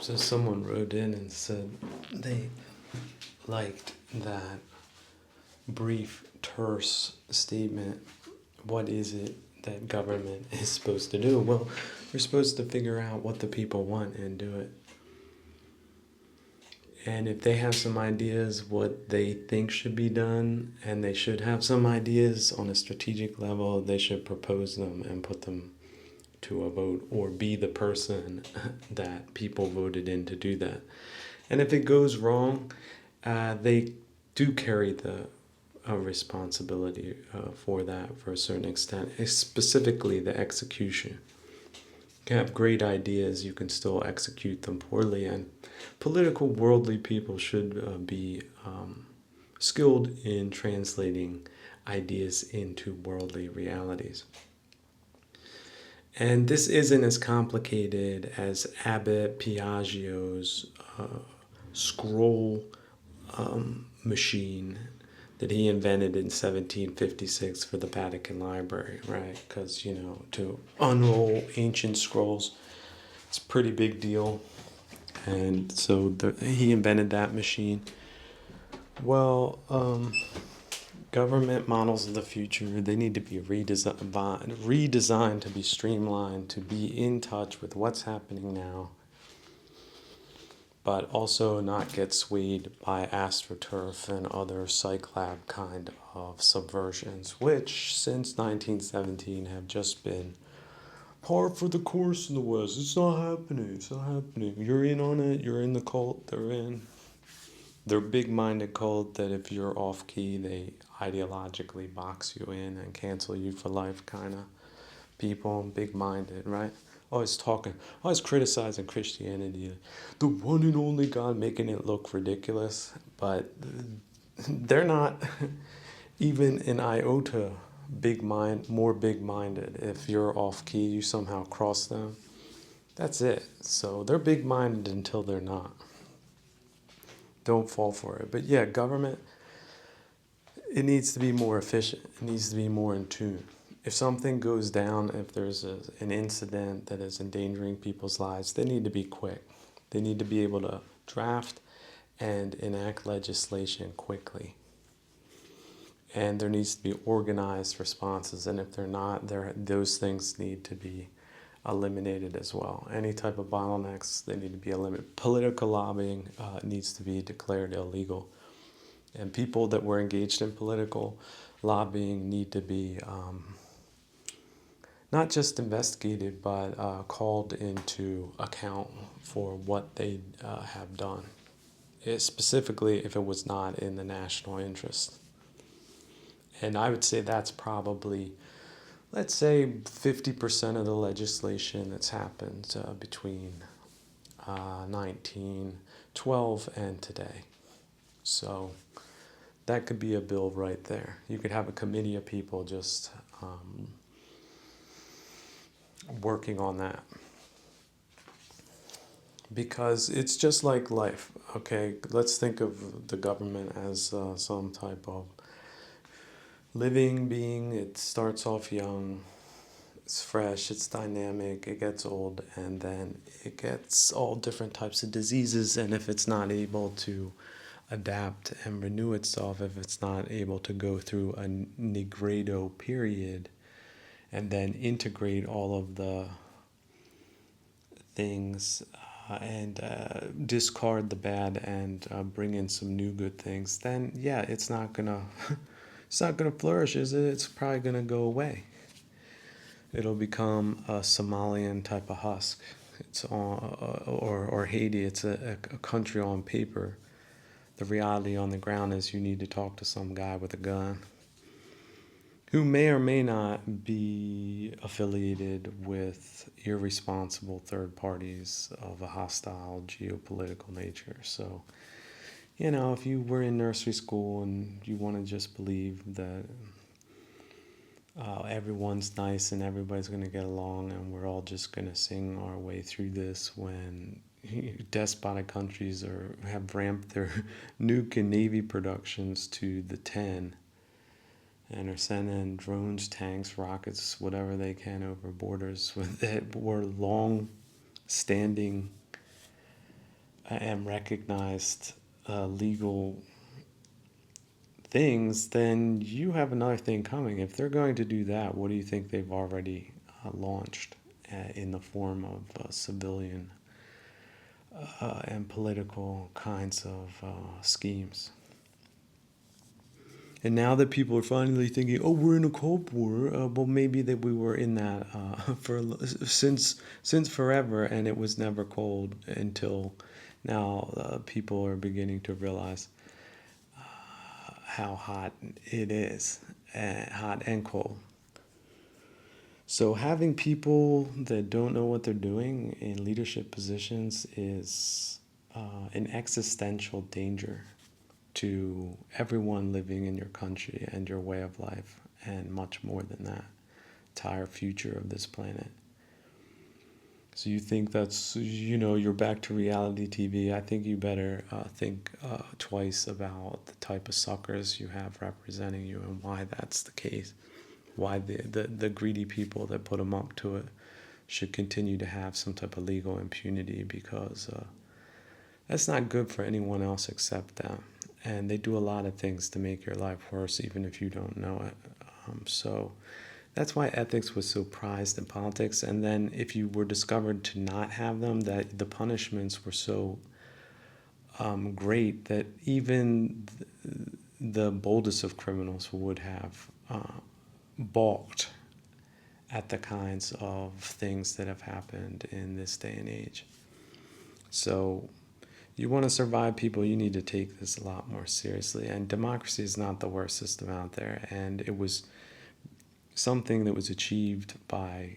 So someone wrote in and said they liked that brief, terse statement. What is it that government is supposed to do? Well, we're supposed to figure out what the people want and do it. And if they have some ideas what they think should be done, and they should have some ideas on a strategic level, they should propose them and put them to a vote, or be the person that people voted in to do that. And if it goes wrong, they do carry the responsibility for that for a certain extent, specifically the execution. You can have great ideas, you can still execute them poorly, and political worldly people should be skilled in translating ideas into worldly realities. And this isn't as complicated as Abbot Piaggio's scroll machine that he invented in 1756 for the Vatican Library, right? Because, to unroll ancient scrolls, it's a pretty big deal. And so he invented that machine. Well, government models of the future, they need to be redesigned to be streamlined, to be in touch with what's happening now, but also not get swayed by AstroTurf and other psych lab kind of subversions, which since 1917 have just been par for the course in the West. It's not happening. It's not happening. You're in on it. You're in the cult. They're in. They're big-minded cult that if you're off-key, they ideologically box you in and cancel you for life kind of people. Big-minded, right? Always talking, always criticizing Christianity. The one and only God, making it look ridiculous. But they're not even an iota more big-minded. If you're off-key, you somehow cross them. That's it. So they're big-minded until they're not. Don't fall for it. But yeah, government, it needs to be more efficient. It needs to be more in tune. If something goes down, if there's an incident that is endangering people's lives, they need to be quick. They need to be able to draft and enact legislation quickly. And there needs to be organized responses. And if they're not, those things need to be eliminated as well. Any type of bottlenecks, they need to be eliminated. Political lobbying needs to be declared illegal. And people that were engaged in political lobbying need to be not just investigated, but called into account for what they have done, specifically if it was not in the national interest. And I would say that's probably, let's say, 50% of the legislation that's happened between 1912 and today. So that could be a bill right there. You could have a committee of people just working on that. Because it's just like life, okay? Let's think of the government as some type of living being. It starts off young, it's fresh, it's dynamic, it gets old, and then it gets all different types of diseases. And if it's not able to adapt and renew itself, if it's not able to go through a Negredo period and then integrate all of the things and discard the bad and bring in some new good things, then yeah, it's not gonna flourish, is it? It's probably gonna go away. It'll become a Somalian type of husk. It's or Haiti. It's a country on paper. The reality on the ground is you need to talk to some guy with a gun who may or may not be affiliated with irresponsible third parties of a hostile geopolitical nature. So, if you were in nursery school and you want to just believe that everyone's nice and everybody's going to get along and we're all just going to sing our way through this when despotic countries have ramped their nuke and navy productions to the 10 and are sending drones, tanks, rockets, whatever they can over borders that were long-standing and recognized legal things, then you have another thing coming. If they're going to do that, what do you think they've already launched in the form of civilian and political kinds of schemes? And now that people are finally thinking, "Oh, we're in a Cold War," well, maybe that we were in that since forever, and it was never cold until now. People are beginning to realize how hot it is, hot and cold. So having people that don't know what they're doing in leadership positions is an existential danger to everyone living in your country and your way of life, and much more than that, entire future of this planet. So you think that's, you're back to reality TV. I think you better think twice about the type of suckers you have representing you and why that's the case. Why the greedy people that put them up to it should continue to have some type of legal impunity, because that's not good for anyone else except them. And they do a lot of things to make your life worse, even if you don't know it. So that's why ethics was so prized in politics. And then if you were discovered to not have them, that the punishments were so great that even the boldest of criminals would have balked at the kinds of things that have happened in this day and age. So you want to survive, people, you need to take this a lot more seriously. And democracy is not the worst system out there. And it was something that was achieved by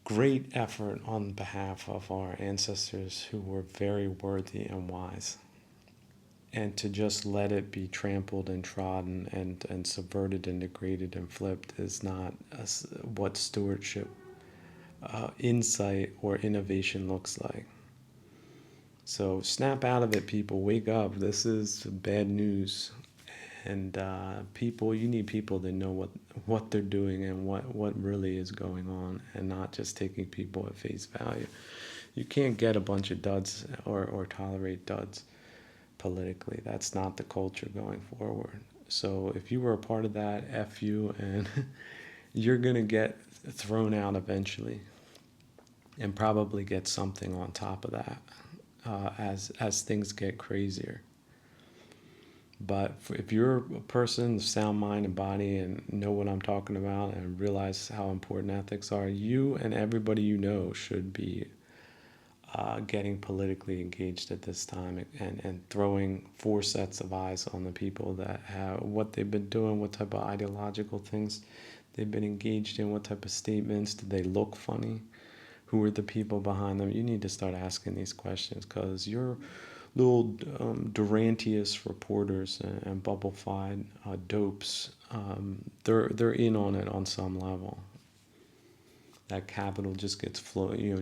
great effort on behalf of our ancestors who were very worthy and wise. And to just let it be trampled and trodden and subverted and degraded and flipped is not what stewardship, insight, or innovation looks like. So snap out of it, people. Wake up. This is bad news. And people, you need people that know what they're doing and what really is going on, and not just taking people at face value. You can't get a bunch of duds or tolerate duds politically. That's not the culture going forward. So if you were a part of that, F you, and you're going to get thrown out eventually, and probably get something on top of that as things get crazier. But if you're a person of sound mind and body and know what I'm talking about and realize how important ethics are, you and everybody you know should be getting politically engaged at this time, and throwing four sets of eyes on the people that have what they've been doing, what type of ideological things they've been engaged in, what type of statements. Do they look funny? Who are the people behind them? You need to start asking these questions, because you're little Durantius reporters and bubble-fied dopes, they're in on it on some level. That capital just gets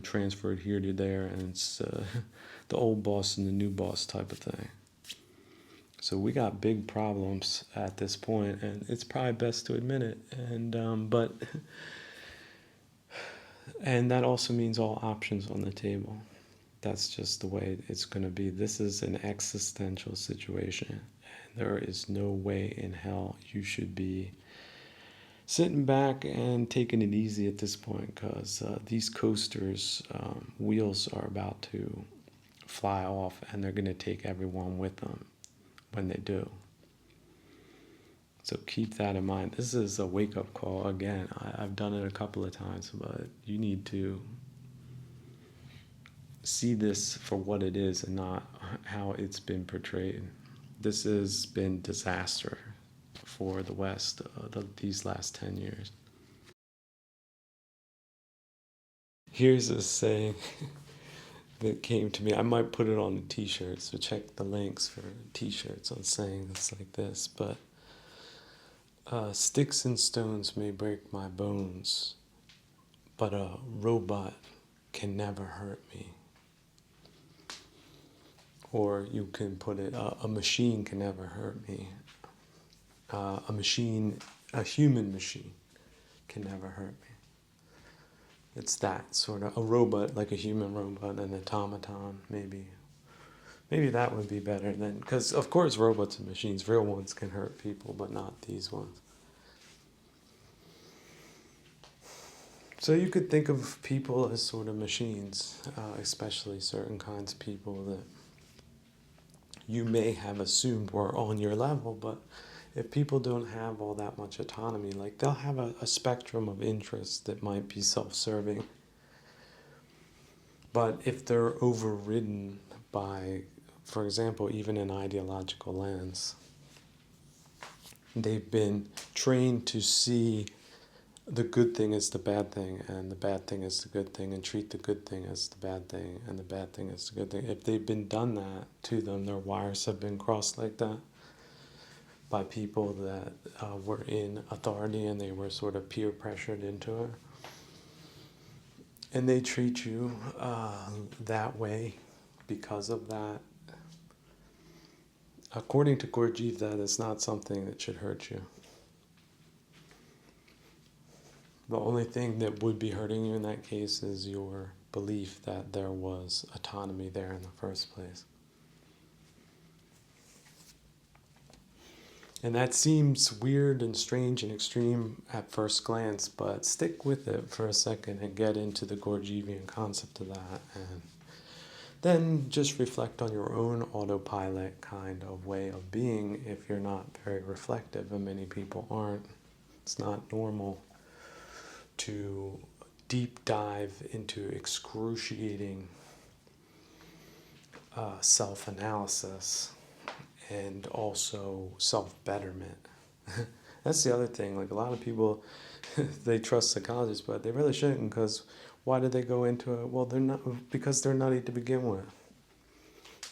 transferred here to there, and it's the old boss and the new boss type of thing. So we got big problems at this point, and it's probably best to admit it. And that also means all options on the table. That's just the way it's going to be. This is an existential situation, and there is no way in hell you should be sitting back and taking it easy at this point, because these coasters' wheels are about to fly off, and they're going to take everyone with them when they do. So keep that in mind. This is a wake-up call. Again, I've done it a couple of times, but you need to see this for what it is and not how it's been portrayed. This has been disaster for the West these last 10 years. Here's a saying that came to me. I might put it on a t-shirt, so check the links for t-shirts on sayings like this. But sticks and stones may break my bones, but a robot can never hurt me. Or you can put it, a machine can never hurt me. A human machine can never hurt me. It's that sort of, a robot, like a human robot, an automaton maybe, Maybe that would be better then, because of course robots and machines, real ones can hurt people, but not these ones. So you could think of people as sort of machines, especially certain kinds of people that you may have assumed were on your level, but if people don't have all that much autonomy, like they'll have a spectrum of interests that might be self-serving, but if they're overridden by, for example, even an ideological lens, they've been trained to see the good thing is the bad thing, and the bad thing is the good thing, and treat the good thing as the bad thing, and the bad thing is the good thing. If they've been done that to them, their wires have been crossed like that by people that were in authority and they were sort of peer pressured into it. And they treat you that way because of that. According to Gurdjieff, that is not something that should hurt you. The only thing that would be hurting you in that case is your belief that there was autonomy there in the first place. And that seems weird and strange and extreme at first glance, but stick with it for a second and get into the Gurdjieffian concept of that, and then just reflect on your own autopilot kind of way of being if you're not very reflective, and many people aren't. It's not normal to deep dive into excruciating self-analysis and also self-betterment. That's the other thing. Like a lot of people, they trust psychologists, but they really shouldn't, because why did they go into it? Well, they're not, because they're nutty to begin with.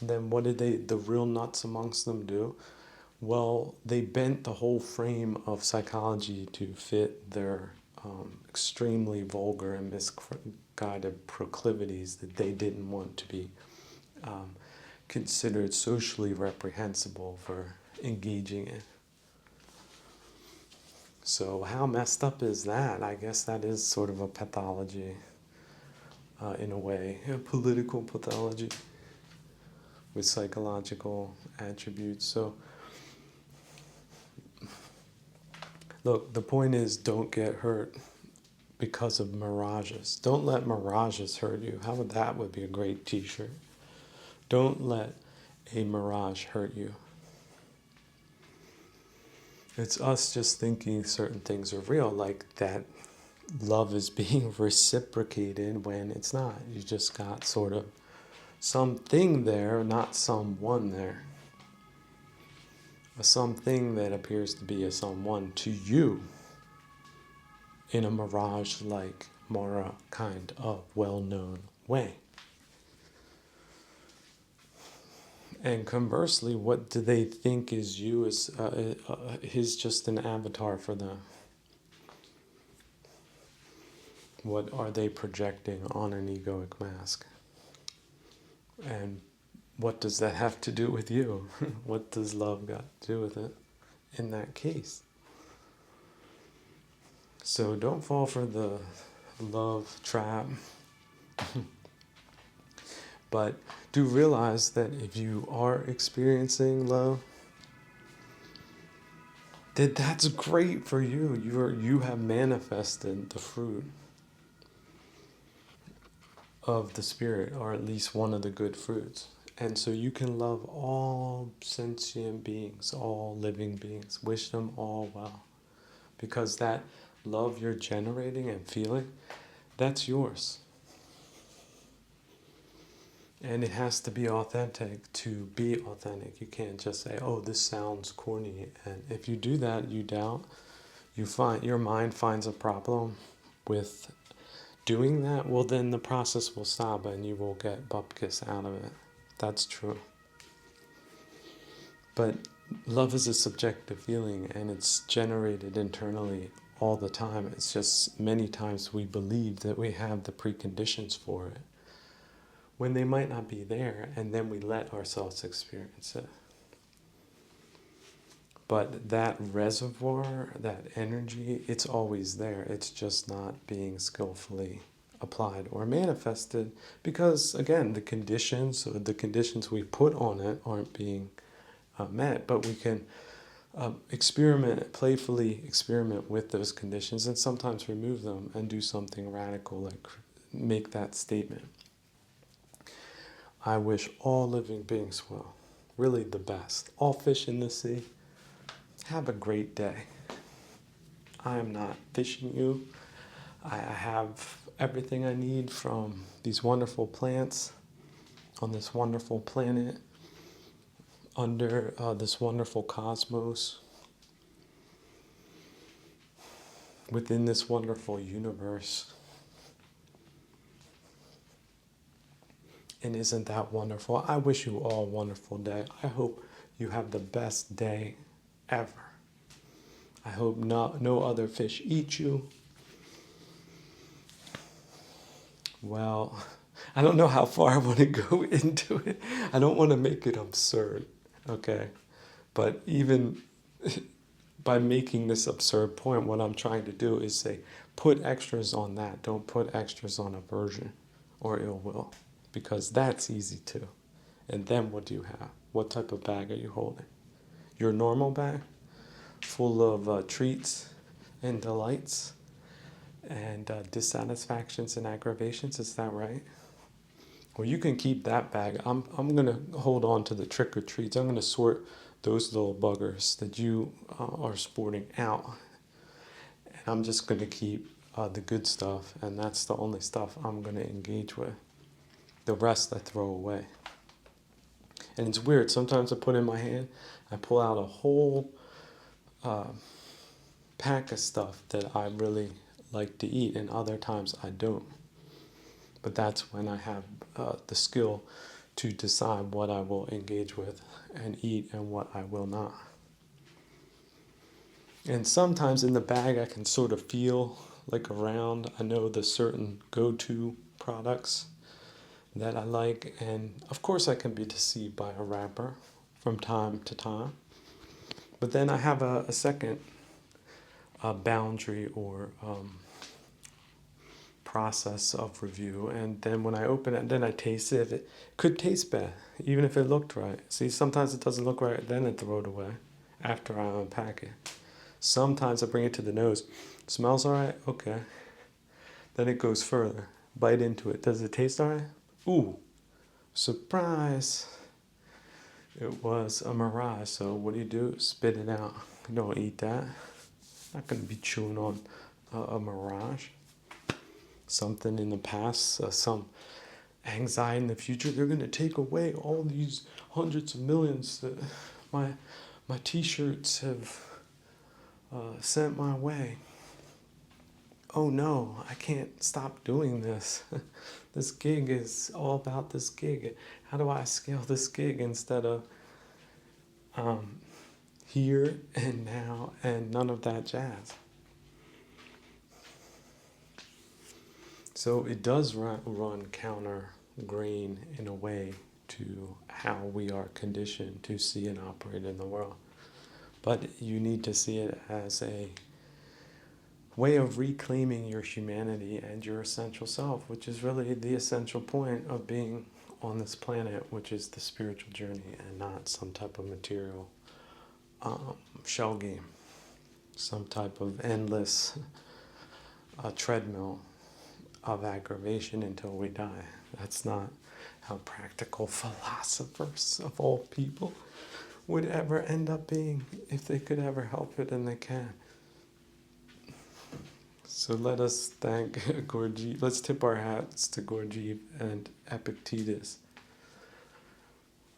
Then what did the real nuts amongst them do? Well, they bent the whole frame of psychology to fit their extremely vulgar and misguided proclivities that they didn't want to be considered socially reprehensible for engaging in. So how messed up is that? I guess that is sort of a pathology in a way, a political pathology with psychological attributes. So look, the point is, don't get hurt because of mirages. Don't let mirages hurt you. How about that would be a great t-shirt? Don't let a mirage hurt you. It's us just thinking certain things are real, like that love is being reciprocated when it's not. You just got sort of something there, not someone there. A something that appears to be a someone to you in a mirage-like Mara kind of well-known way. And conversely, what do they think is you is just an avatar for them? What are they projecting on an egoic mask? And what does that have to do with you? What does love got to do with it in that case? So don't fall for the love trap. But do realize that if you are experiencing love, that's great for you. You have manifested the fruit of the Spirit, or at least one of the good fruits. And so you can love all sentient beings, all living beings, wish them all well. Because that love you're generating and feeling, that's yours. And it has to be authentic to be authentic. You can't just say, oh, this sounds corny. And if you do that, you doubt, your mind finds a problem with doing that, well, then the process will stop and you will get bupkis out of it. That's true. But love is a subjective feeling, and it's generated internally all the time. It's just many times we believe that we have the preconditions for it, when they might not be there, and then we let ourselves experience it. But that reservoir, that energy, it's always there. It's just not being skillfully applied or manifested because, again, the conditions we put on it aren't being met, but we can playfully experiment with those conditions and sometimes remove them and do something radical like make that statement. I wish all living beings well, really the best. All fish in the sea, have a great day. I am not fishing you. I have everything I need from these wonderful plants on this wonderful planet, under this wonderful cosmos, within this wonderful universe. And isn't that wonderful? I wish you all a wonderful day. I hope you have the best day ever. I hope no other fish eat you. Well, I don't know how far I want to go into it. I don't want to make it absurd, okay? But even by making this absurd point, what I'm trying to do is say, put extras on that. Don't put extras on aversion or ill will, because that's easy too. And then what do you have? What type of bag are you holding? Your normal bag, full of treats and delights and dissatisfactions and aggravations, is that right? Well, you can keep that bag. I'm going to hold on to the trick or treats. I'm going to sort those little buggers that you are sporting out. And I'm just going to keep the good stuff, and that's the only stuff I'm going to engage with. The rest I throw away. And it's weird. Sometimes I put in my hand, I pull out a whole pack of stuff that I really like to eat, and other times I don't. But that's when I have the skill to decide what I will engage with and eat and what I will not. And sometimes in the bag I can sort of feel like around. I know the certain go-to products that I like, and of course I can be deceived by a wrapper from time to time. But then I have a second boundary or process of review, and then when I open it, then I taste it. It could taste bad, even if it looked right. See, sometimes it doesn't look right, then I throw it away after I unpack it. Sometimes I bring it to the nose. Smells all right? Okay. Then it goes further. Bite into it. Does it taste all right? Ooh, surprise. It was a mirage. So what do? Spit it out. You don't eat that. Not going to be chewing on a mirage. Something in the past, some anxiety in the future. They're going to take away all these hundreds of millions that my t-shirts have sent my way. Oh no, I can't stop doing this. This gig is all about this gig. How do I scale this gig instead of here and now and none of that jazz? So it does run counter grain in a way to how we are conditioned to see and operate in the world. But you need to see it as a way of reclaiming your humanity and your essential self, which is really the essential point of being on this planet, which is the spiritual journey and not some type of material shell game, some type of endless treadmill of aggravation until we die. That's not how practical philosophers of all people would ever end up being, if they could ever help it, and they can. So let us thank Gurdjieff. Let's tip our hats to Gurdjieff and Epictetus,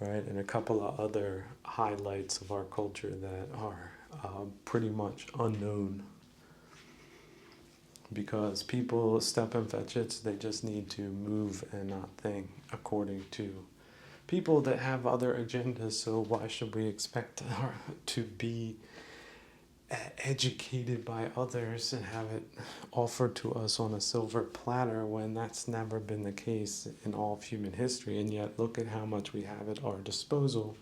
right? And a couple of other highlights of our culture that are pretty much unknown. Because people step and fetch it, they just need to move and not think, according to people that have other agendas. So why should we expect to be educated by others and have it offered to us on a silver platter when that's never been the case in all of human history? And yet look at how much we have at our disposal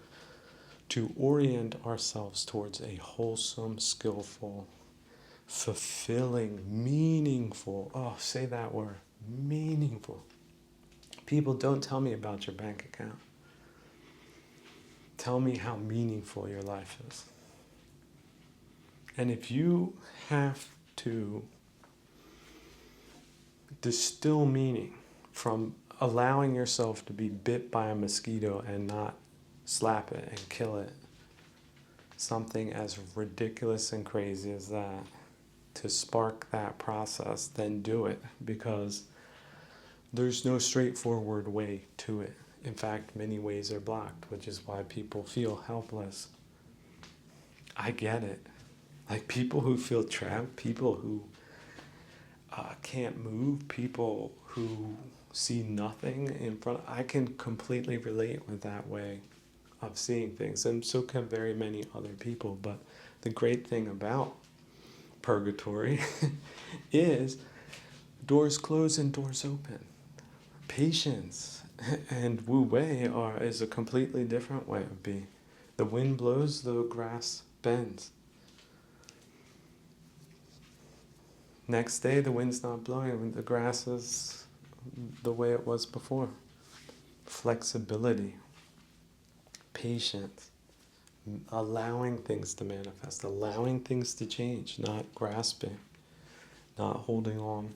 to orient ourselves towards a wholesome, skillful, fulfilling, meaningful, say that word, Meaningful. People, don't tell me about your bank account. Tell me how meaningful your life is. And if you have to distill meaning from allowing yourself to be bit by a mosquito and not slap it and kill it, something as ridiculous and crazy as that, to spark that process, then do it, because there's no straightforward way to it. In fact, many ways are blocked, which is why people feel helpless. I get it. Like people who feel trapped, people who can't move, people who see nothing in front. I can completely relate with that way of seeing things, and so can very many other people. But the great thing about purgatory is doors close and doors open. Patience and Wu Wei is a completely different way of being. The wind blows, the grass bends. Next day, the wind's not blowing, the grass is the way it was before. Flexibility, patience, allowing things to manifest, allowing things to change, not grasping, not holding on,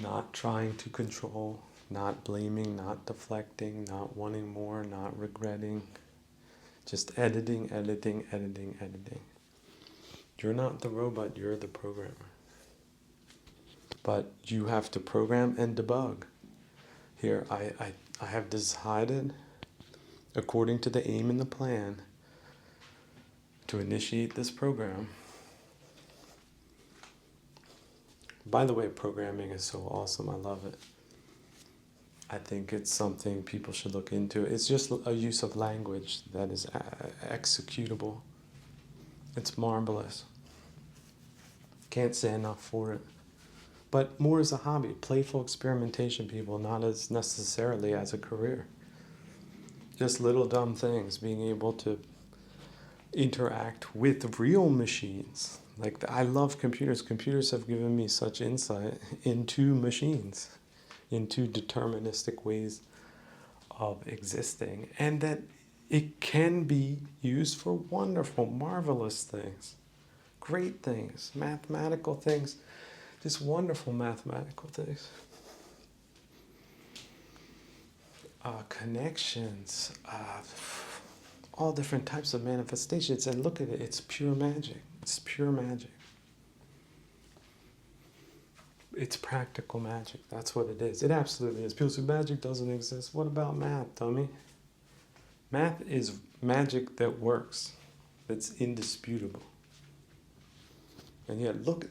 not trying to control, not blaming, not deflecting, not wanting more, not regretting, just editing. You're not the robot, you're the programmer. But you have to program and debug. Here, I have decided, according to the aim and the plan, to initiate this program. By the way, programming is so awesome. I love it. I think it's something people should look into. It's just a use of language that is executable. It's marvelous. Can't say enough for it. But more as a hobby, playful experimentation, people, not as necessarily as a career. Just little dumb things, being able to interact with real machines. Like, I love computers. Computers have given me such insight into machines, into deterministic ways of existing, and that it can be used for wonderful, marvelous things, great things, mathematical things, just wonderful mathematical things. Connections, all different types of manifestations, and look at it, it's pure magic. It's pure magic. It's practical magic. That's what it is. It absolutely is. People say magic doesn't exist. What about math, dummy? Math is magic that works. That's indisputable. And yet, look,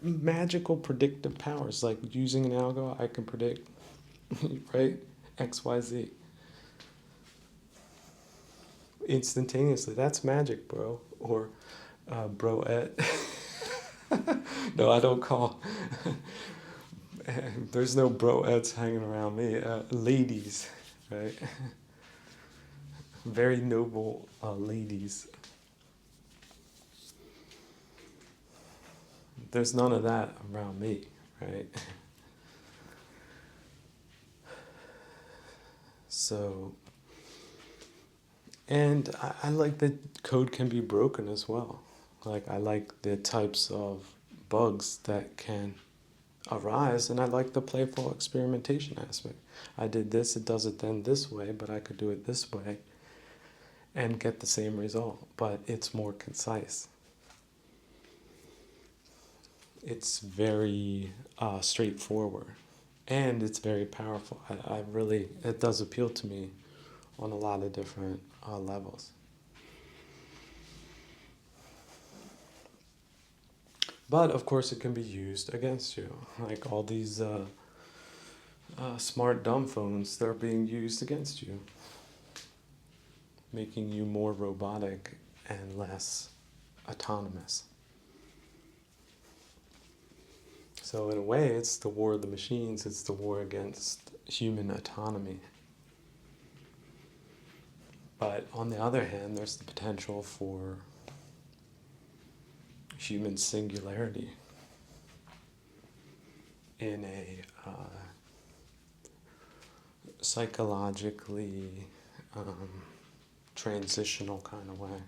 magical predictive powers, like using an algo, I can predict, right? X, Y, Z. Instantaneously. That's magic, bro. Or broette. No, I don't call. There's no broettes hanging around me. Ladies, right? Very noble ladies. There's none of that around me, right? So, and I like that code can be broken as well. Like, I like the types of bugs that can arise, and I like the playful experimentation aspect. I did this, it does it then this way, but I could do it this way and get the same result, but it's more concise. It's very straightforward, and it's very powerful. I really, it does appeal to me on a lot of different levels. But of course, it can be used against you. Like all these smart dumb phones, they're being used against you, making you more robotic and less autonomous. So in a way, it's the war of the machines, it's the war against human autonomy. But on the other hand, there's the potential for human singularity in a psychologically transitional kind of way,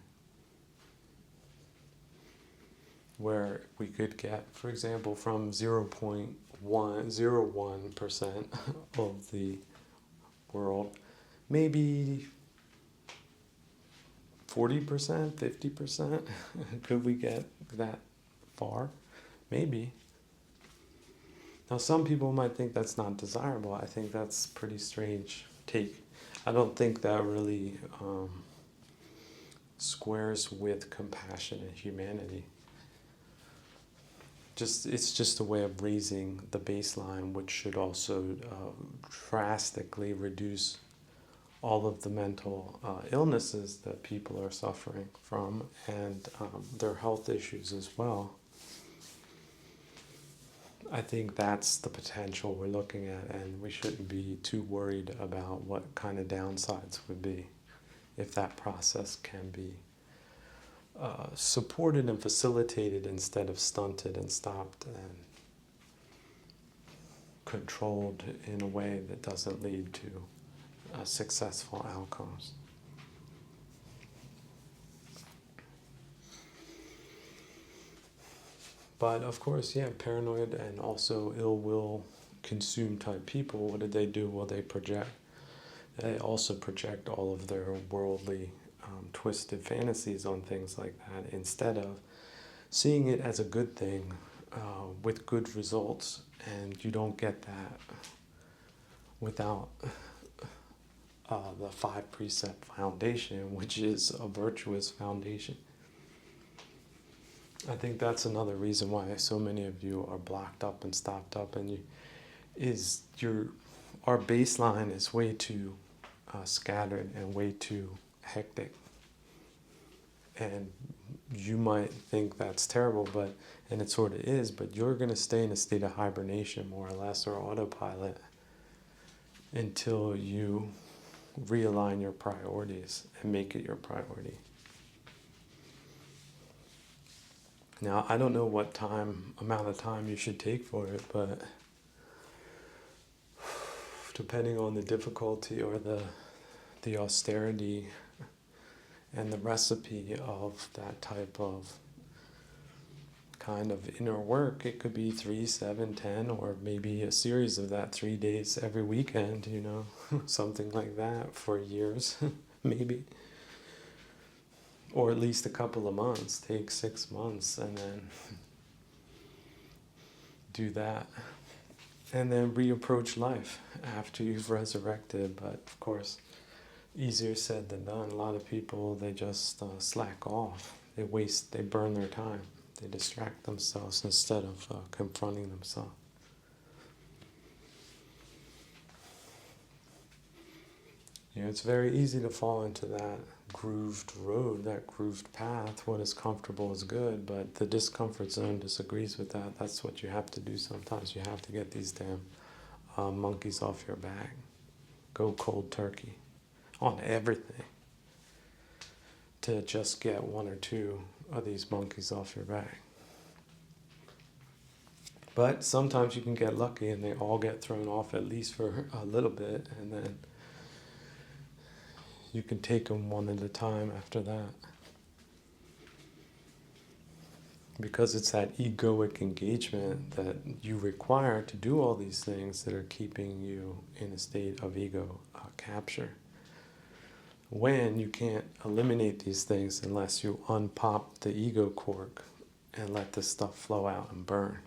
where we could get, for example, from 0.101% of the world, maybe 40%, 50%. Could we get that far? Maybe. Now, some people might think that's not desirable. I think that's pretty strange take. I don't think that really squares with compassion and humanity. It's just a way of raising the baseline, which should also drastically reduce all of the mental illnesses that people are suffering from, and their health issues as well. I think that's the potential we're looking at, and we shouldn't be too worried about what kind of downsides would be if that process can be supported and facilitated instead of stunted and stopped and controlled in a way that doesn't lead to successful outcomes. But of course, yeah, paranoid and also ill will consume type people, what did they do? Well, they also project all of their worldly twisted fantasies on things like that, instead of seeing it as a good thing with good results. And you don't get that without the 5 precept foundation, which is a virtuous foundation. I think that's another reason why so many of you are blocked up and stopped up, and our baseline is way too scattered and way too hectic. And you might think that's terrible, and it sort of is, but you're going to stay in a state of hibernation, more or less, or autopilot, until you realign your priorities and make it your priority. Now, I don't know what amount of time you should take for it, but depending on the difficulty or the austerity and the recipe of that type of kind of inner work, it could be 3, 7, 10, or maybe a series of that 3 days every weekend, something like that for years, maybe. Or at least a couple of months, take 6 months and then do that. And then reapproach life after you've resurrected. But of course, easier said than done. A lot of people, they just slack off. They burn their time. They distract themselves instead of confronting themselves. It's very easy to fall into that grooved road, that grooved path. What is comfortable is good, but the discomfort zone disagrees with that. That's what you have to do sometimes. You have to get these damn monkeys off your back. Go cold turkey on everything to just get 1 or 2 of these monkeys off your back. But sometimes you can get lucky and they all get thrown off at least for a little bit, and then you can take them one at a time after that. Because it's that egoic engagement that you require to do all these things that are keeping you in a state of ego capture. When you can't eliminate these things unless you unpop the ego cork and let this stuff flow out and burn.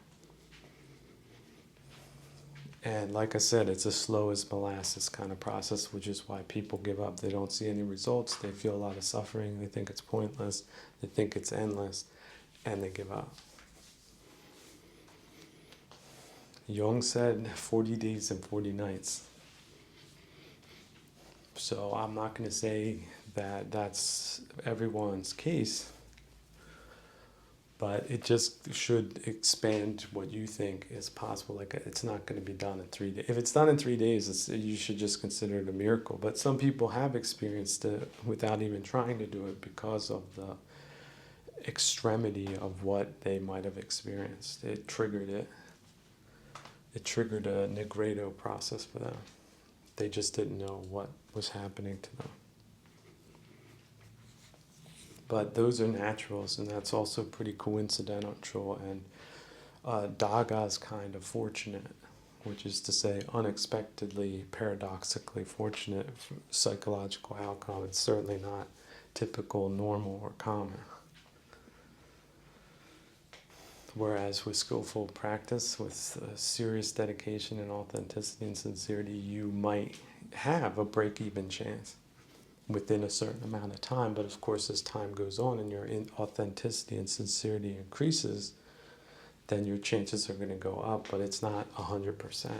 And like I said, it's as slow as molasses kind of process, which is why people give up. They don't see any results. They feel a lot of suffering. They think it's pointless. They think it's endless. And they give up. Jung said 40 days and 40 nights. So I'm not going to say that that's everyone's case. But it just should expand what you think is possible. Like, it's not going to be done in 3 days. If it's done in 3 days, you should just consider it a miracle. But some people have experienced it without even trying to do it because of the extremity of what they might have experienced. It triggered it. it triggered a Negredo process for them. They just didn't know what was happening to them. But those are naturals, and that's also pretty coincidental. And Daga's kind of fortunate, which is to say, unexpectedly, paradoxically fortunate psychological outcome. It's certainly not typical, normal, or common. Whereas with skillful practice, with serious dedication and authenticity and sincerity, you might have a break-even chance within a certain amount of time. But of course, as time goes on and your authenticity and sincerity increases, then your chances are going to go up, but it's not 100%.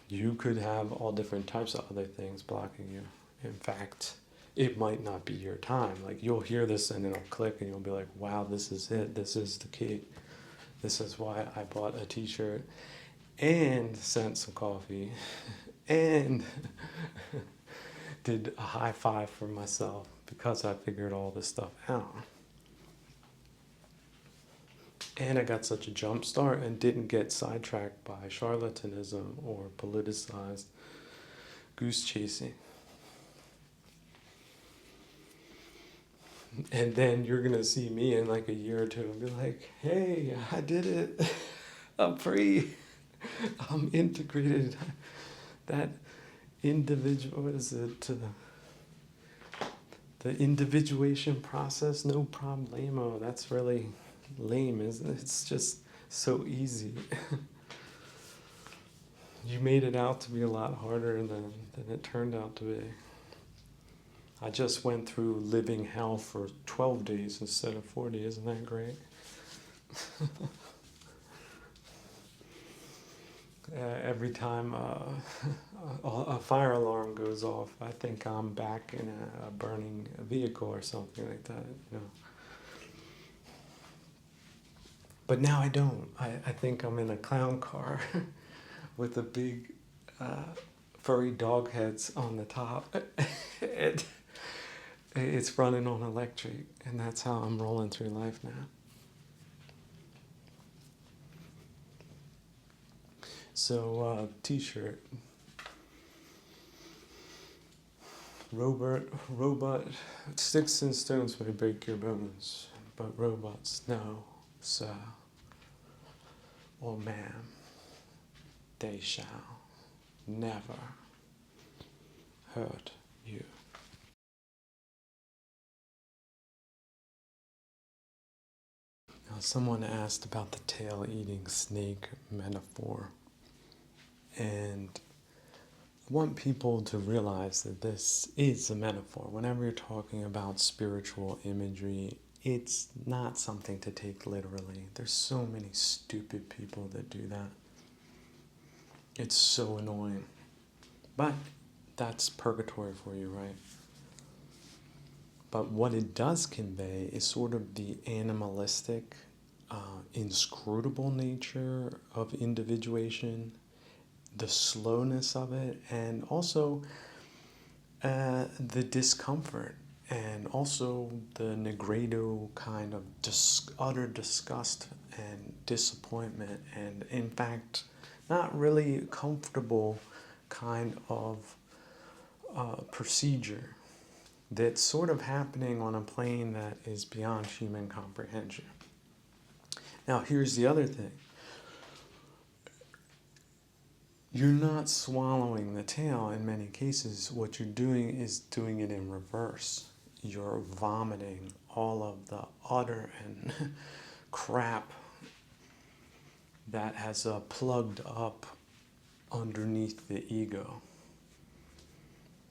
You could have all different types of other things blocking you. In fact, it might not be your time. Like, you'll hear this and it'll click and you'll be like, wow, this is it. This is the key. This is why I bought a t-shirt and sent some coffee and did a high five for myself because I figured all this stuff out. And I got such a jump start and didn't get sidetracked by charlatanism or politicized goose chasing. And then you're going to see me in like a year or two and be like, hey, I did it. I'm free. I'm integrated. That individual, what is it? The individuation process, no problemo. That's really lame, isn't it? It's just so easy. You made it out to be a lot harder than it turned out to be. I just went through living hell for 12 days instead of 40. Isn't that great? Every time a fire alarm goes off, I think I'm back in a burning vehicle or something like that, you know. But now I don't. I think I'm in a clown car with a big furry dog heads on the top. It's running on electric, and that's how I'm rolling through life now. So, t-shirt. Robot, sticks and stones may break your bones, but robots, no, sir, or ma'am, they shall never hurt you. Now, someone asked about the tail-eating snake metaphor, and I want people to realize that this is a metaphor. Whenever you're talking about spiritual imagery, it's not something to take literally. There's so many stupid people that do that. It's so annoying. But that's purgatory for you, right? But what it does convey is sort of the animalistic, inscrutable nature of individuation, the slowness of it, and also the discomfort, and also the Negredo kind of utter disgust and disappointment, and in fact, not really comfortable kind of procedure that's sort of happening on a plane that is beyond human comprehension. Now, here's the other thing. You're not swallowing the tail in many cases. What you're doing is doing it in reverse. You're vomiting all of the utter and crap that has plugged up underneath the ego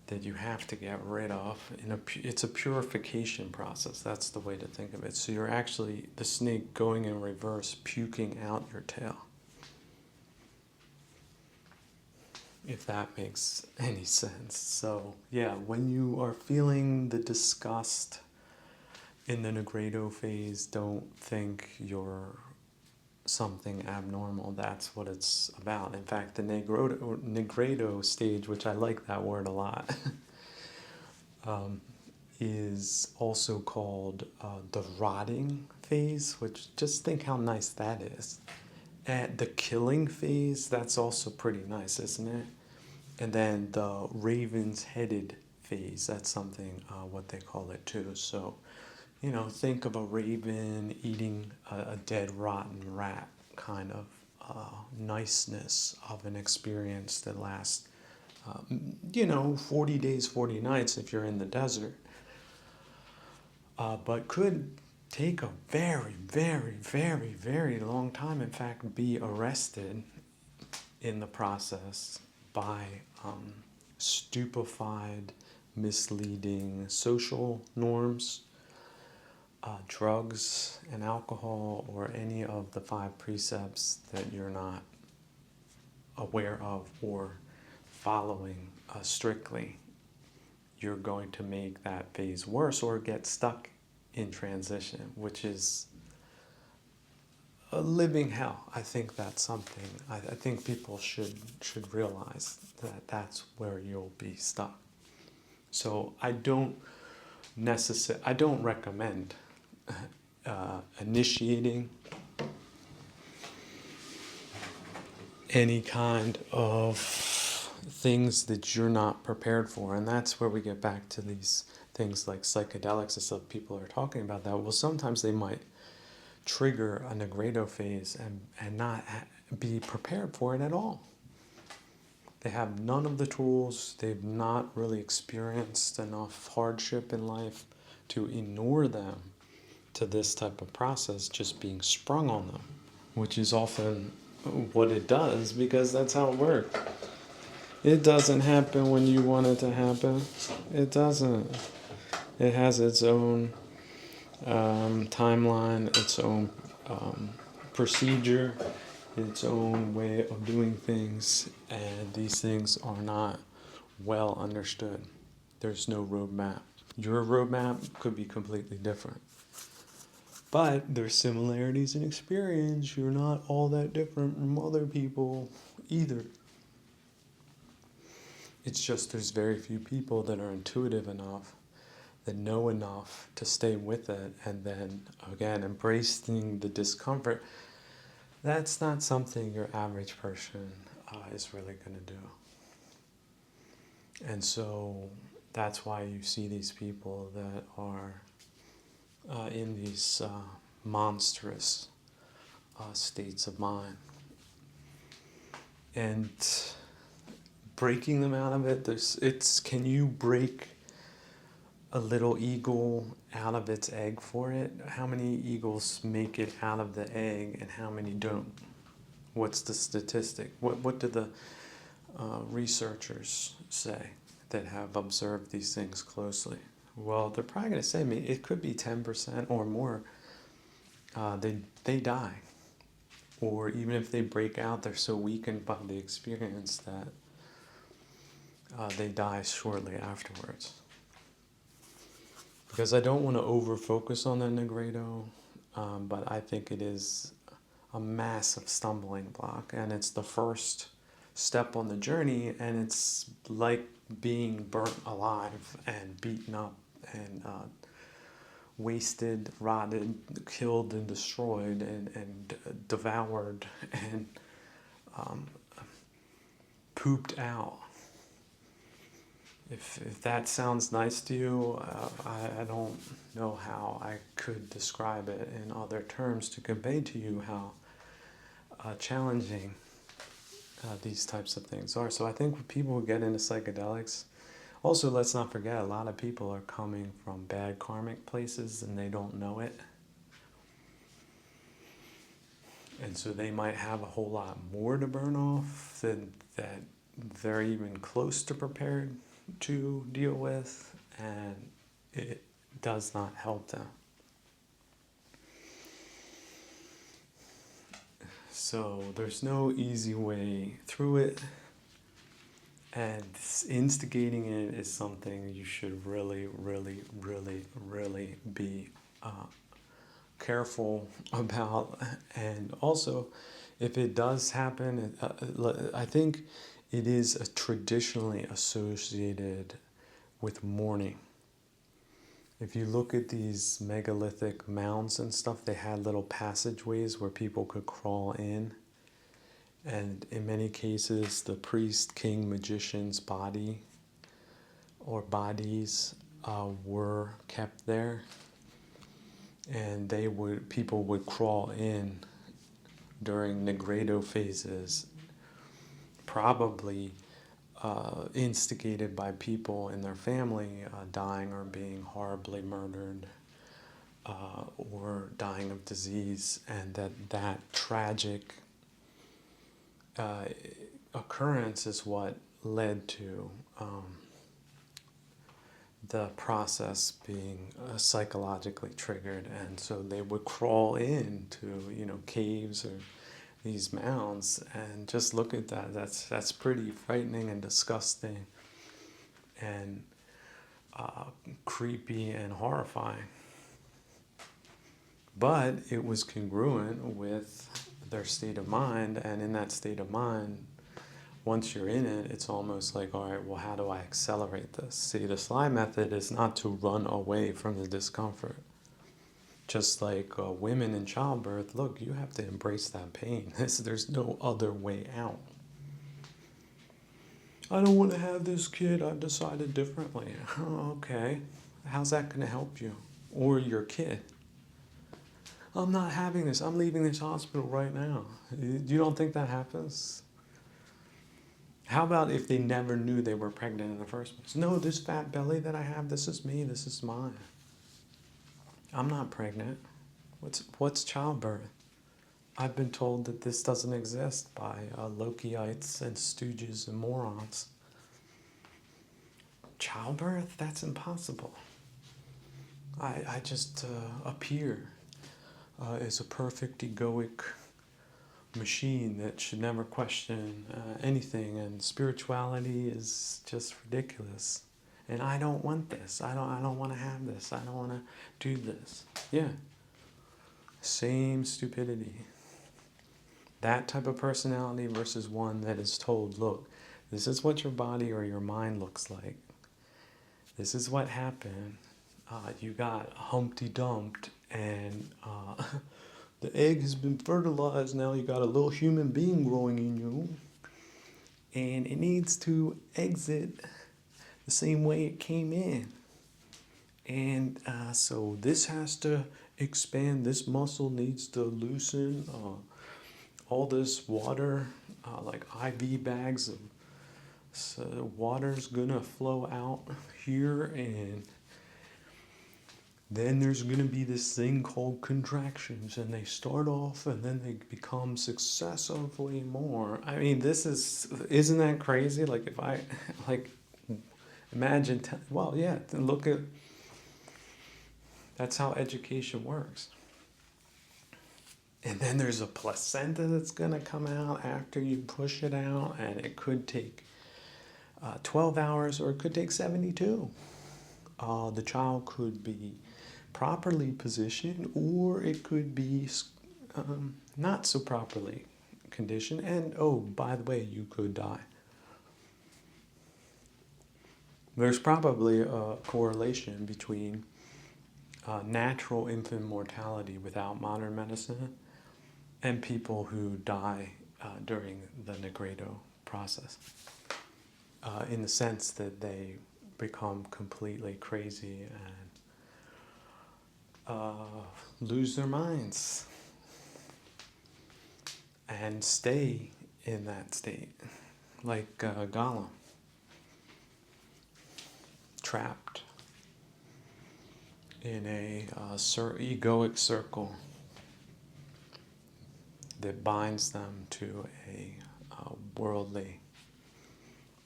that you have to get rid of. It's a purification process. That's the way to think of it. So you're actually, the snake going in reverse, puking out your tail. If that makes any sense. So yeah, when you are feeling the disgust in the Negredo phase, don't think you're something abnormal. That's what it's about. In fact, the Negredo stage, which I like that word a lot, is also called the rotting phase, which just think how nice that is. At the killing phase, that's also pretty nice, isn't it? And then the raven's headed phase, that's something, what they call it too. So, think of a raven eating a dead, rotten rat kind of niceness of an experience that lasts, 40 days, 40 nights if you're in the desert, but could take a very, very, very, very long time. In fact, be arrested in the process by stupefied, misleading social norms, drugs and alcohol, or any of the 5 precepts that you're not aware of or following strictly. You're going to make that phase worse or get stuck in transition, which is a living hell. I think that's something I think people should realize that that's where you'll be stuck. So I don't recommend initiating any kind of things that you're not prepared for. And that's where we get back to these things like psychedelics and stuff. People are talking about that. Well, sometimes they might trigger a Negredo phase and not be prepared for it at all. They have none of the tools. They've not really experienced enough hardship in life to ignore them to this type of process just being sprung on them, which is often what it does, because that's how it works. It doesn't happen when you want it to happen. It doesn't. It has its own timeline, its own procedure, its own way of doing things, and these things are not well understood. There's no roadmap. Your roadmap could be completely different. But there's similarities in experience. You're not all that different from other people either. It's just there's very few people that are intuitive enough, that know enough to stay with it, and then, again, embracing the discomfort. That's not something your average person is really going to do. And so that's why you see these people that are in these monstrous states of mind. And breaking them out of it, can you break a little eagle out of its egg for it? How many eagles make it out of the egg and how many don't? What's the statistic? What do the researchers say that have observed these things closely? Well, they're probably going to say it could be 10% or more. They die. Or even if they break out, they're so weakened by the experience that they die shortly afterwards. Because I don't want to over-focus on the Negredo, but I think it is a massive stumbling block, and it's the first step on the journey, and it's like being burnt alive and beaten up and wasted, rotted, killed and destroyed and devoured and pooped out. If that sounds nice to you, I don't know how I could describe it in other terms to convey to you how challenging these types of things are. So I think when people get into psychedelics, also let's not forget, a lot of people are coming from bad karmic places and they don't know it. And so they might have a whole lot more to burn off than that they're even close to prepared to deal with, and it does not help them. So there's no easy way through it, and instigating it is something you should really, really, really, really be careful about. And also, if it does happen, I think it is traditionally associated with mourning. If you look at these megalithic mounds and stuff, they had little passageways where people could crawl in And in many cases, the priest, king, magician's body or bodies were kept there, and people would crawl in during Negredo phases, probably instigated by people in their family dying or being horribly murdered or dying of disease, and that tragic occurrence is what led to the process being psychologically triggered. And so they would crawl into caves or these mounds and just look at that. That's pretty frightening and disgusting and creepy and horrifying. But it was congruent with their state of mind, and in that state of mind, once you're in it, it's almost like, all right, well, how do I accelerate this? See, the SLY method is not to run away from the discomfort. Just like women in childbirth, look, you have to embrace that pain. There's no other way out. I don't want to have this kid. I've decided differently. Oh, okay. How's that going to help you? Or your kid? I'm not having this. I'm leaving this hospital right now. You don't think that happens? How about if they never knew they were pregnant in the first place? No, this fat belly that I have, this is me. This is mine. I'm not pregnant. What's childbirth? I've been told that this doesn't exist by Lokeites and stooges and morons. Childbirth? That's impossible. I just appear as a perfect egoic machine that should never question anything, and spirituality is just ridiculous. And I don't want this. I don't want to have this. I don't want to do this. Yeah. Same stupidity. That type of personality versus one that is told, look, this is what your body or your mind looks like. This is what happened. You got Humpty Dumped, and the egg has been fertilized. Now you got a little human being growing in you, and it needs to exit the same way it came in. And so this has to expand. This muscle needs to loosen. All this water, like IV bags of water's gonna flow out here, and then there's going to be this thing called contractions, and they start off and then they become successively more. I mean, isn't that crazy? Like, if I, imagine, look at, that's how education works. And then there's a placenta that's going to come out after you push it out, and it could take 12 hours or it could take 72. The child could be properly positioned, or it could be not so properly conditioned, and oh, by the way, you could die. There's probably a correlation between natural infant mortality without modern medicine and people who die during the Negredo process, in the sense that they become completely crazy and lose their minds and stay in that state, like Gollum, trapped in a egoic circle that binds them to a worldly,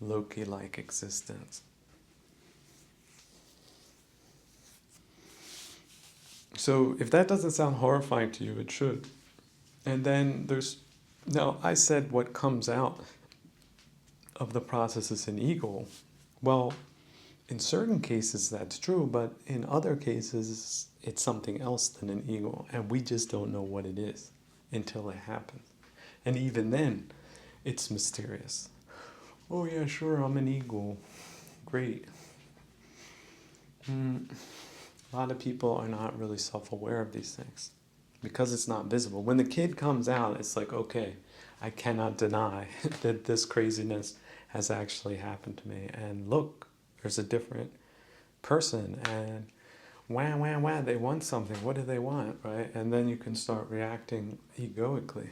Loki-like existence. So if that doesn't sound horrifying to you, it should. And then now I said what comes out of the process is an ego. Well, in certain cases that's true, but in other cases it's something else than an ego, and we just don't know what it is until it happens. And even then, it's mysterious. Oh yeah, sure, I'm an ego. Great. A lot of people are not really self-aware of these things because it's not visible. When the kid comes out, it's like, okay, I cannot deny that this craziness has actually happened to me. And look, there's a different person, and wah, they want something. What do they want, right? And then you can start reacting egoically.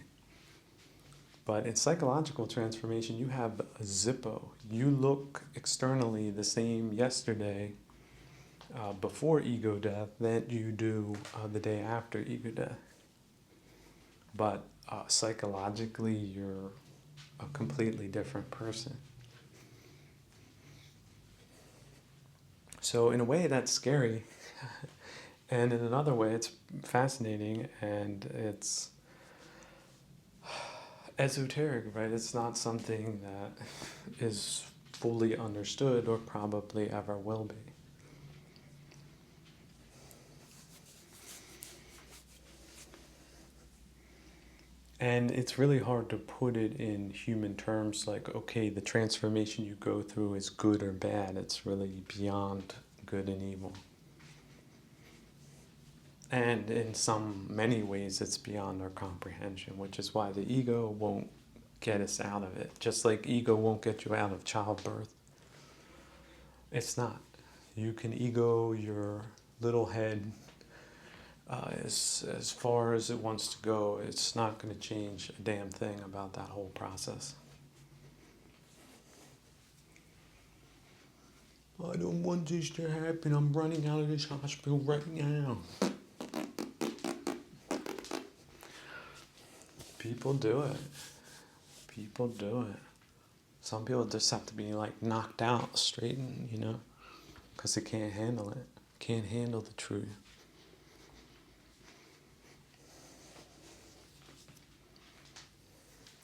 But in psychological transformation, you have a Zippo. You look externally the same yesterday, before ego death, than you do the day after ego death. But psychologically, you're a completely different person. So in a way, that's scary. And in another way, it's fascinating, and it's esoteric, right? It's not something that is fully understood or probably ever will be. And it's really hard to put it in human terms like, okay, the transformation you go through is good or bad. It's really beyond good and evil. And in many ways, it's beyond our comprehension, which is why the ego won't get us out of it. Just like ego won't get you out of childbirth. It's not. You can ego your little head as far as it wants to go. It's not going to change a damn thing about that whole process. I don't want this to happen. I'm running out of this hospital right now. People do it. People do it. Some people just have to be like knocked out, straightened, because they can't handle it. Can't handle the truth.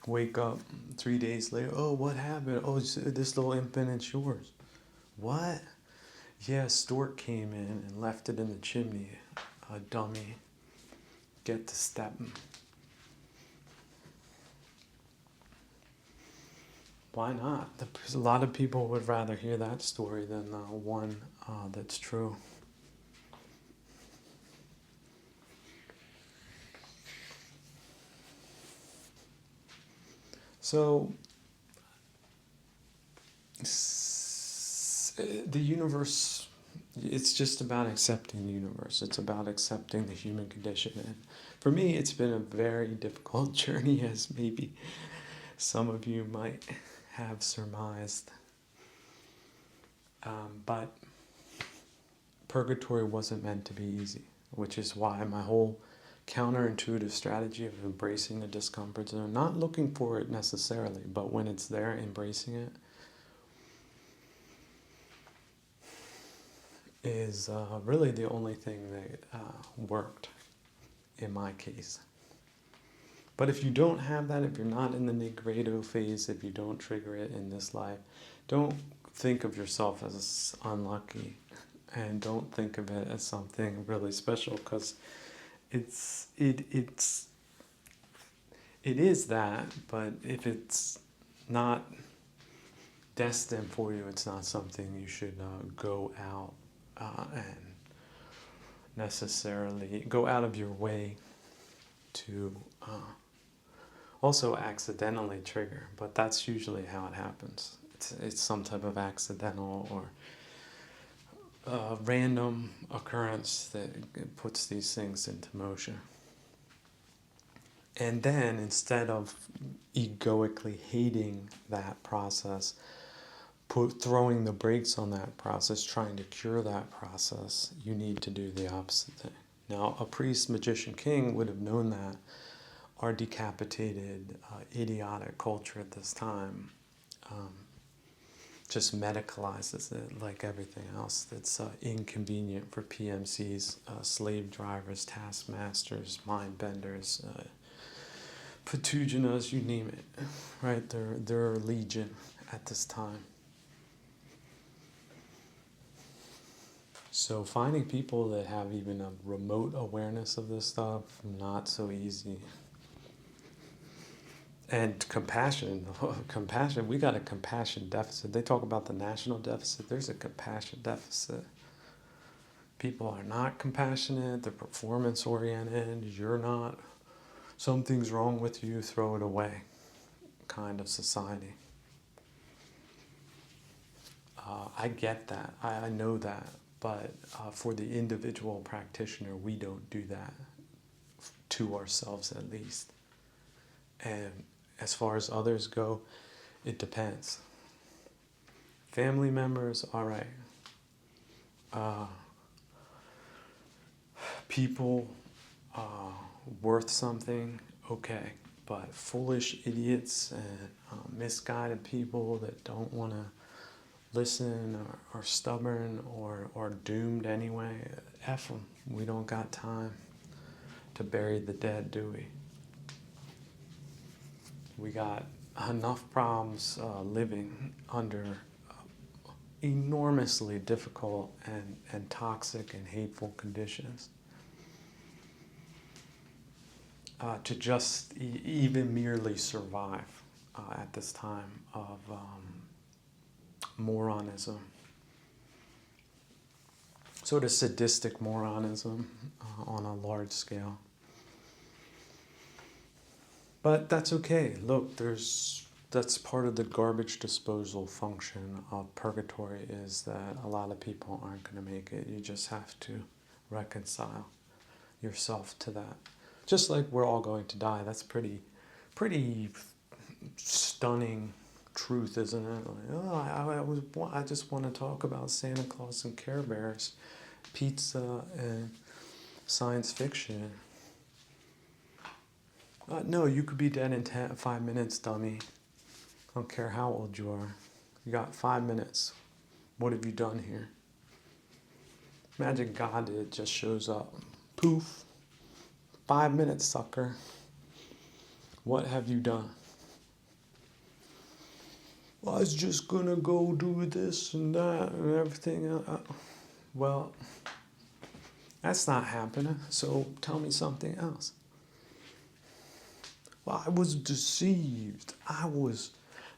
Wake up 3 days later. Oh, what happened? Oh, this little infant, it's yours. What? Yeah, stork came in and left it in the chimney. A dummy. Get to step. Why not? A lot of people would rather hear that story than one that's true. So, the universe, it's just about accepting the universe. It's about accepting the human condition. And for me, it's been a very difficult journey, as maybe some of you might have surmised. But purgatory wasn't meant to be easy, which is why my whole counterintuitive strategy of embracing the discomfort zone, not looking for it necessarily, but when it's there, embracing it, is really the only thing that worked in my case. But if you don't have that, if you're not in the Nigredo phase, if you don't trigger it in this life, don't think of yourself as unlucky, and don't think of it as something really special, because it is that. But if it's not destined for you, it's not something you should go out and necessarily go out of your way to also accidentally trigger. But that's usually how it happens. It's some type of accidental or random occurrence that puts these things into motion. And then, instead of egoically hating that process, throwing the brakes on that process, trying to cure that process, you need to do the opposite thing. Now, a priest, magician, king would have known that. Our decapitated, idiotic culture at this time just medicalizes it like everything else that's inconvenient for PMCs, slave drivers, taskmasters, mind benders, Patuginas, you name it, right? They're legion at this time. So finding people that have even a remote awareness of this stuff, not so easy. And compassion, we got a compassion deficit. They talk about the national deficit. There's a compassion deficit. People are not compassionate. They're performance oriented. You're not. Something's wrong with you. Throw it away. kind of society. I get that. I know that. But for the individual practitioner, we don't do that to ourselves, at least. And as far as others go, it depends. Family members, all right. People worth something, okay. But foolish idiots and misguided people that don't want to listen or are stubborn or doomed anyway, F them. We don't got time to bury the dead, do we? We got enough problems living under enormously difficult and toxic and hateful conditions to just even merely survive at this time of moronism. Sort of sadistic moronism on a large scale. But that's okay. Look, that's part of the garbage disposal function of purgatory, is that a lot of people aren't going to make it. You just have to reconcile yourself to that. Just like we're all going to die. That's pretty stunning truth, isn't it? Like, oh, I just want to talk about Santa Claus and Care Bears, pizza and science fiction. No, you could be dead in 5 minutes, dummy. I don't care how old you are. You got 5 minutes. What have you done here? Imagine God just shows up. Poof. 5 minutes, sucker. What have you done? Well, I was just gonna go do this and that and everything. Well, that's not happening. So tell me something else. Well, I was deceived. I was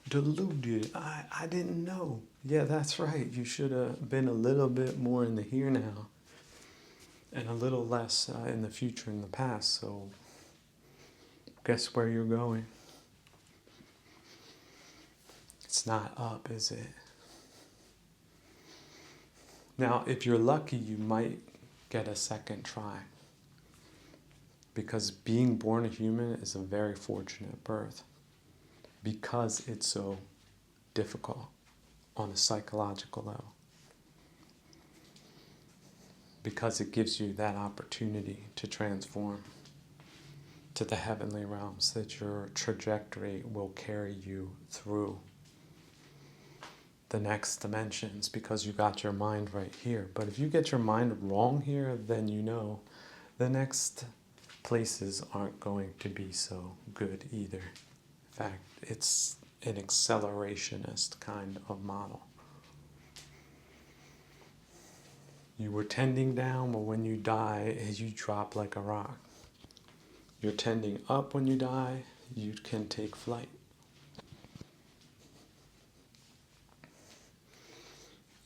deluded. I didn't know. Yeah, that's right. You should have been a little bit more in the here now and a little less in the future and the past. So guess where you're going? It's not up, is it? Now, if you're lucky, you might get a second try. Because being born a human is a very fortunate birth. Because it's so difficult on a psychological level. Because it gives you that opportunity to transform to the heavenly realms, that your trajectory will carry you through the next dimensions, because you got your mind right here. But if you get your mind wrong here, then you know the next places aren't going to be so good either. In fact, it's an accelerationist kind of model. You were tending down, but when you die, you drop like a rock. You're tending up when you die, you can take flight.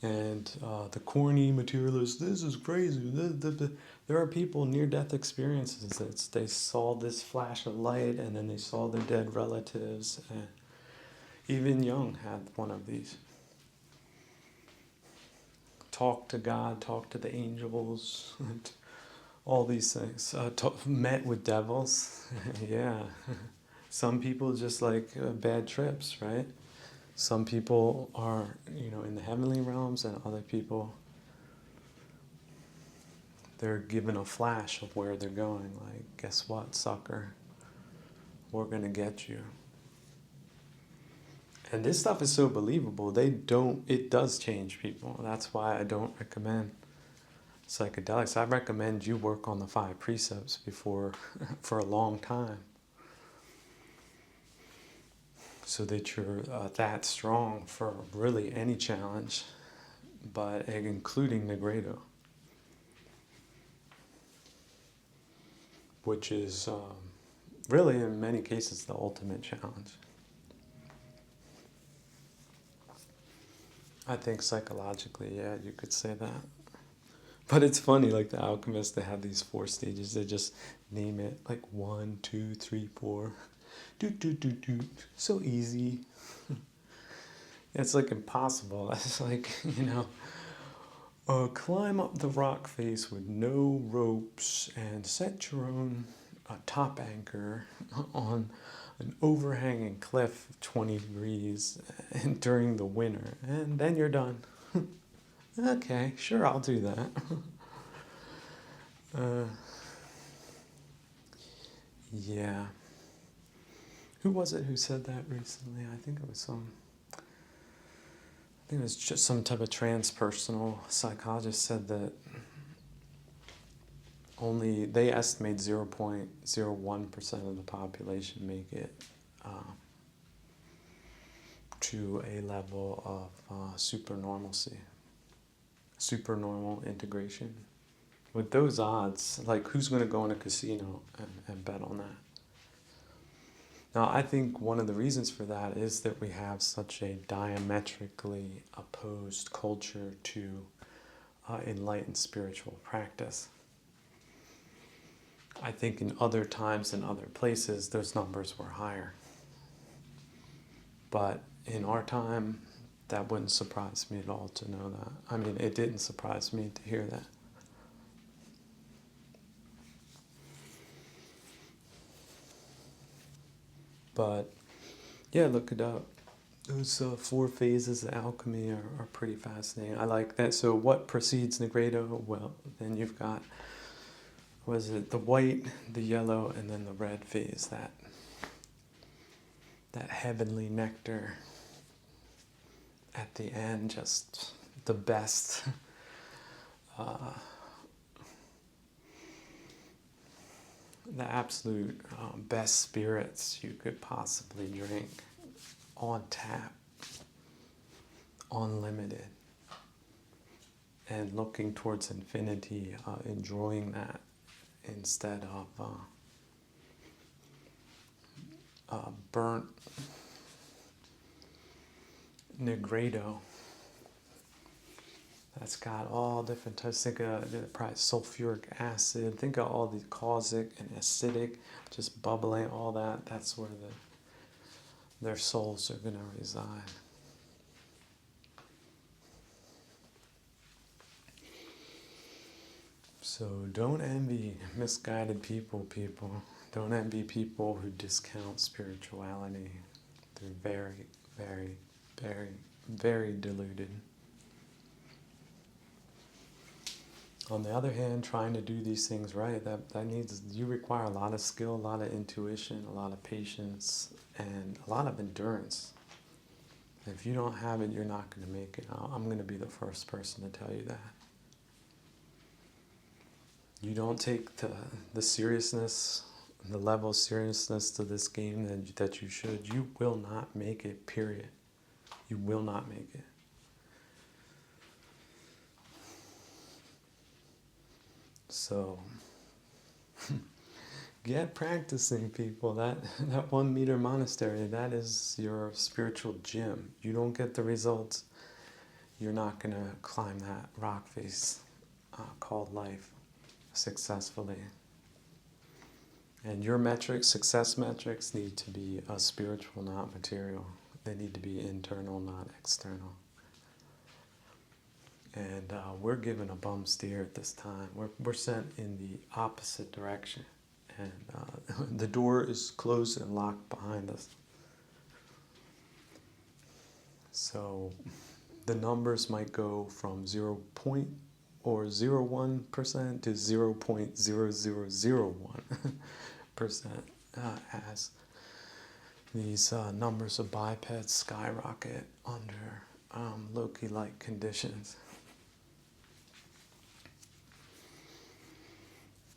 And the corny materialist, this is crazy. There are people near-death experiences that they saw this flash of light and then they saw their dead relatives. And even Jung had one of these. Talk to God, talk to the angels, all these things. Met with devils, yeah. Some people just like bad trips, right? Some people are, in the heavenly realms, and other people, they're given a flash of where they're going. Like, guess what, sucker? We're going to get you. And this stuff is so believable. It does change people. That's why I don't recommend psychedelics. I recommend you work on the 5 precepts before, for a long time. So that you're that strong for really any challenge, but including Negredo, which is really in many cases the ultimate challenge. I think psychologically, yeah, you could say that. But it's funny, like the alchemists, they have these 4 stages. They just name it like 1, 2, 3, 4. Do do do do. So easy. It's like impossible. It's like, climb up the rock face with no ropes and set your own top anchor on an overhanging cliff of 20 degrees and during the winter, and then you're done. Okay, sure, I'll do that. uh, yeah. Who was it who said that recently? I think it was just some type of transpersonal psychologist said that only they estimate 0.01% of the population make it to a level of supernormalcy, supernormal integration. With those odds, like, who's going to go in a casino and bet on that? Now, I think one of the reasons for that is that we have such a diametrically opposed culture to enlightened spiritual practice. I think in other times and other places, those numbers were higher. But in our time, that wouldn't surprise me at all to know that. I mean, it didn't surprise me to hear that. But yeah, look it up. Those 4 phases of alchemy are pretty fascinating. I like that. So what precedes Negredo? Well, then you've got, was it the white, the yellow, and then the red phase, that heavenly nectar at the end, just the best. The absolute best spirits you could possibly drink, on tap, unlimited, and looking towards infinity, enjoying that instead of burnt Negredo. That's got all different types. Think of probably sulfuric acid. Think of all the caustic and acidic, just bubbling, all that. That's where their souls are going to reside. So don't envy misguided people. Don't envy people who discount spirituality. They're very, very, very, very deluded. On the other hand, trying to do these things right, you require a lot of skill, a lot of intuition, a lot of patience, and a lot of endurance. If you don't have it, you're not going to make it. I'm going to be the first person to tell you that. You don't take the seriousness, the level of seriousness to this game that you should, you will not make it, period. You will not make it. So, get practicing, people. That 1 meter monastery, that is your spiritual gym. You don't get the results, you're not going to climb that rock face called life successfully. And your metrics, success metrics, need to be spiritual, not material. They need to be internal, not external. And we're given a bum steer at this time. We're sent in the opposite direction. And the door is closed and locked behind us. So the numbers might go from 0.01% to 0.0001% as these numbers of bipeds skyrocket under Loki-like conditions.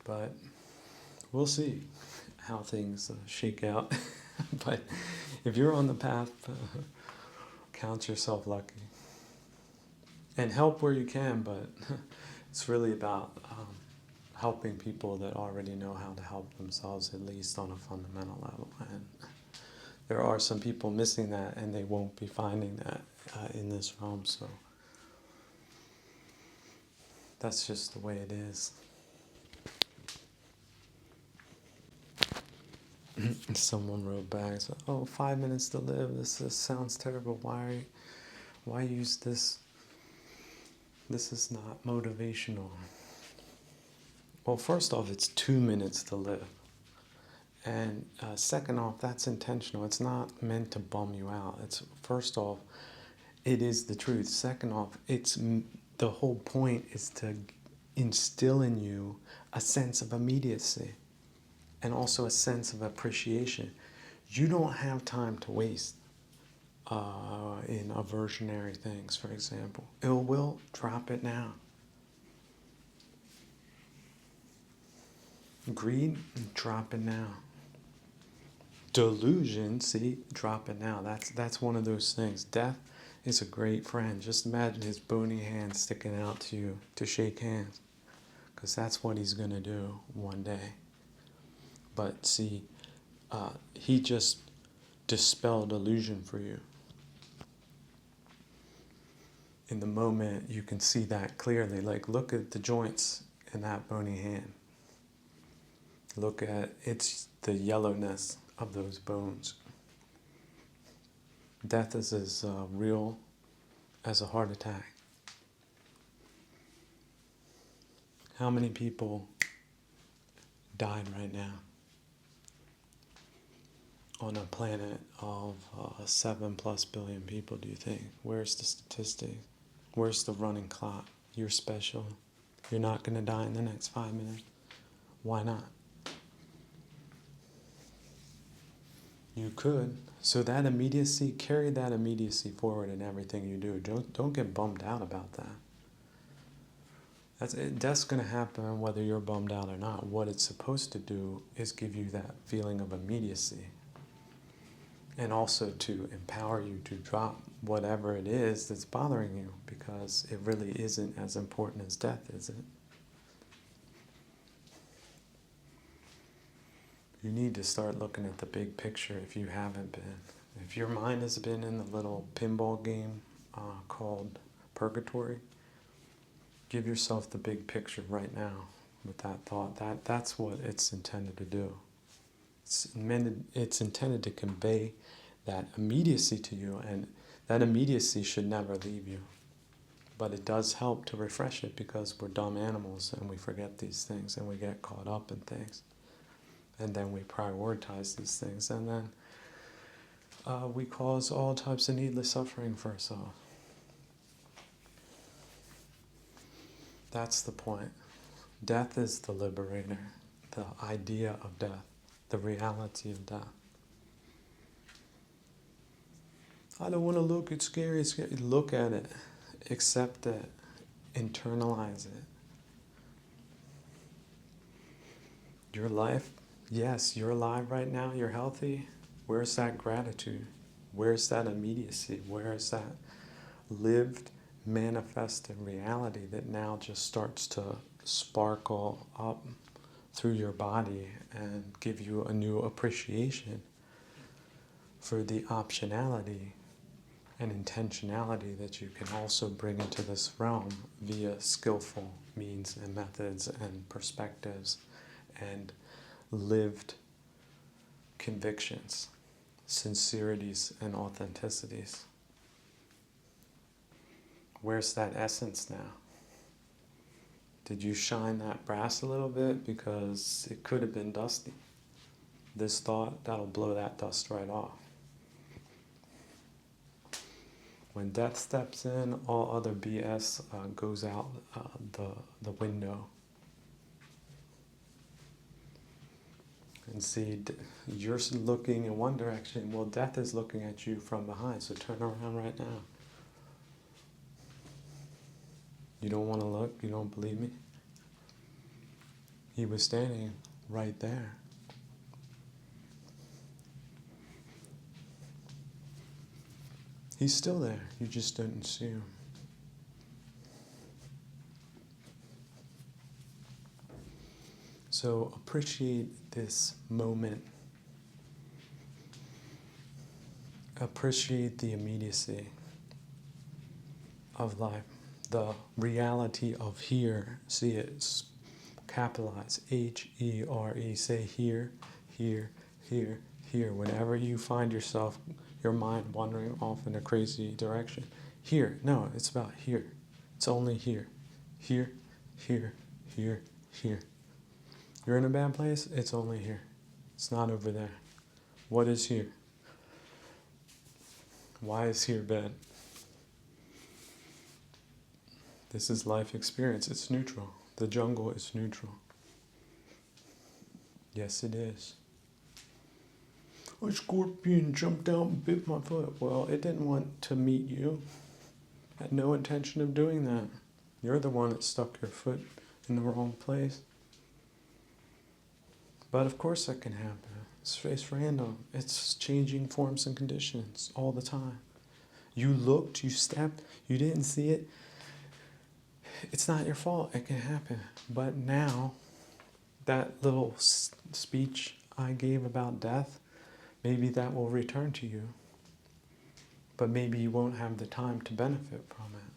But we'll see how things shake out. But if you're on the path, count yourself lucky. And help where you can, but it's really about helping people that already know how to help themselves, at least on a fundamental level. And there are some people missing that, and they won't be finding that in this realm. So that's just the way it is. Someone wrote back, so, "Oh, 5 minutes to live. This sounds terrible. Why use this? This is not motivational." Well, first off, it's 2 minutes to live. And second off, that's intentional. It's not meant to bum you out. It's first off, it is the truth. Second off, the whole point is to instill in you a sense of immediacy and also a sense of appreciation. You don't have time to waste in aversionary things, for example. Ill will, drop it now. Greed, drop it now. Delusion, see, drop it now. That's one of those things. Death is a great friend. Just imagine his bony hand sticking out to you to shake hands, because that's what he's going to do one day. But see, he just dispelled illusion for you. In the moment, you can see that clearly. Like, look at the joints in that bony hand. Look at the yellowness of those bones. Death is as real as a heart attack. How many people died right now on a planet of 7+ billion people, do you think? Where's the statistics? Where's the running clock? You're special. You're not going to die in the next 5 minutes. Why not? You could. So that immediacy, carry that immediacy forward in everything you do. Don't get bummed out about that. That's going to happen whether you're bummed out or not. What it's supposed to do is give you that feeling of immediacy. And also to empower you to drop whatever it is that's bothering you, because it really isn't as important as death, is it? You need to start looking at the big picture if you haven't been. If your mind has been in the little pinball game called Purgatory, give yourself the big picture right now with that thought. That's what it's intended to do. It's intended to convey that immediacy to you, and that immediacy should never leave you. But it does help to refresh it, because we're dumb animals and we forget these things and we get caught up in things. And then we prioritize these things, and then we cause all types of needless suffering for ourselves. That's the point. Death is the liberator, the idea of death, the reality of death. I don't want to look, it's scary, it's scary. Look at it, accept it, internalize it. Your life, yes, you're alive right now, you're healthy. Where's that gratitude? Where's that immediacy? Where's that lived, manifested reality that now just starts to sparkle up through your body and give you a new appreciation for the optionality and intentionality that you can also bring into this realm via skillful means and methods and perspectives and lived convictions, sincerities and authenticities. Where's that essence now? Did you shine that brass a little bit? Because it could have been dusty. This thought, that'll blow that dust right off. When death steps in, all other BS goes out the window. And see, you're looking in one direction. Well, death is looking at you from behind, so turn around right now. You don't want to look? You don't believe me? He was standing right there. He's still there. You just didn't see him. So appreciate this moment. Appreciate the immediacy of life. The reality of here. See it capitalized. Here. Say here, here, here, here. Whenever you find yourself, your mind wandering off in a crazy direction, here. No, it's about here. It's only here. Here, here, here, here. You're in a bad place, it's only here. It's not over there. What is here? Why is here bad? This is life experience. It's neutral. The jungle is neutral. Yes, it is. A scorpion jumped out and bit my foot. Well, it didn't want to meet you. Had no intention of doing that. You're the one that stuck your foot in the wrong place. But of course that can happen. It's random. It's changing forms and conditions all the time. You looked, you stepped, you didn't see it. It's not your fault. It can happen. But now, that little speech I gave about death, maybe that will return to you. But maybe you won't have the time to benefit from it.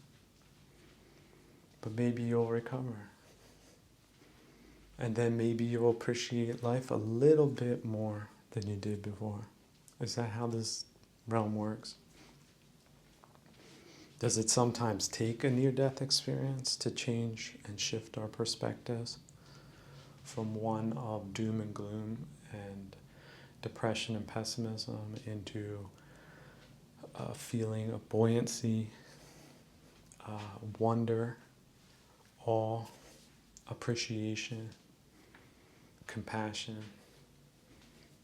But maybe you'll recover. And then maybe you'll appreciate life a little bit more than you did before. Is that how this realm works? Does it sometimes take a near-death experience to change and shift our perspectives from one of doom and gloom and depression and pessimism into a feeling of buoyancy, wonder, awe, appreciation, compassion,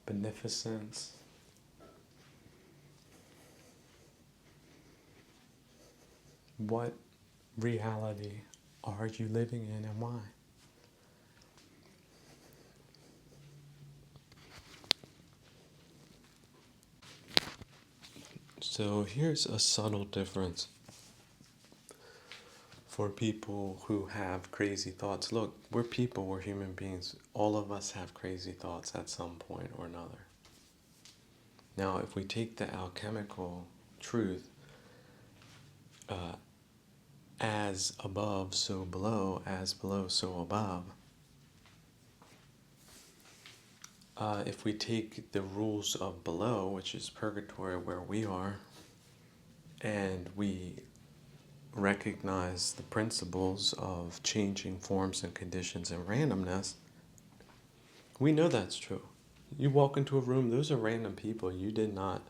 beneficence? What reality are you living in and why? So here's a subtle difference for people who have crazy thoughts. Look, we're people, we're human beings. All of us have crazy thoughts at some point or another. Now, if we take the alchemical truth, as above, so below, as below, so above. If we take the rules of below, which is purgatory where we are, and we recognize the principles of changing forms and conditions and randomness, we know that's true. You walk into a room, those are random people. You did not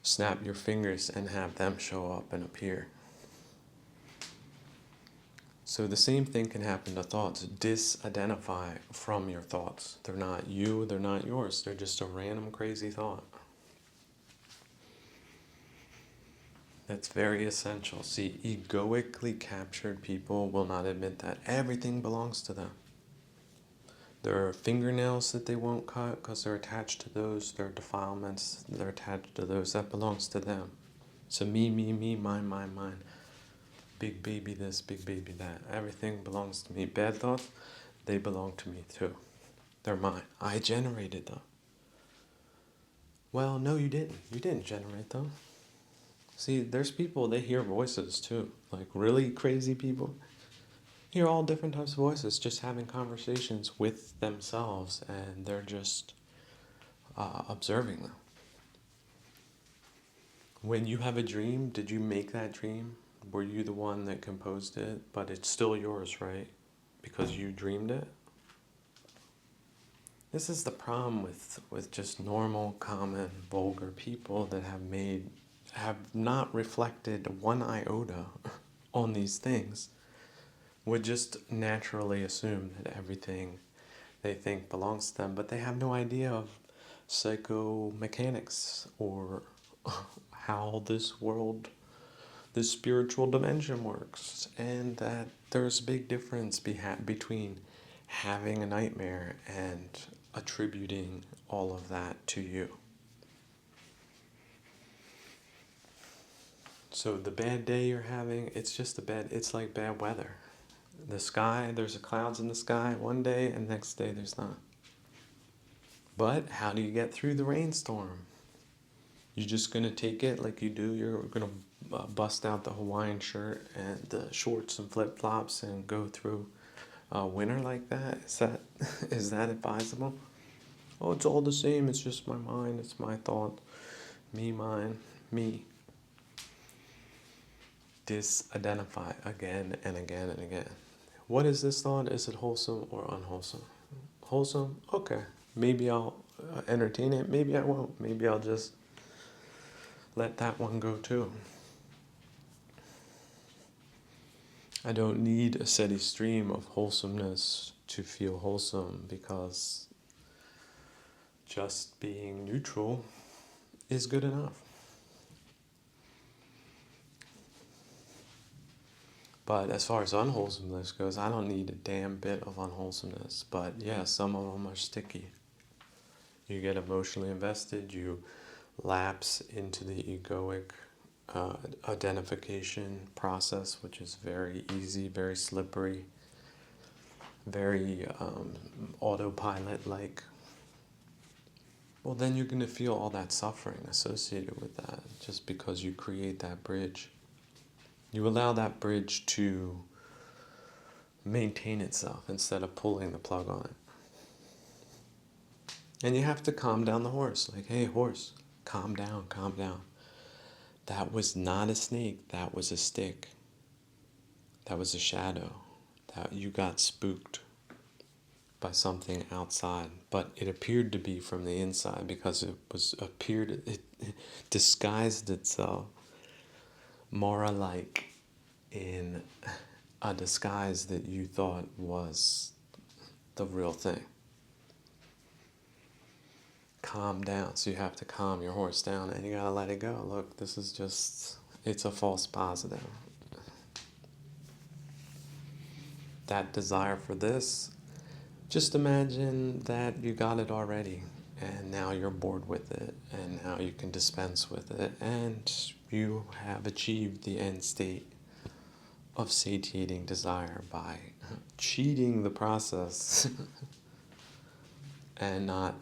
snap your fingers and have them show up and appear. So the same thing can happen to thoughts. Disidentify from your thoughts. They're not you, they're not yours. They're just a random crazy thought. That's very essential. See, egoically captured people will not admit that everything belongs to them. There are fingernails that they won't cut because they're attached to those. There are defilements, they're attached to those. That belongs to them. So me, mine. Big baby this, big baby that. Everything belongs to me. Bad thoughts, they belong to me too. They're mine. I generated them. Well, no, you didn't. You didn't generate them. See, there's people, they hear voices too. Like really crazy people hear all different types of voices just having conversations with themselves, and they're just observing them. When you have a dream, did you make that dream? Were you the one that composed it? But it's still yours, right? Because you dreamed it? This is the problem with just normal, common, vulgar people that have not reflected one iota on these things, would just naturally assume that everything they think belongs to them, but they have no idea of psychomechanics or how this world, this spiritual dimension works, and that there's a big difference between having a nightmare and attributing all of that to you. So the bad day you're having, it's like bad weather. The sky, there's clouds in the sky one day, and the next day there's not. But how do you get through the rainstorm? You're just going to take it like you do. You're going to bust out the Hawaiian shirt and the shorts and flip-flops and go through winter like that? Is that advisable? Oh, it's all the same. It's just my mind. It's my thought. Me, mine, me. Disidentify again and again and again. What is this thought? Is it wholesome or unwholesome? Wholesome? Okay. Maybe I'll entertain it. Maybe I won't. Maybe I'll just let that one go too. I don't need a steady stream of wholesomeness to feel wholesome, because just being neutral is good enough. But as far as unwholesomeness goes, I don't need a damn bit of unwholesomeness. But yeah, some of them are sticky. You get emotionally invested, you lapse into the egoic identification process, which is very easy, very slippery, very autopilot-like. Well, then you're going to feel all that suffering associated with that, just because you create that bridge. You allow that bridge to maintain itself instead of pulling the plug on it. And you have to calm down the horse. Like, hey, horse, calm down, calm down. That was not a snake. That was a stick. That was a shadow. That you got spooked by something outside. But it appeared to be from the inside, because it disguised itself more like in a disguise that you thought was the real thing. Calm down. So you have to calm your horse down, and you gotta let it go. Look, this is just, it's a false positive. That desire for this, just imagine that you got it already, and now you're bored with it, and now you can dispense with it, and you have achieved the end state of satiating desire by cheating the process and not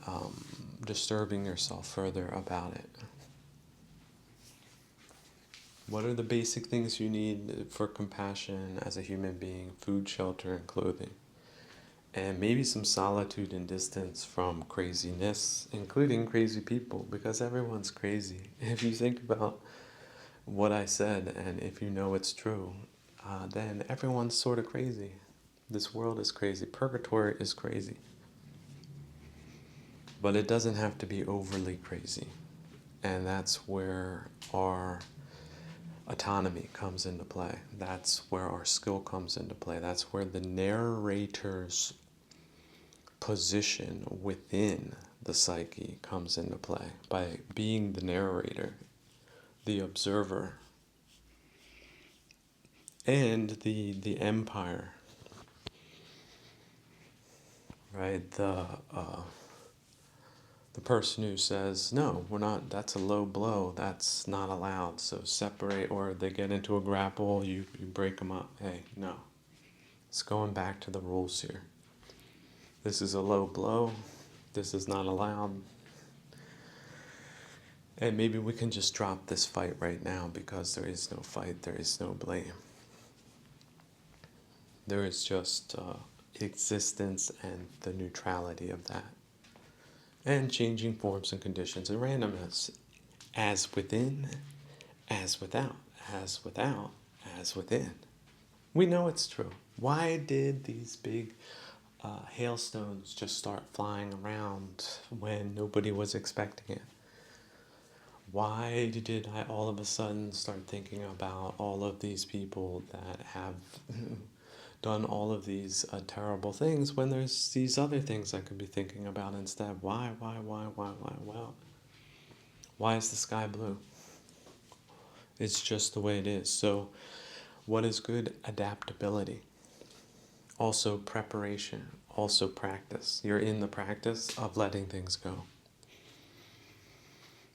disturbing yourself further about it. What are the basic things you need for compassion as a human being? Food, shelter, and clothing. And maybe some solitude and distance from craziness, including crazy people, because everyone's crazy. If you think about what I said, and if you know it's true, then everyone's sort of crazy. This world is crazy. Purgatory is crazy. But it doesn't have to be overly crazy. And that's where our autonomy comes into play. That's where our skill comes into play. That's where the narrator's position within the psyche comes into play. By being the narrator, the observer, and the empire, right? The person who says, no, we're not, that's a low blow, that's not allowed, so separate, or they get into a grapple, you break them up. Hey, no. It's going back to the rules here. This is a low blow, this is not allowed. And maybe we can just drop this fight right now, because there is no fight, there is no blame. There is just existence and the neutrality of that. And changing forms and conditions and randomness, as within, as without, as without, as within. We know it's true. Why did these big hailstones just start flying around when nobody was expecting it? Why did I all of a sudden start thinking about all of these people that have done all of these terrible things, when there's these other things I could be thinking about instead? Why? Well, why is the sky blue? It's just the way it is. So what is good? Adaptability. Also preparation. Also practice. You're in the practice of letting things go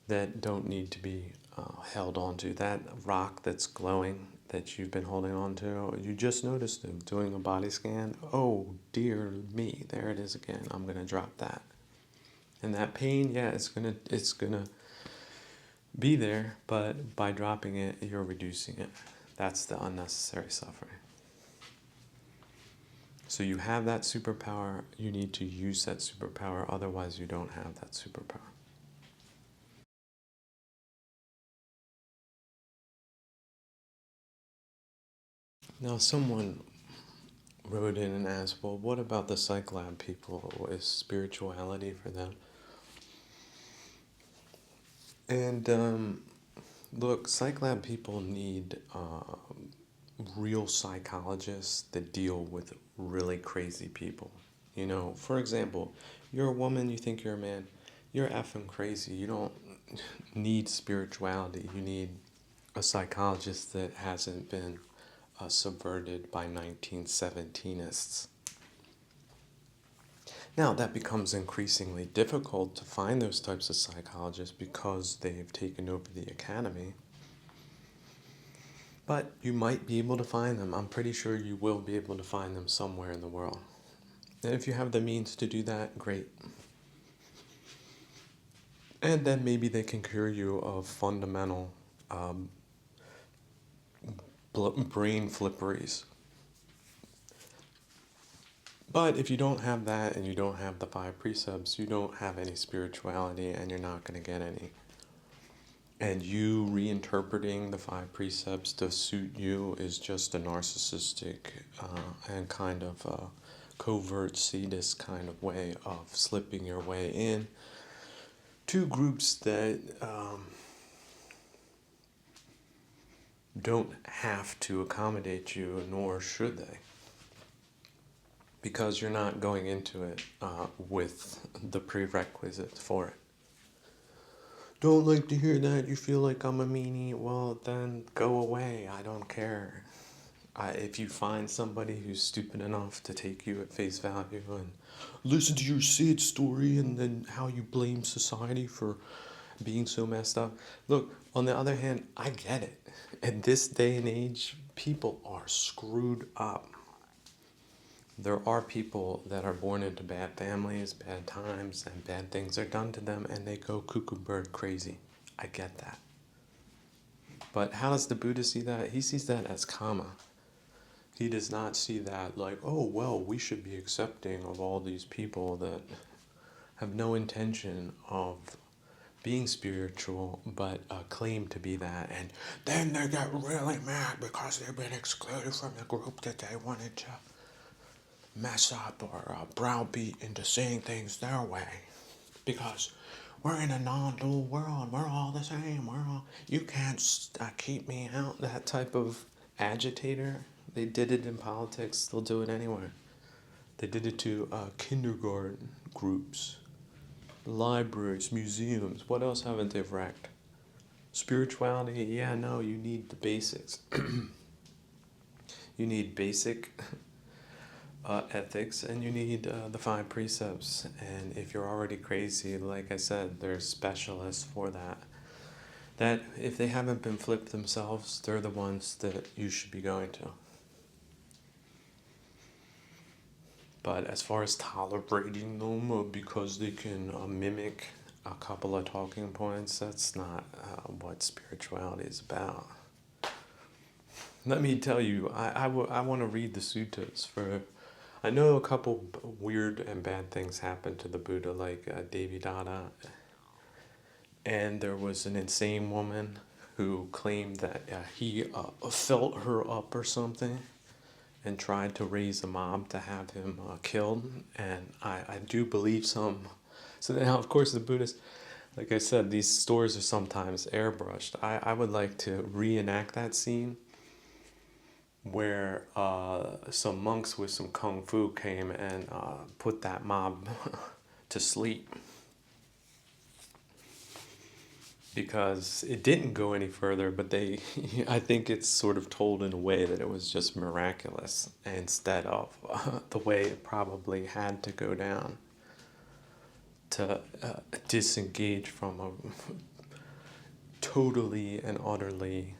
that don't need to be held onto. That rock that's glowing that you've been holding on to, you just noticed it doing a body scan. Oh dear me, there it is again. I'm gonna drop that. And that pain, yeah, it's gonna be there, but by dropping it, you're reducing it. That's the unnecessary suffering. So you have that superpower, you need to use that superpower, otherwise you don't have that superpower. Now someone wrote in and asked, well, what about the psych lab people? Is spirituality for them? And look, psych lab people need real psychologists that deal with really crazy people. You know, for example, you're a woman, you think you're a man, you're effing crazy. You don't need spirituality. You need a psychologist that hasn't been subverted by 1917ists. Now, that becomes increasingly difficult to find those types of psychologists because they've taken over the academy. But you might be able to find them. I'm pretty sure you will be able to find them somewhere in the world. And if you have the means to do that, great. And then maybe they can cure you of fundamental brain flipperies. But if you don't have that and you don't have the 5 precepts, you don't have any spirituality and you're not going to get any. And you reinterpreting the 5 precepts to suit you is just a narcissistic and kind of covert sadist kind of way of slipping your way in to groups that don't have to accommodate you, nor should they. Because you're not going into it with the prerequisites for it. Don't like to hear that, you feel like I'm a meanie, well then go away, I don't care. If you find somebody who's stupid enough to take you at face value and listen to your sad story and then how you blame society for being so messed up. Look, on the other hand, I get it. In this day and age, people are screwed up. There are people that are born into bad families, bad times, and bad things are done to them, and they go cuckoo bird crazy. I get that. But how does the Buddha see that? He sees that as karma. He does not see that like, oh, well, we should be accepting of all these people that have no intention of being spiritual, but claim to be that. And then they get really mad because they've been excluded from the group that they wanted to mess up or browbeat into saying things their way. Because we're in a non-dual world. We're all the same. You can't keep me out. That type of agitator. They did it in politics. They'll do it anywhere. They did it to kindergarten groups, libraries, museums. What else haven't they wrecked? Spirituality. Yeah, no, you need the basics. You need basic ethics, and you need the 5 precepts. And if you're already crazy, like I said, there's specialists for that. That if they haven't been flipped themselves, they're the ones that you should be going to. But as far as tolerating them because they can mimic a couple of talking points, that's not what spirituality is about. Let me tell you, I want to read the suttas for. I know a couple weird and bad things happened to the Buddha, like Devidata, and there was an insane woman who claimed that he felt her up or something and tried to raise a mob to have him killed, and I do believe some. So now, of course, the Buddhists, like I said, these stories are sometimes airbrushed. I would like to reenact that scene where some monks with some kung fu came and put that mob to sleep. Because it didn't go any further, but I think it's sort of told in a way that it was just miraculous instead of the way it probably had to go down to disengage from a totally and utterly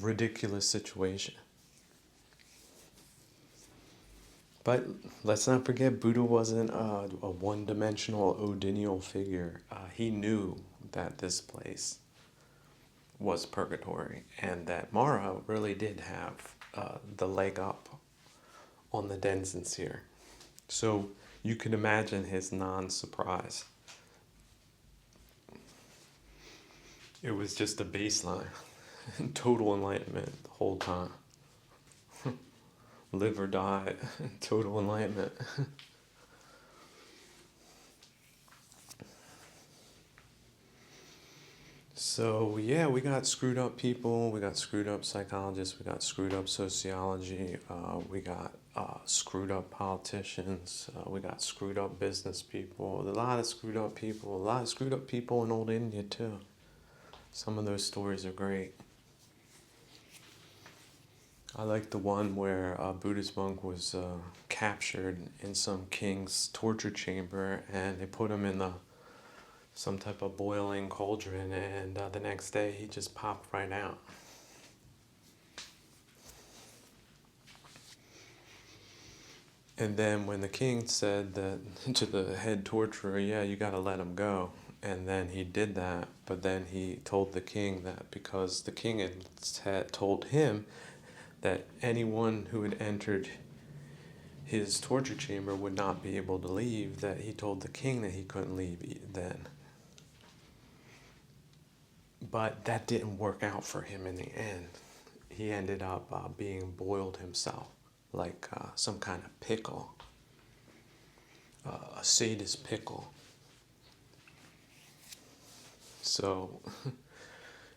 ridiculous situation. But let's not forget, Buddha wasn't a one-dimensional Odinial figure. He knew that this place was purgatory, and that Mara really did have the leg up on the Denzins here. So you can imagine his non-surprise. It was just a baseline, total enlightenment the whole time. Live or die, total enlightenment. So yeah, we got screwed up people, we got screwed up psychologists, we got screwed up sociology, we got screwed up politicians, we got screwed up business people, a lot of screwed up people, a lot of screwed up people in old India too. Some of those stories are great. I like the one where a Buddhist monk was captured in some king's torture chamber, and they put him in some type of boiling cauldron, and the next day he just popped right out. And then when the king said that to the head torturer, yeah, you got to let him go, and then he did that, but then he told the king that because the king had told him that anyone who had entered his torture chamber would not be able to leave, that he told the king that he couldn't leave then. But that didn't work out for him in the end. He ended up being boiled himself, like some kind of pickle, a sadist pickle. So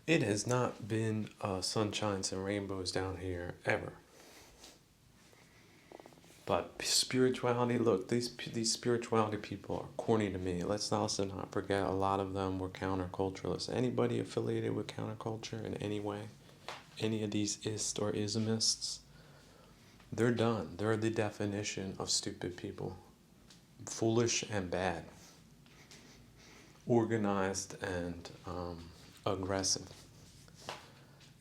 it has not been sunshines and rainbows down here ever. But spirituality, look, these spirituality people are corny to me. Let's also not forget a lot of them were counterculturalists. Anybody affiliated with counterculture in any way, any of these ist or ismists, they're done. They're the definition of stupid people. Foolish and bad. Organized and aggressive.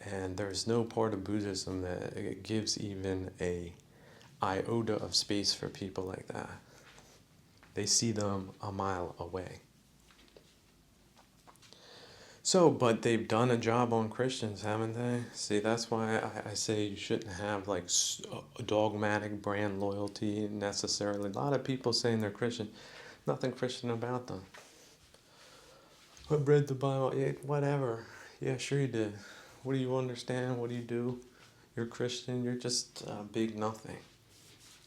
And there's no part of Buddhism that gives even a iota of space for people like that. They see them a mile away. So, but they've done a job on Christians, haven't they? See, that's why I say you shouldn't have like dogmatic brand loyalty necessarily. A lot of people saying they're Christian, nothing Christian about them. I've read the Bible, yeah, whatever. Yeah, sure you did. What do you understand? What do you do? You're Christian, you're just big nothing.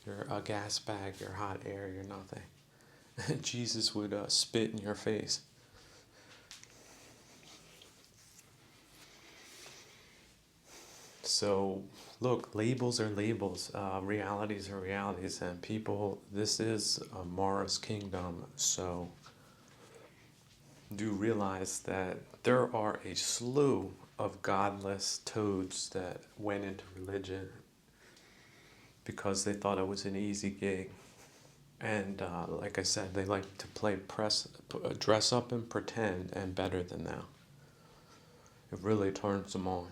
You're a gas bag, you're hot air, you're nothing. Jesus would spit in your face. So, look, labels are labels, realities are realities, and people, this is Mara's kingdom, so do realize that there are a slew of godless toads that went into religion because they thought it was an easy gig. And like I said, they like to dress up and pretend, and better than that. It really turns them on.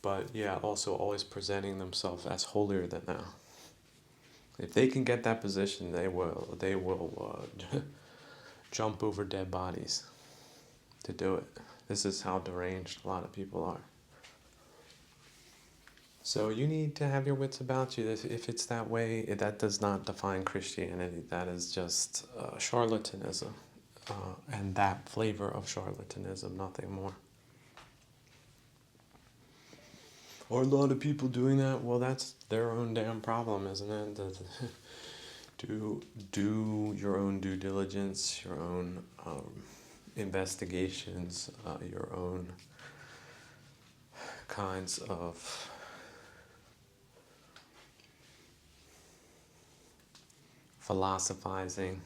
But yeah, also always presenting themselves as holier than thou. If they can get that position, they will jump over dead bodies to do it. This is how deranged a lot of people are. So you need to have your wits about you. If it's that way, that does not define Christianity. That is just charlatanism, and that flavor of charlatanism, nothing more. Or a lot of people doing that, well, that's their own damn problem, isn't it? Do your own due diligence, your own investigations, your own kinds of philosophizing.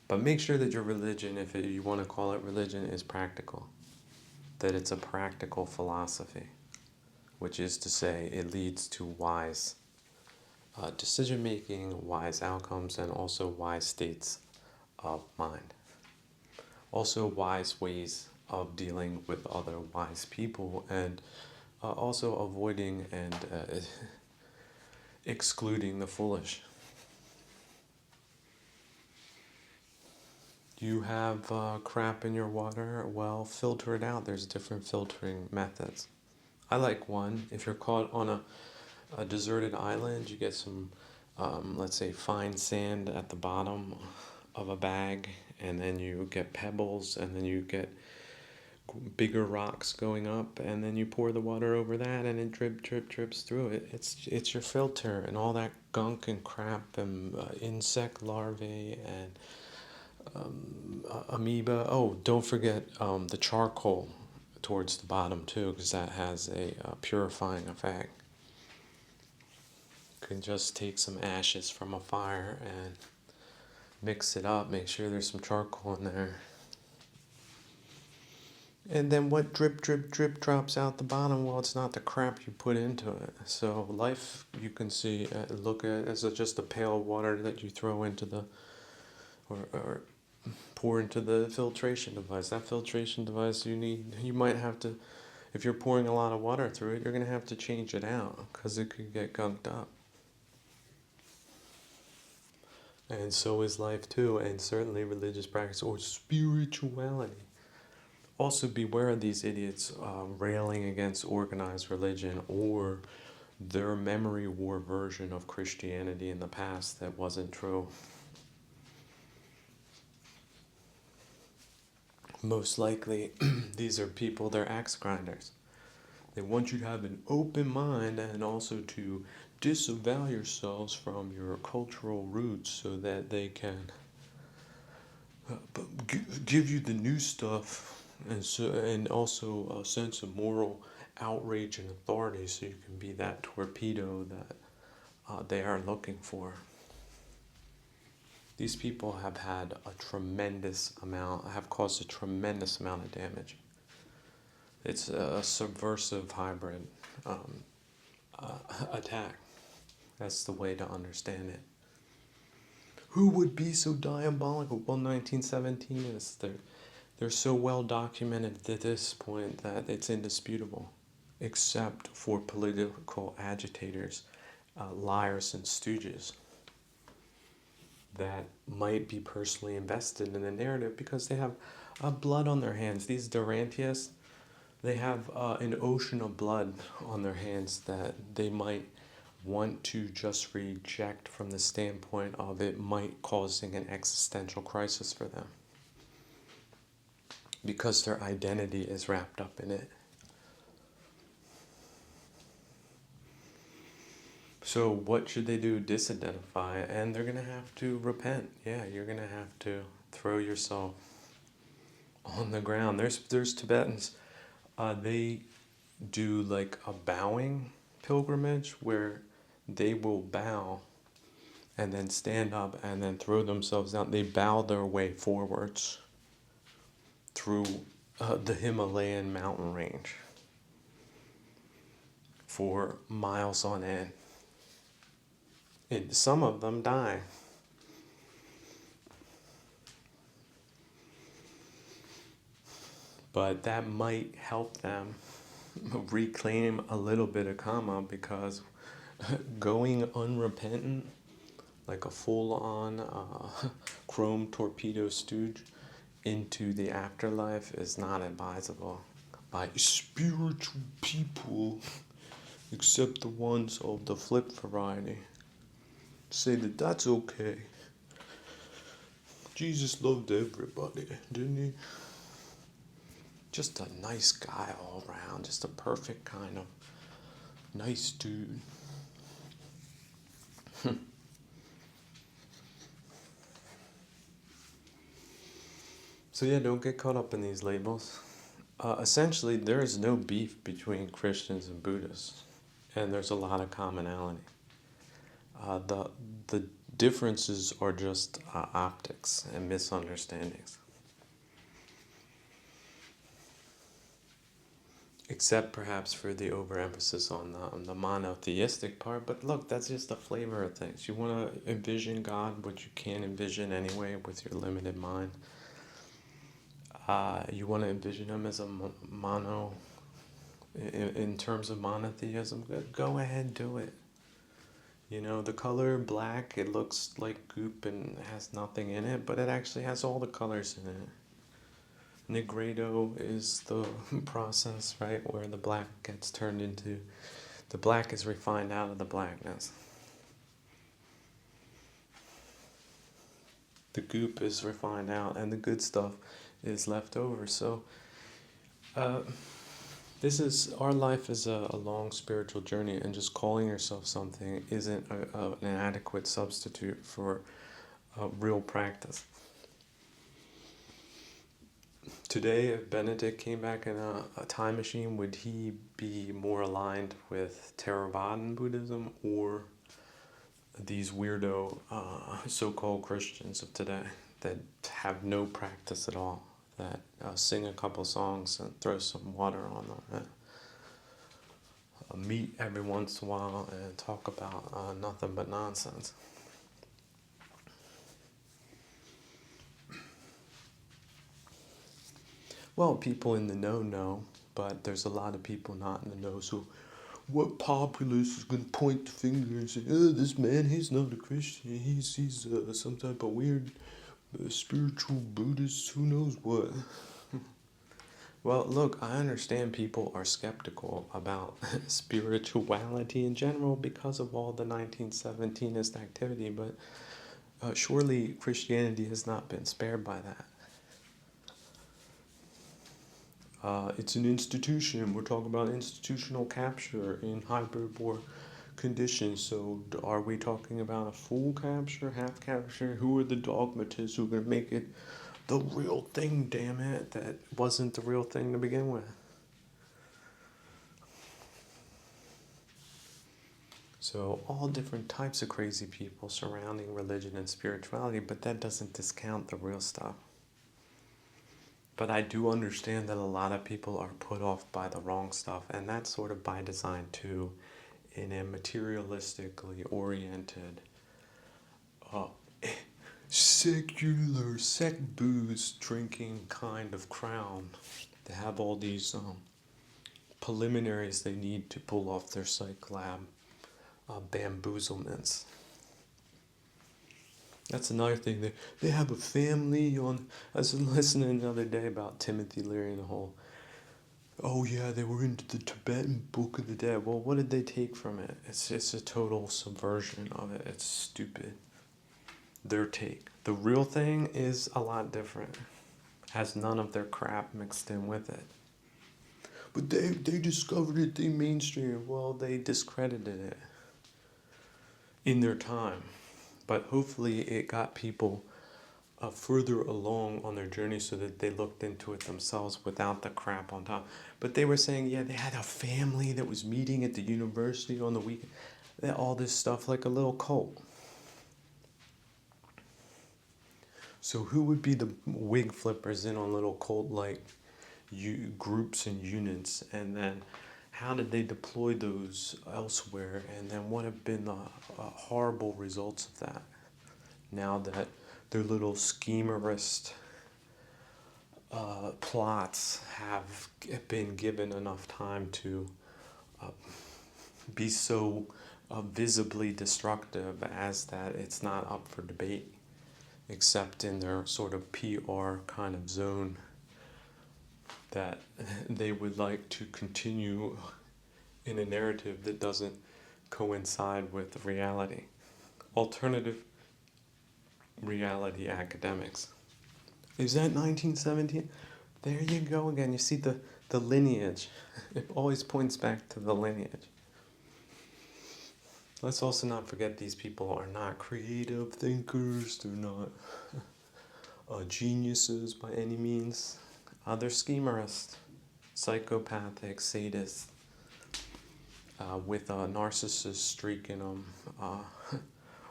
But make sure that your religion, if you want to call it religion, is practical. That it's a practical philosophy, which is to say it leads to wise decision making, wise outcomes, and also wise states of mind. Also wise ways of dealing with other wise people, and also avoiding and excluding the foolish. Do you have crap in your water? Well, filter it out. There's different filtering methods. I like one. If you're caught on a deserted island, you get some, let's say, fine sand at the bottom of a bag, and then you get pebbles, and then you get bigger rocks going up, and then you pour the water over that, and it drips through it. It's your filter, and all that gunk and crap and insect larvae and amoeba. Oh, don't forget the charcoal towards the bottom too, because that has a purifying effect. You can just take some ashes from a fire and mix it up. Make sure there's some charcoal in there. And then what drip drops out the bottom? Well, it's not the crap you put into it. So life, you can see, look at as just a pail of water that you throw into the, or pour into the filtration device. That filtration device you might have to, if you're pouring a lot of water through it, you're going to have to change it out because it could get gunked up. And so is life too, and certainly religious practice or spirituality. Also, beware of these idiots railing against organized religion or their memory war version of Christianity in the past that wasn't true. Most likely, these are people, they're axe grinders. They want you to have an open mind and also to disavow yourselves from your cultural roots so that they can give you the new stuff and also a sense of moral outrage and authority so you can be that torpedo that they are looking for. These people have had have caused a tremendous amount of damage. It's a subversive hybrid attack. That's the way to understand it. Who would be so diabolical? Well, 1917 is they're so well documented at this point that it's indisputable, except for political agitators, liars and stooges that might be personally invested in the narrative because they have blood on their hands. These Durantius, they have an ocean of blood on their hands that they might want to just reject from the standpoint of it might causing an existential crisis for them because their identity is wrapped up in it. So what should they do? Disidentify, and they're going to have to repent. Yeah, you're going to have to throw yourself on the ground. There's Tibetans, they do like a bowing pilgrimage where they will bow and then stand up and then throw themselves down. They bow their way forwards through the Himalayan mountain range for miles on end. And some of them die. But that might help them reclaim a little bit of karma because going unrepentant, like a full-on chrome torpedo stooge into the afterlife is not advisable by spiritual people, except the ones of the flip variety. Say that that's okay. Jesus loved everybody, didn't he? Just a nice guy all around, just a perfect kind of nice dude. So yeah, don't get caught up in these labels. Essentially, there is no beef between Christians and Buddhists, and there's a lot of commonality. The differences are just optics and misunderstandings. Except perhaps for the overemphasis on the monotheistic part. But look, that's just the flavor of things. You want to envision God, which you can't envision anyway with your limited mind. You want to envision him as a mono, in terms of monotheism, go ahead, do it. You know, the color black, it looks like goop and has nothing in it, but it actually has all the colors in it. Negredo is the process, right, where the black gets turned into, the black is refined out of the blackness. The goop is refined out, and the good stuff is left over. So, uh, this is our life is a long spiritual journey, and just calling yourself something isn't an adequate substitute for real practice. Today, if Benedict came back in a time machine, would he be more aligned with Theravadan Buddhism or these weirdo so-called Christians of today that have no practice at all, that sing a couple songs and throw some water on them, and meet every once in a while and talk about nothing but nonsense? Well, people in the know, but there's a lot of people not in the know. So, what populace is going to point the finger and say, "Oh, this man, he's not a Christian. He's some type of weird spiritual Buddhist. Who knows what?" Well, look, I understand people are skeptical about spirituality in general because of all the 1917ist activity, but surely Christianity has not been spared by that. It's an institution. We're talking about institutional capture in hyperbore conditions. So, are we talking about a full capture, half capture? Who are the dogmatists who are going to make it the real thing, damn it, that wasn't the real thing to begin with? So, all different types of crazy people surrounding religion and spirituality, but that doesn't discount the real stuff. But I do understand that a lot of people are put off by the wrong stuff, and that's sort of by design too, in a materialistically oriented, uh, secular, sec booze drinking kind of crown. They have all these preliminaries they need to pull off their psych lab bamboozlements. That's another thing. They have a family on. I was listening the other day about Timothy Leary and the whole. Oh yeah, they were into the Tibetan Book of the Dead. Well, what did they take from it? It's a total subversion of it. It's stupid. Their take. The real thing is a lot different. Has none of their crap mixed in with it. But they discovered it. They mainstreamed. Well, they discredited it in their time. But hopefully it got people further along on their journey so that they looked into it themselves without the crap on top. But they were saying, yeah, they had a family that was meeting at the university on the weekend. All this stuff like a little cult. So who would be the wig flippers in on little cult-like groups and units? And then how did they deploy those elsewhere? And then what have been the horrible results of that? Now that their little schemerist plots have been given enough time to be so visibly destructive as that it's not up for debate, except in their sort of PR kind of zone, that they would like to continue in a narrative that doesn't coincide with reality. Alternative reality academics. Is that 1917? There you go again. You see the lineage. It always points back to the lineage. Let's also not forget these people are not creative thinkers. They're not geniuses by any means. They're schemerists, psychopathic, sadists, with a narcissist streak in them,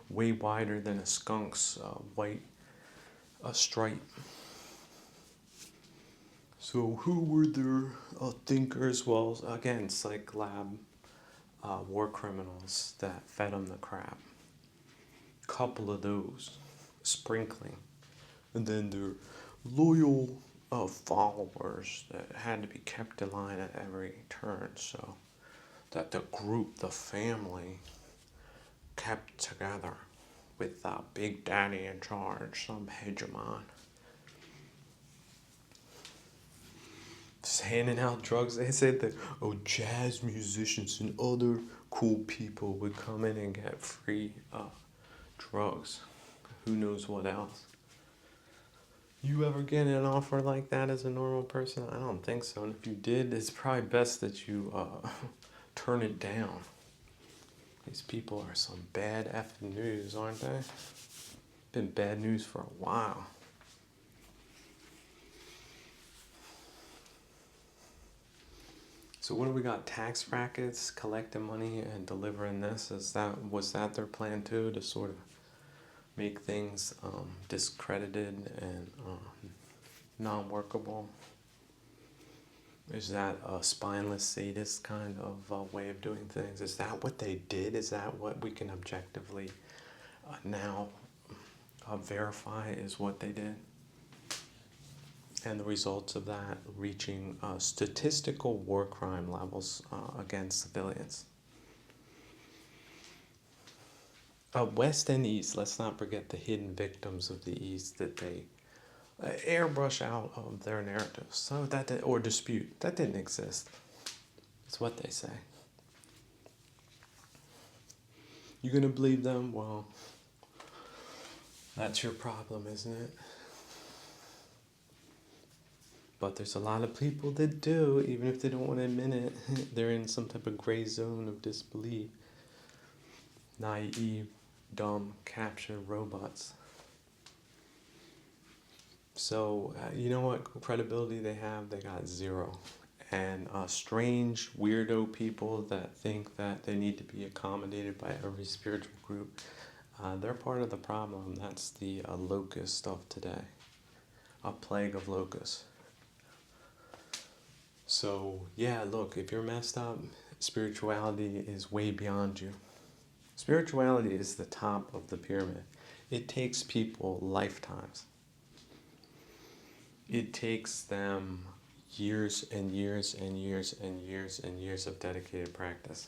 way wider than a skunk's white stripe. So who were their thinkers? Well, again, psych lab war criminals that fed them the crap. Couple of those, sprinkling. And then their loyal followers that had to be kept in line at every turn, so that the group, the family, kept together with Big Daddy in charge, some hegemon. Just handing out drugs. They said that, oh, jazz musicians and other cool people would come in and get free drugs. Who knows what else? You ever get an offer like that as a normal person? I don't think so. And if you did, it's probably best that you turn it down. These people are some bad effing news, aren't they? Been bad news for a while. So what do we got? Tax brackets, collecting money and delivering this. Was that their plan too, to sort of make things discredited and non-workable? Is that a spineless sadist kind of way of doing things? Is that what they did? Is that what we can objectively now verify is what they did? And the results of that reaching statistical war crime levels against civilians. West and East, let's not forget the hidden victims of the East that they airbrush out of their narratives. So or dispute, that didn't exist. It's what they say. You gonna believe them? Well, that's your problem, isn't it? But there's a lot of people that do, even if they don't want to admit it. They're in some type of gray zone of disbelief. Naive, dumb, captured robots. So, you know what credibility they have? They got zero. And strange, weirdo people that think that they need to be accommodated by every spiritual group, they're part of the problem. That's the locust of today. A plague of locusts. So, yeah, look, if you're messed up, spirituality is way beyond you. Spirituality is the top of the pyramid. It takes people lifetimes. It takes them years and years and years and years and years of dedicated practice.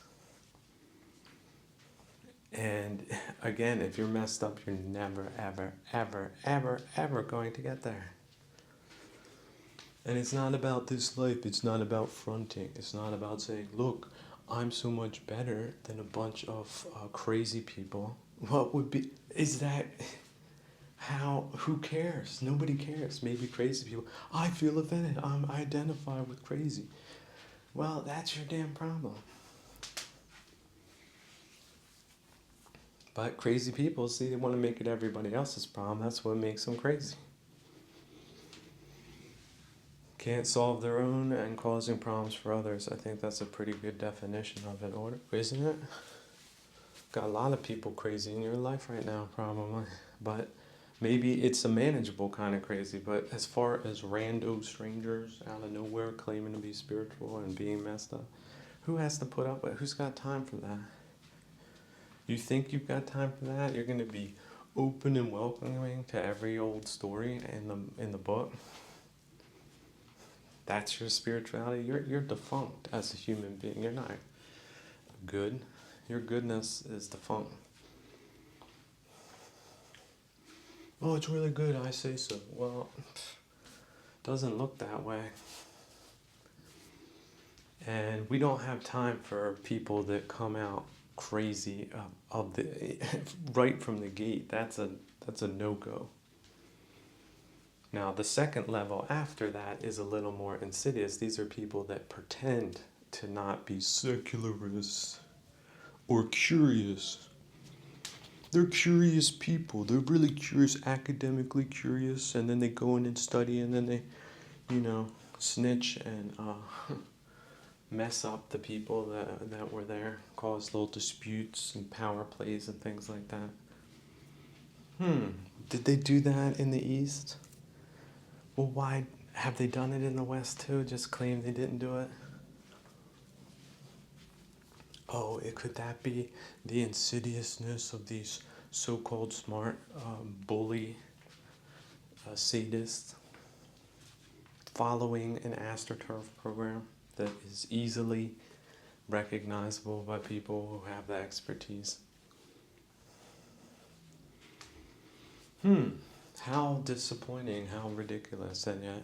And again, if you're messed up, you're never, ever, ever, ever, ever going to get there. And it's not about this life. It's not about fronting. It's not about saying, look, I'm so much better than a bunch of crazy people. What would be, is that, how, who cares? Nobody cares. Maybe crazy people. I feel offended. I identify with crazy. Well, that's your damn problem. But crazy people, see, they want to make it everybody else's problem. That's what makes them crazy. Can't solve their own and causing problems for others. I think that's a pretty good definition of it, isn't it? Got a lot of people crazy in your life right now, probably. But maybe it's a manageable kind of crazy. But as far as rando strangers out of nowhere claiming to be spiritual and being messed up, who has to put up with it? Who's got time for that? You think you've got time for that? You're going to be open and welcoming to every old story in the book? That's your spirituality. You're defunct as a human being. You're not good. Your goodness is defunct. Oh, it's really good. I say so. Well, doesn't look that way. And we don't have time for people that come out crazy right from the gate. That's a no-go. Now, the second level after that is a little more insidious. These are people that pretend to not be secularists or curious. They're curious people. They're really curious, academically curious, and then they go in and study, and then they, snitch and mess up the people that were there, cause little disputes and power plays and things like that. Did they do that in the East? Well, why have they done it in the West too? Just claim they didn't do it? Oh, could that be the insidiousness of these so-called smart bully sadists following an AstroTurf program that is easily recognizable by people who have the expertise? How disappointing, how ridiculous, and yet.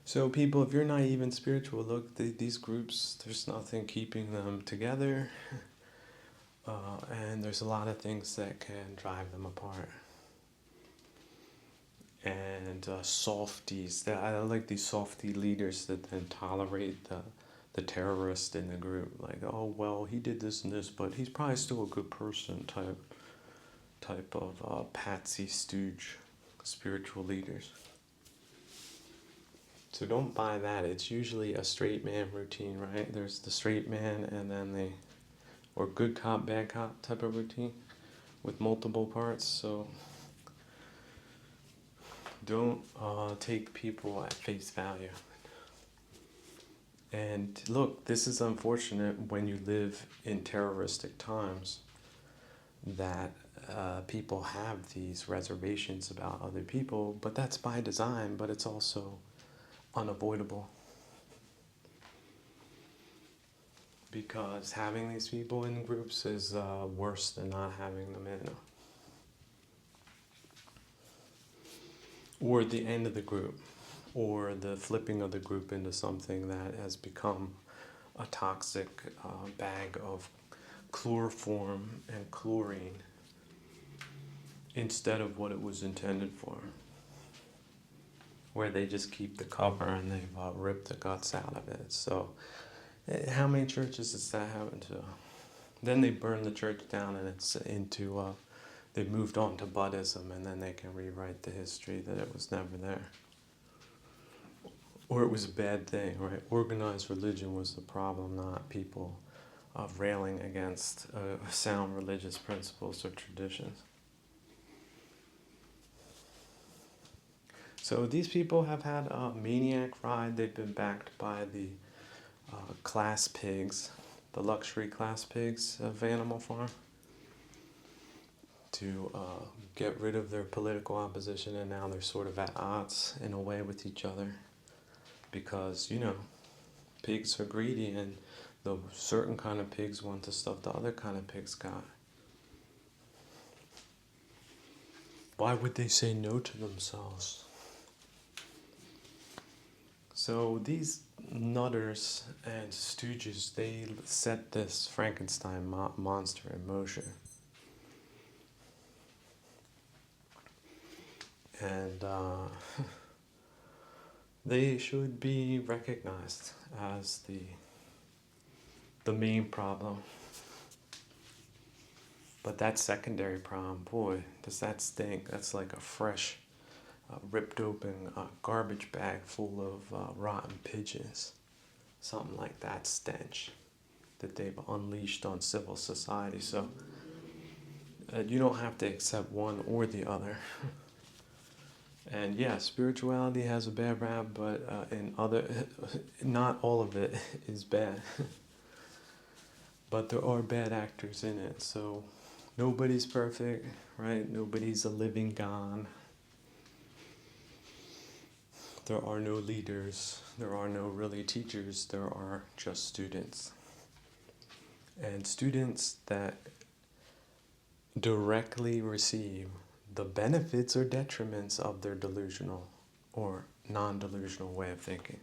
So, people, if you're naive and spiritual, look, these groups, there's nothing keeping them together, and there's a lot of things that can drive them apart. And softies, I like these softy leaders that then tolerate the terrorist in the group. Like, oh, well, he did this and this, but he's probably still a good person type of patsy stooge spiritual leaders. So don't buy that. It's usually a straight man routine, right? There's the straight man and then or good cop, bad cop type of routine with multiple parts. So don't take people at face value. And look, this is unfortunate when you live in terroristic times that people have these reservations about other people, but that's by design, but it's also unavoidable. Because having these people in groups is worse than not having them in. Or the end of the group, or the flipping of the group into something that has become a toxic bag of chloroform and chlorine instead of what it was intended for. Where they just keep the cover and they've ripped the guts out of it. So, how many churches does that happen to? Then they burn the church down and it's into, they've moved on to Buddhism, and then they can rewrite the history that it was never there. Or it was a bad thing, right? Organized religion was the problem, not people railing against sound religious principles or traditions. So these people have had a maniac ride. They've been backed by the class pigs, the luxury class pigs of Animal Farm, to get rid of their political opposition, and now they're sort of at odds in a way with each other. Because, pigs are greedy, and the certain kind of pigs want the stuff the other kind of pigs got. Why would they say no to themselves? So these nutters and stooges, they set this Frankenstein monster in motion. And they should be recognized as the main problem. But that secondary problem, boy, does that stink. That's like a fresh, ripped open garbage bag full of rotten pigeons. Something like that stench that they've unleashed on civil society. So you don't have to accept one or the other. And yeah, spirituality has a bad rap, but not all of it is bad. But there are bad actors in it, so nobody's perfect, right? Nobody's a living God. There are no leaders. There are no really teachers. There are just students. And students that directly receive the benefits or detriments of their delusional or non-delusional way of thinking.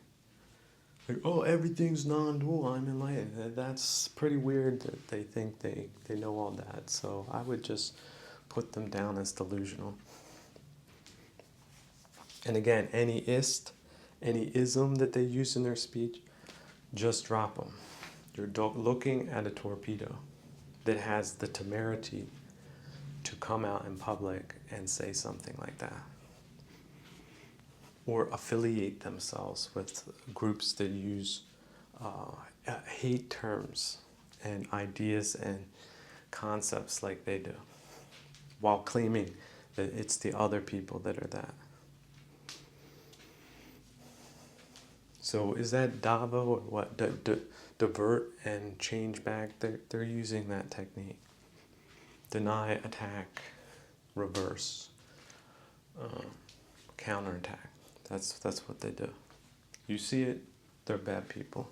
Like, oh, everything's non-dual, I'm enlightened. That's pretty weird that they think they know all that. So I would just put them down as delusional. And again, any ism that they use in their speech, just drop them. You're looking at a torpedo that has the temerity to come out in public and say something like that. Or affiliate themselves with groups that use hate terms and ideas and concepts like they do, while claiming that it's the other people that are that. So is that Davo or what? Divert and change back? They're using that technique. Deny, attack, reverse, counterattack. That's what they do. You see it, they're bad people.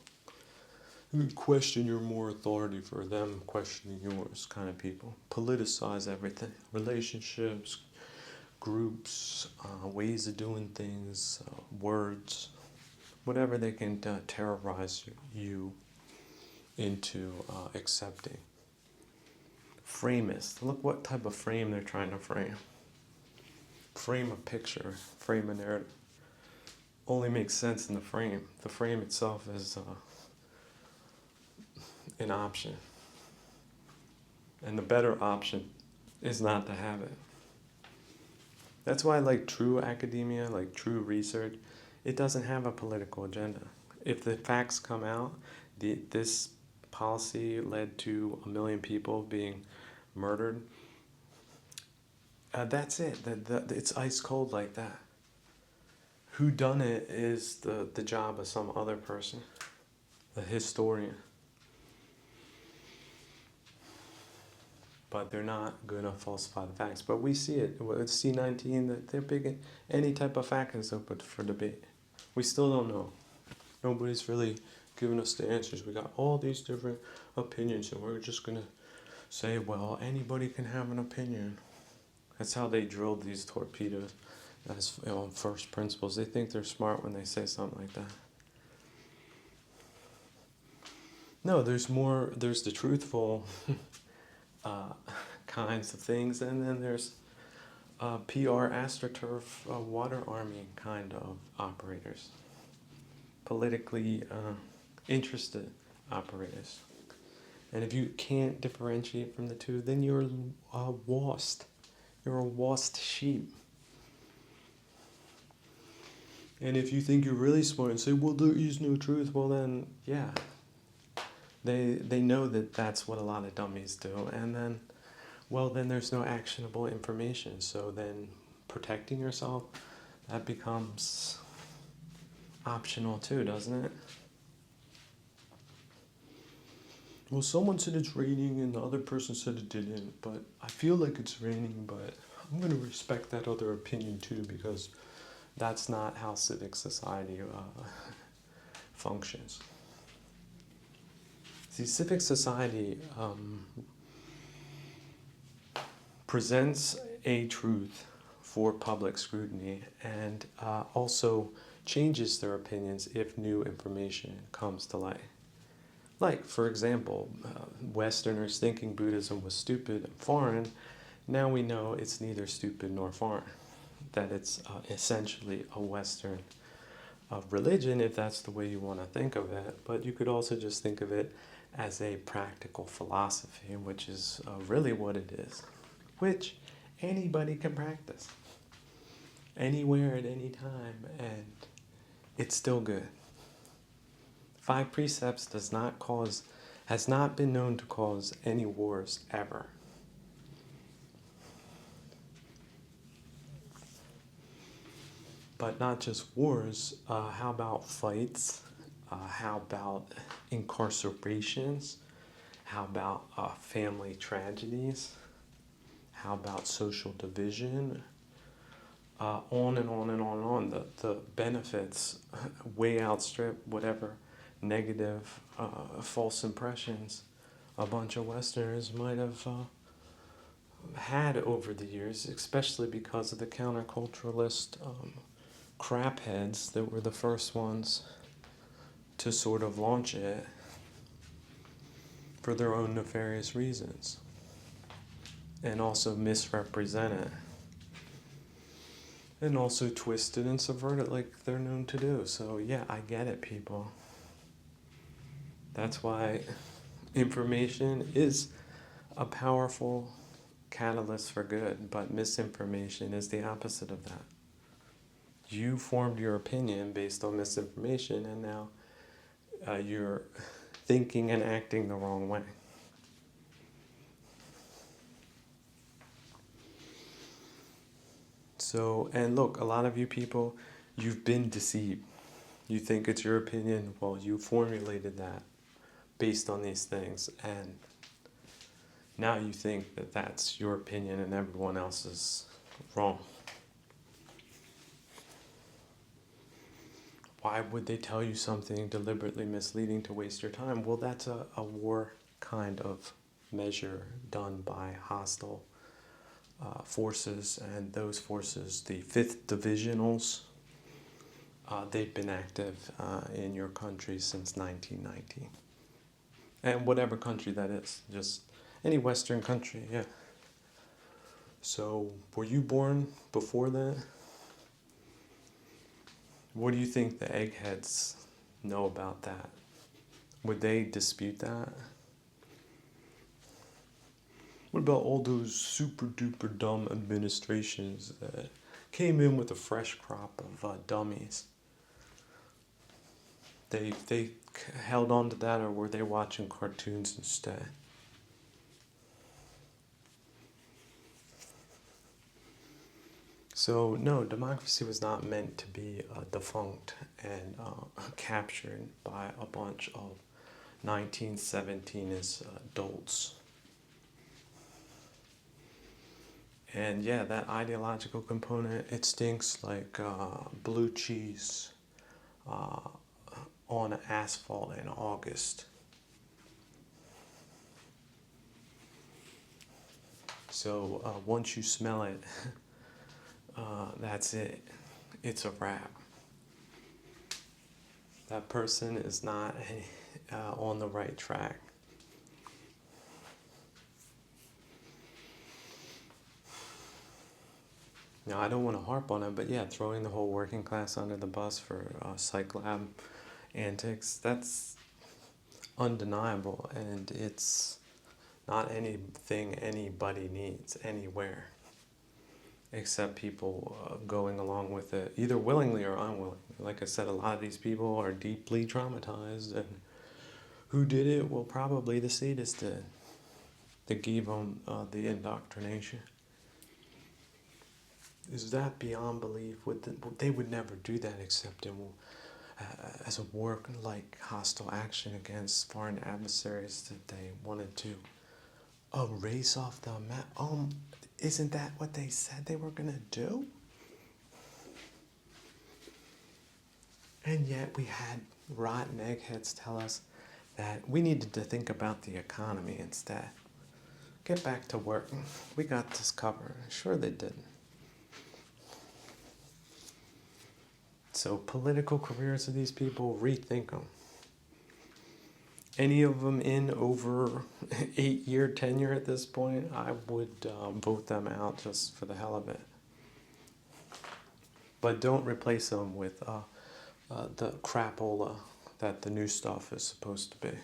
You question your more authority for them questioning yours kind of people. Politicize everything. Relationships, groups, ways of doing things, words, whatever they can terrorize you into accepting. Framist. Look what type of frame they're trying to frame. Frame a picture, frame a narrative. Only makes sense in the frame. The frame itself is an option. And the better option is not to have it. That's why I like true academia, like true research. It doesn't have a political agenda. If the facts come out, this policy led to 1 million people being murdered, that's it. It's ice cold like that. Who done it is the job of some other person, a historian. But they're not going to falsify the facts. But we see it with C19 that they're big. Any type of fact is open for debate. We still don't know. Nobody's really giving us the answers. We got all these different opinions, and we're just going to say, well, anybody can have an opinion. That's how they drilled these torpedoes as first principles. They think they're smart when they say something like that. No, there's more. There's the truthful kinds of things, and then there's PR AstroTurf water army kind of operators, politically interested operators. And if you can't differentiate from the two, then you're lost. You're a lost sheep. And if you think you're really smart and say, well, there is no truth, well then, yeah. They know that that's what a lot of dummies do. And then, well, then there's no actionable information. So then protecting yourself, that becomes optional too, doesn't it? Well, someone said it's raining and the other person said it didn't, but I feel like it's raining, but I'm going to respect that other opinion too, because that's not how civic society functions. See, civic society presents a truth for public scrutiny and also changes their opinions if new information comes to light. Like, for example, Westerners thinking Buddhism was stupid and foreign. Now we know it's neither stupid nor foreign, that it's essentially a Western religion, if that's the way you want to think of it. But you could also just think of it as a practical philosophy, which is really what it is, which anybody can practice anywhere at any time, and it's still good. 5 precepts has not been known to cause any wars ever. But not just wars, how about fights? How about incarcerations? How about family tragedies? How about social division? On and on and on and on. The benefits way outstrip whatever negative, false impressions a bunch of Westerners might have had over the years, especially because of the counterculturalist crapheads that were the first ones to sort of launch it for their own nefarious reasons and also misrepresent it and also twist it and subvert it like they're known to do. So yeah, I get it, people. That's why information is a powerful catalyst for good, but misinformation is the opposite of that. You formed your opinion based on misinformation, and now you're thinking and acting the wrong way. So, and look, a lot of you people, you've been deceived. You think it's your opinion. Well, you formulated that based on these things, and now you think that that's your opinion and everyone else is wrong. Why would they tell you something deliberately misleading to waste your time? Well, that's a war kind of measure done by hostile forces, and those forces, the 5th Divisionals, they've been active in your country since 1919. And whatever country that is, just any Western country, yeah. So, were you born before that? What do you think the eggheads know about that? Would they dispute that? What about all those super duper dumb administrations that came in with a fresh crop of dummies? They held on to that, or were they watching cartoons instead? So no, democracy was not meant to be defunct and captured by a bunch of 1917-ish adults. And yeah, that ideological component, it stinks like blue cheese on asphalt in August. So once you smell it, that's it. It's a wrap. That person is not on the right track. Now, I don't want to harp on it, but yeah, throwing the whole working class under the bus for psych lab antics, that's undeniable, and it's not anything anybody needs anywhere, except people going along with it, either willingly or unwillingly. Like I said, a lot of these people are deeply traumatized, and who did it? Well, probably the sadists did. They gave them the indoctrination. Is that beyond belief? They would never do that except as a work like hostile action against foreign adversaries that they wanted to erase off the map. Isn't that what they said they were gonna do? And yet we had rotten eggheads tell us that we needed to think about the economy instead. Get back to work. We got this covered. Sure they didn't. So political careers of these people, rethink them. Any of them in over 8-year tenure at this point, I would vote them out just for the hell of it. But don't replace them with the crapola that the new stuff is supposed to be.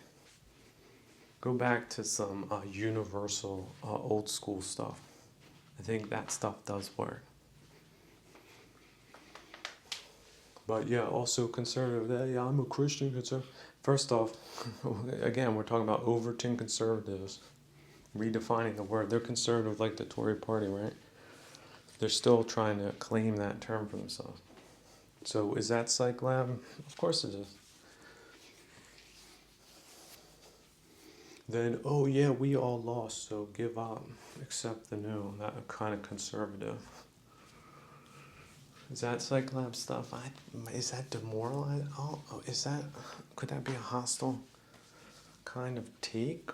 Go back to some universal old school stuff. I think that stuff does work. But yeah, also conservative. Yeah, I'm a Christian conservative. First off, again, we're talking about Overton conservatives. Redefining the word. They're conservative like the Tory party, right? They're still trying to claim that term for themselves. So is that psych lab? Of course it is. Then, oh yeah, we all lost, so give up. Accept the new. That kind of conservative. Is that psych lab stuff? Is that demoralizing? Could that be a hostile kind of take?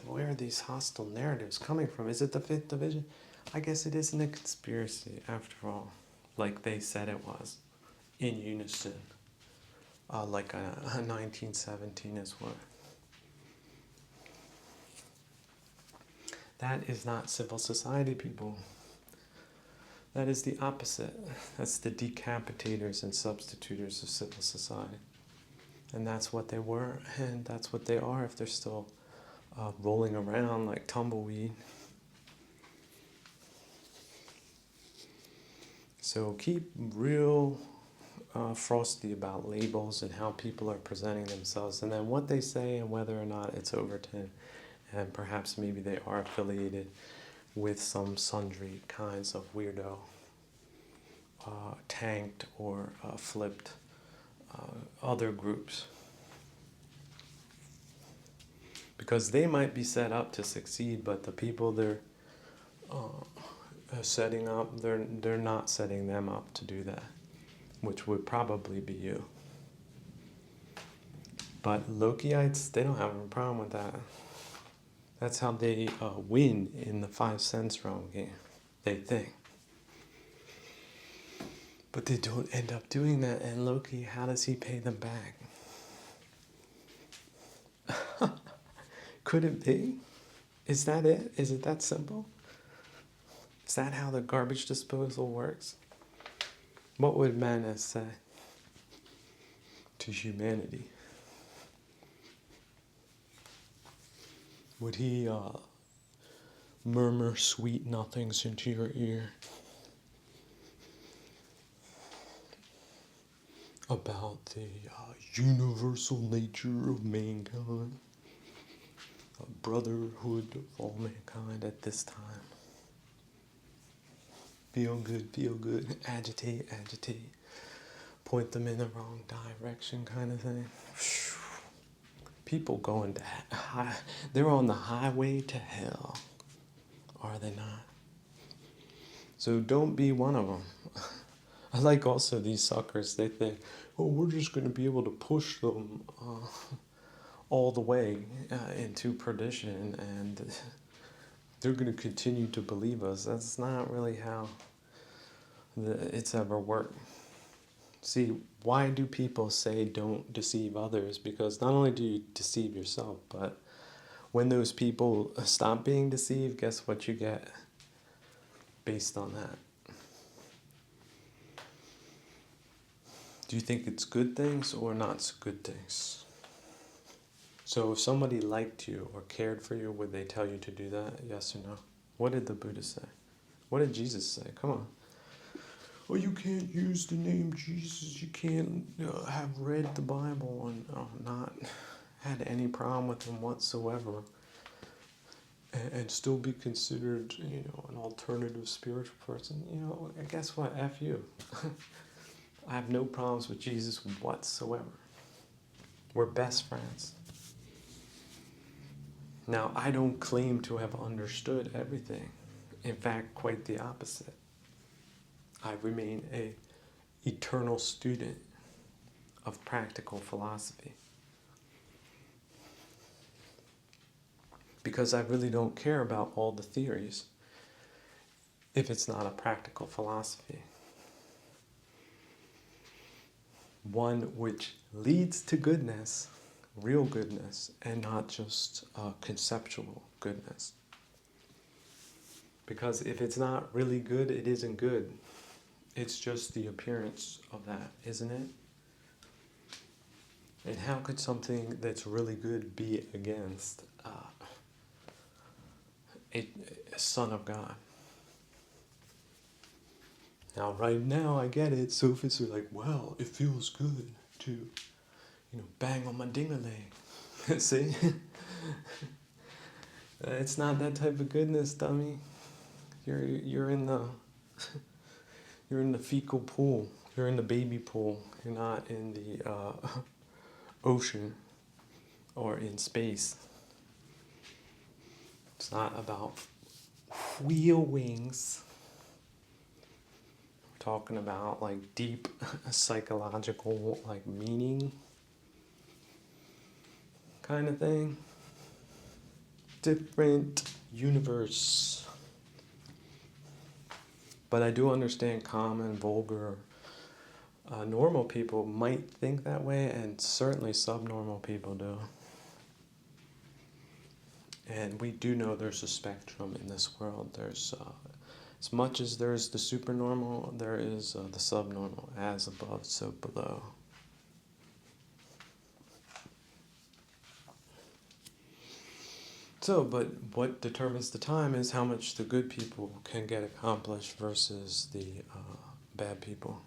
Where are these hostile narratives coming from? Is it the 5th Division? I guess it isn't a conspiracy after all, like they said it was, in unison, like a 1917 is what. That is not civil society, people. That is the opposite. That's the decapitators and substitutors of civil society. And that's what they were, and that's what they are if they're still rolling around like tumbleweed. So keep real frosty about labels and how people are presenting themselves, and then what they say and whether or not it's Overton, and perhaps maybe they are affiliated with some sundry kinds of weirdo, tanked or flipped other groups. Because they might be set up to succeed, but the people they're setting up, they're not setting them up to do that, which would probably be you. But Lokeites, they don't have a problem with that. That's how they win in the 5 cents realm game. they think. But they don't end up doing that, and Loki, how does he pay them back? Could it be? Is that it? Is it that simple? Is that how the garbage disposal works? What would Manus say to humanity? Would he murmur sweet nothings into your ear about the universal nature of mankind, a brotherhood of all mankind at this time? Feel good, agitate, point them in the wrong direction kind of thing. People going to they're on the highway to hell, are they not? So don't be one of them. I like also these suckers, they think, oh, we're just going to be able to push them all the way into perdition, and they're going to continue to believe us. That's not really how it's ever worked. See, why do people say don't deceive others? Because not only do you deceive yourself, but when those people stop being deceived, guess what you get based on that? Do you think it's good things or not so good things? So if somebody liked you or cared for you, would they tell you to do that? Yes or no? What did the Buddha say? What did Jesus say? Come on. Well, you can't use the name Jesus. You can't have read the Bible and not had any problem with him whatsoever, and still be considered, an alternative spiritual person. Guess what? F you. I have no problems with Jesus whatsoever. We're best friends. Now, I don't claim to have understood everything. In fact, quite the opposite. I remain an eternal student of practical philosophy. Because I really don't care about all the theories if it's not a practical philosophy. One which leads to goodness, real goodness, and not just conceptual goodness. Because if it's not really good, it isn't good. It's just the appearance of that, isn't it? And how could something that's really good be against a son of God? Now, right now, I get it. Sophists are like, well, it feels good to, bang on my ding-a-ling. See? It's not that type of goodness, dummy. You're in the you're in the fecal pool. You're in the baby pool. You're not in the ocean or in space. It's not about wheel wings. We're talking about like deep psychological meaning kind of thing. Different universe. But I do understand common, vulgar, normal people might think that way, and certainly subnormal people do. And we do know there's a spectrum in this world. There's, as much as there's the supernormal, there is the subnormal, as above, so below. So, but what determines the time is how much the good people can get accomplished versus the bad people.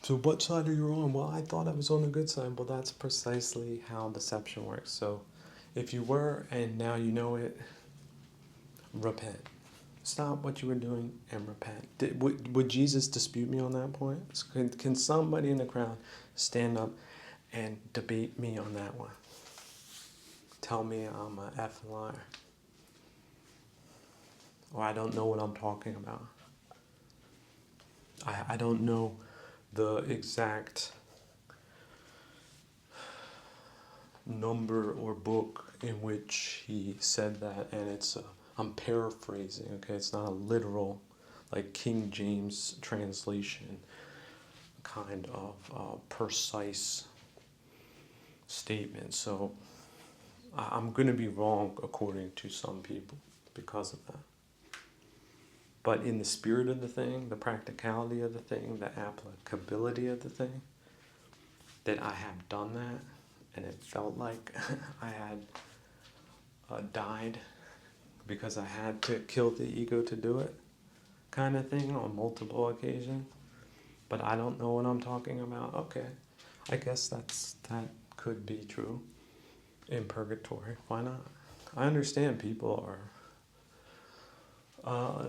So what side are you on? Well, I thought I was on the good side. Well, that's precisely how deception works. So if you were and now you know it, repent. Stop what you were doing and repent. Would Jesus dispute me on that point? Can somebody in the crowd stand up and debate me on that one? Tell me I'm an effing liar. Or I don't know what I'm talking about. I don't know the exact number or book in which he said that, and I'm paraphrasing, okay? It's not a literal, like King James translation kind of precise statement. So I'm going to be wrong according to some people because of that. But in the spirit of the thing, the practicality of the thing, the applicability of the thing, that I have done that, and it felt like I had died because I had to kill the ego to do it, kind of thing, on multiple occasions. But I don't know what I'm talking about. Okay, I guess that could be true in purgatory. Why not? I understand people are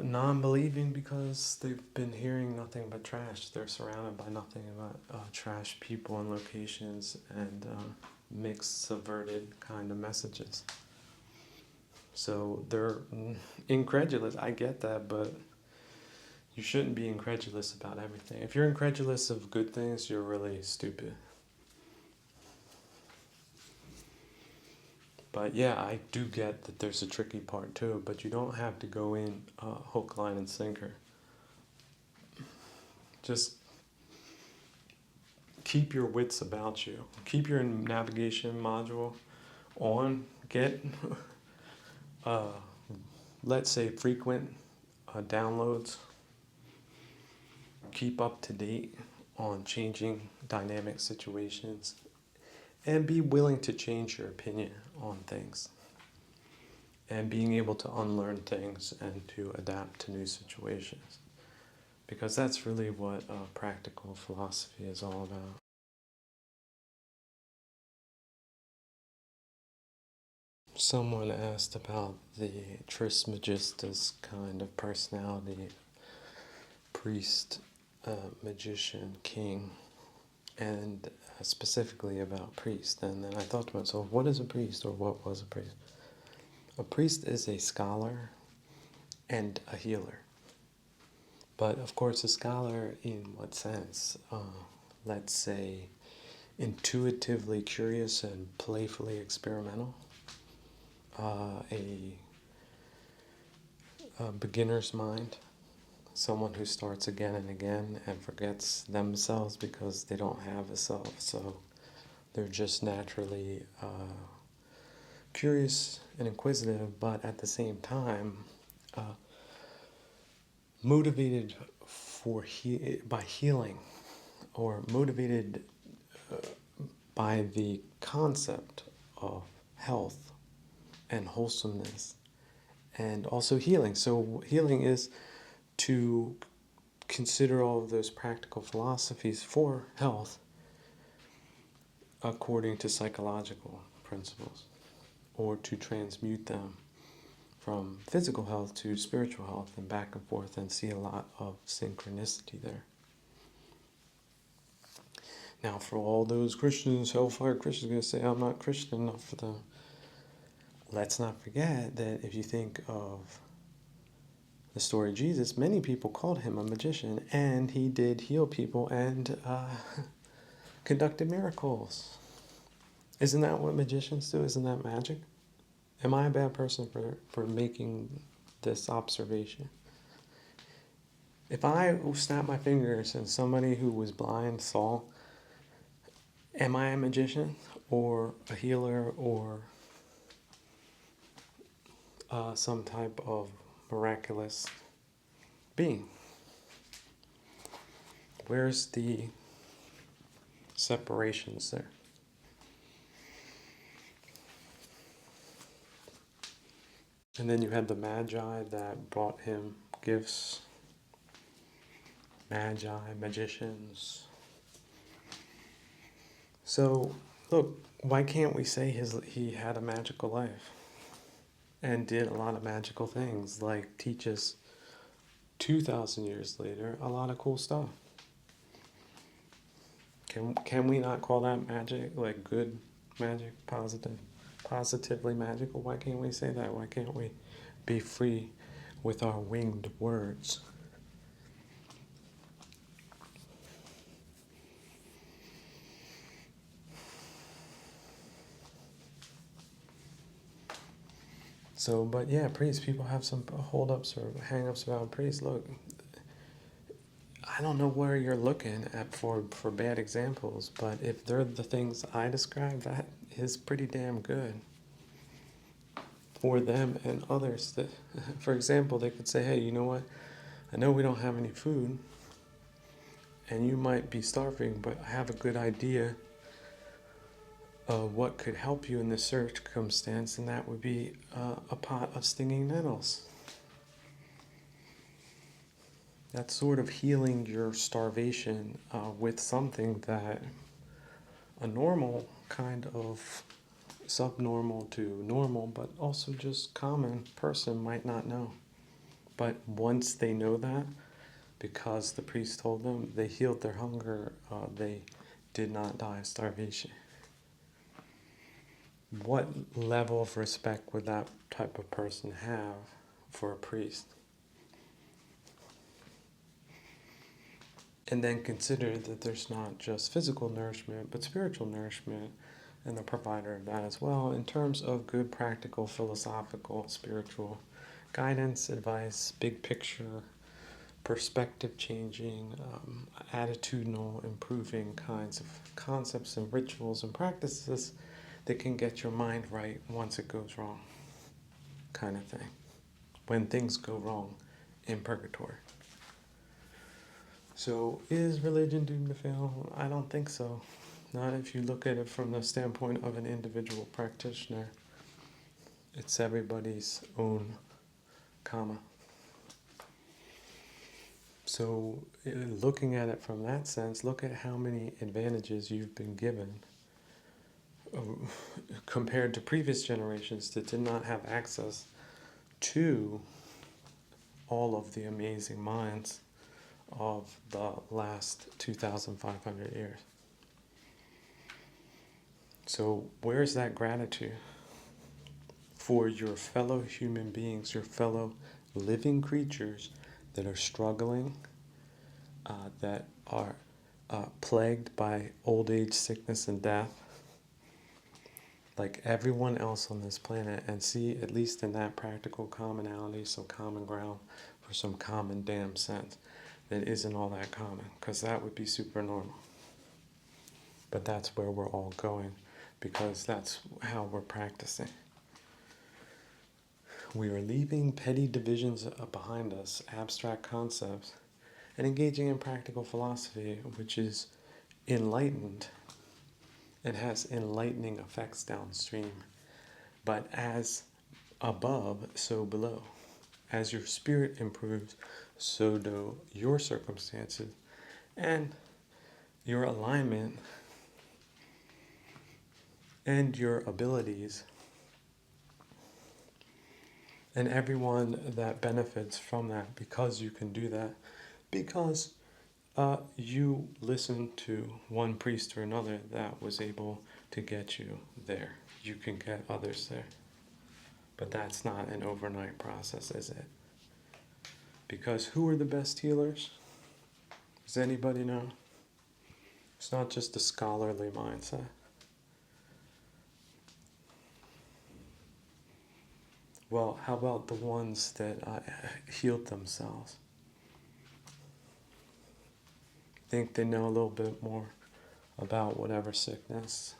non-believing because they've been hearing nothing but trash. They're surrounded by nothing but trash people and locations and mixed, subverted kind of messages. So they're incredulous. I get that, but you shouldn't be incredulous about everything. If you're incredulous of good things, you're really stupid. But yeah, I do get that there's a tricky part too, but you don't have to go in hook, line, and sinker. Just keep your wits about you. Keep your navigation module on. Get, let's say, frequent downloads. Keep up to date on changing dynamic situations. And be willing to change your opinion on things. And being able to unlearn things and to adapt to new situations. Because that's really what practical philosophy is all about. Someone asked about the Trismegistus kind of personality, priest, magician, king, and specifically about priest. And then I thought to myself, what is a priest, or what was a priest? A priest is a scholar and a healer. But of course, a scholar in what sense? Let's say intuitively curious and playfully experimental. A beginner's mind, someone who starts again and again and forgets themselves because they don't have a self. So they're just naturally curious and inquisitive, but at the same time motivated by healing, or motivated by the concept of health and wholesomeness and also healing. So healing is to consider all of those practical philosophies for health according to psychological principles, or to transmute them from physical health to spiritual health and back and forth, and see a lot of synchronicity there. Now, for all those Christians, hellfire Christians, going to say, I'm not Christian enough for them. Let's not forget that if you think of the story of Jesus, many people called him a magician, and he did heal people and conducted miracles. Isn't that what magicians do? Isn't that magic? Am I a bad person for making this observation? If I snap my fingers and somebody who was blind saw, am I a magician or a healer or some type of miraculous being? Where's the separations there? And then you had the Magi that brought him gifts. Magi, magicians. So, look, why can't we say he had a magical life and did a lot of magical things, like teach us 2,000 years later a lot of cool stuff? Can we not call that magic, like good magic, positively magical? Why can't we say that? Why can't we be free with our winged words? So, but yeah, priests, people have some holdups or hang-ups about priests. Look, I don't know where you're looking at for bad examples, but if they're the things I described, that is pretty damn good for them and others. That, for example, they could say, hey, you know what? I know we don't have any food, and you might be starving, but I have a good idea of what could help you in this circumstance, and that would be a pot of stinging nettles. That's sort of healing your starvation with something that a normal kind of subnormal to normal, but also just common person might not know. But once they know that, because the priest told them, they healed their hunger, they did not die of starvation. What level of respect would that type of person have for a priest? And then consider that there's not just physical nourishment, but spiritual nourishment, and the provider of that as well, in terms of good, practical, philosophical, spiritual guidance, advice, big picture, perspective changing, attitudinal, improving kinds of concepts and rituals and practices that can get your mind right once it goes wrong, kind of thing. When things go wrong in purgatory. So, is religion doomed to fail? I don't think so. Not if you look at it from the standpoint of an individual practitioner. It's everybody's own karma. So, looking at it from that sense, look at how many advantages you've been given compared to previous generations that did not have access to all of the amazing minds of the last 2,500 years. So where's that gratitude for your fellow human beings, your fellow living creatures that are struggling, that are plagued by old age, sickness, and death, like everyone else on this planet, and see, at least in that practical commonality, some common ground for some common damn sense that isn't all that common, because that would be super normal. But that's where we're all going, because that's how we're practicing. We are leaving petty divisions behind us, abstract concepts, and engaging in practical philosophy, which is enlightened and has enlightening effects downstream. But as above, so below. As your spirit improves, so do your circumstances and your alignment and your abilities, and everyone that benefits from that, because you can do that, because you listen to one priest or another that was able to get you there. You can get others there. But that's not an overnight process, is it? Because who are the best healers? Does anybody know? It's not just a scholarly mindset. Well, how about the ones that healed themselves? Think they know a little bit more about whatever sickness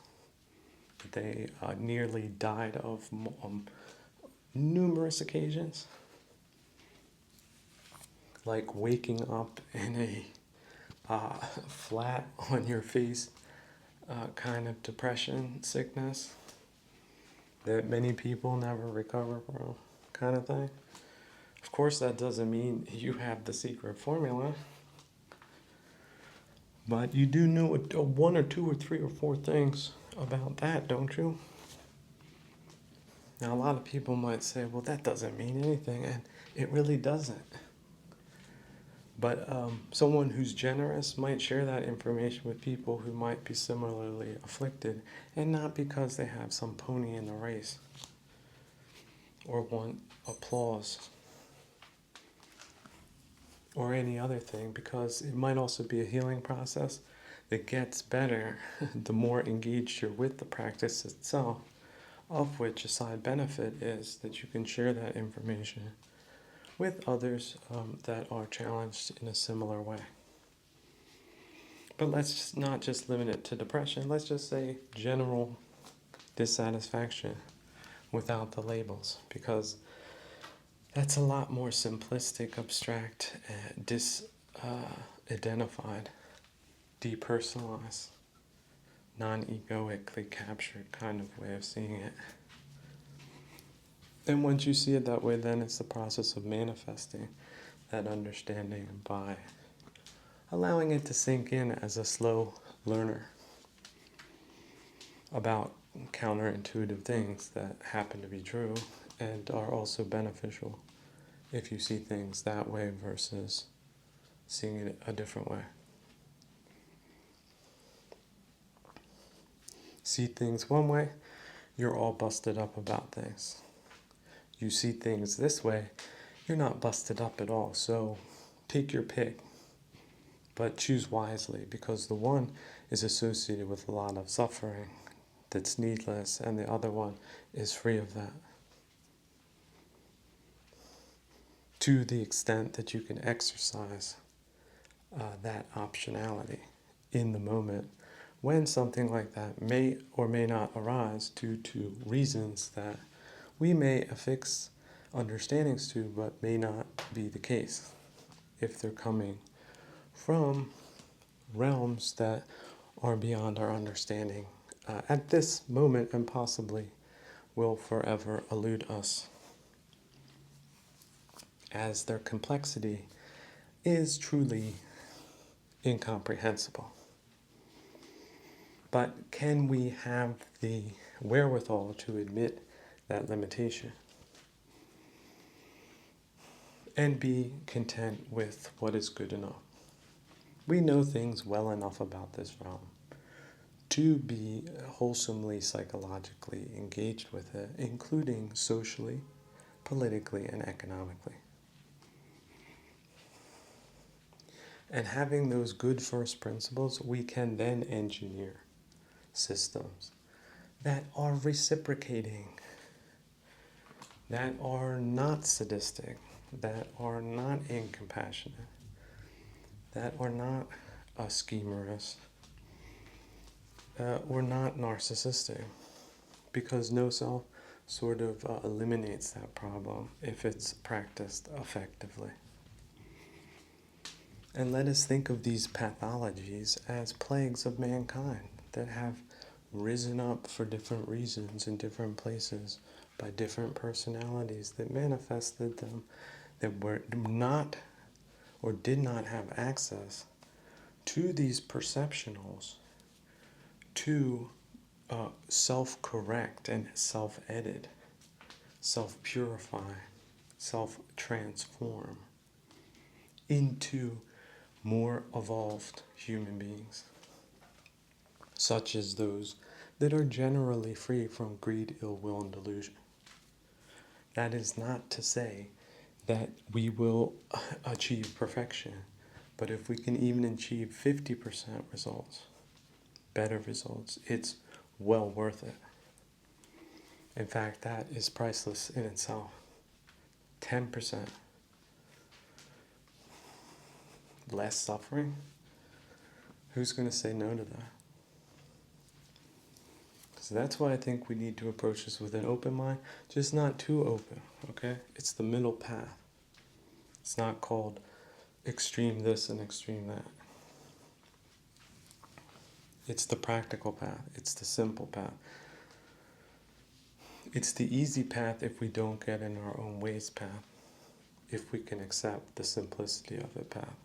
that they nearly died of numerous occasions? Like waking up in a flat on your face kind of depression, sickness that many people never recover from, kind of thing. Of course, that doesn't mean you have the secret formula, but you do know one or two or three or four things about that, don't you? Now, a lot of people might say, well, that doesn't mean anything, and it really doesn't. But someone who's generous might share that information with people who might be similarly afflicted, and not because they have some pony in the race or want applause or any other thing, because it might also be a healing process that gets better the more engaged you're with the practice itself, of which a side benefit is that you can share that information with others that are challenged in a similar way. But let's just not just limit it to depression. Let's just say general dissatisfaction without the labels, because that's a lot more simplistic, abstract, identified, depersonalized, non-egoically captured kind of way of seeing it. And once you see it that way, then it's the process of manifesting that understanding by allowing it to sink in as a slow learner about counterintuitive things that happen to be true and are also beneficial if you see things that way versus seeing it a different way. See things one way, you're all busted up about things. You see things this way, you're not busted up at all. So take your pick, but choose wisely, because the one is associated with a lot of suffering that's needless, and the other one is free of that. To the extent that you can exercise that optionality in the moment, when something like that may or may not arise due to reasons that we may affix understandings to, but may not be the case if they're coming from realms that are beyond our understanding at this moment, and possibly will forever elude us, as their complexity is truly incomprehensible. But can we have the wherewithal to admit that limitation and be content with what is good enough? We know things well enough about this realm to be wholesomely psychologically engaged with it, including socially, politically, and economically. And having those good first principles, we can then engineer systems that are reciprocating, that are not sadistic, that are not incompassionate, that are not schemers, or not narcissistic, because no self sort of eliminates that problem if it's practiced effectively. And let us think of these pathologies as plagues of mankind that have risen up for different reasons in different places by different personalities that manifested them, that were not or did not have access to these perceptionals to self-correct and self-edit, self-purify, self-transform into more evolved human beings, such as those that are generally free from greed, ill will, and delusion. That is not to say that we will achieve perfection, but if we can even achieve 50% results, better results, it's well worth it. In fact, that is priceless in itself. 10% less suffering? Who's going to say no to that? So that's why I think we need to approach this with an open mind, just not too open, okay? It's the middle path. It's not called extreme this and extreme that. It's the practical path. It's the simple path. It's the easy path if we don't get in our own ways path, if we can accept the simplicity of the path.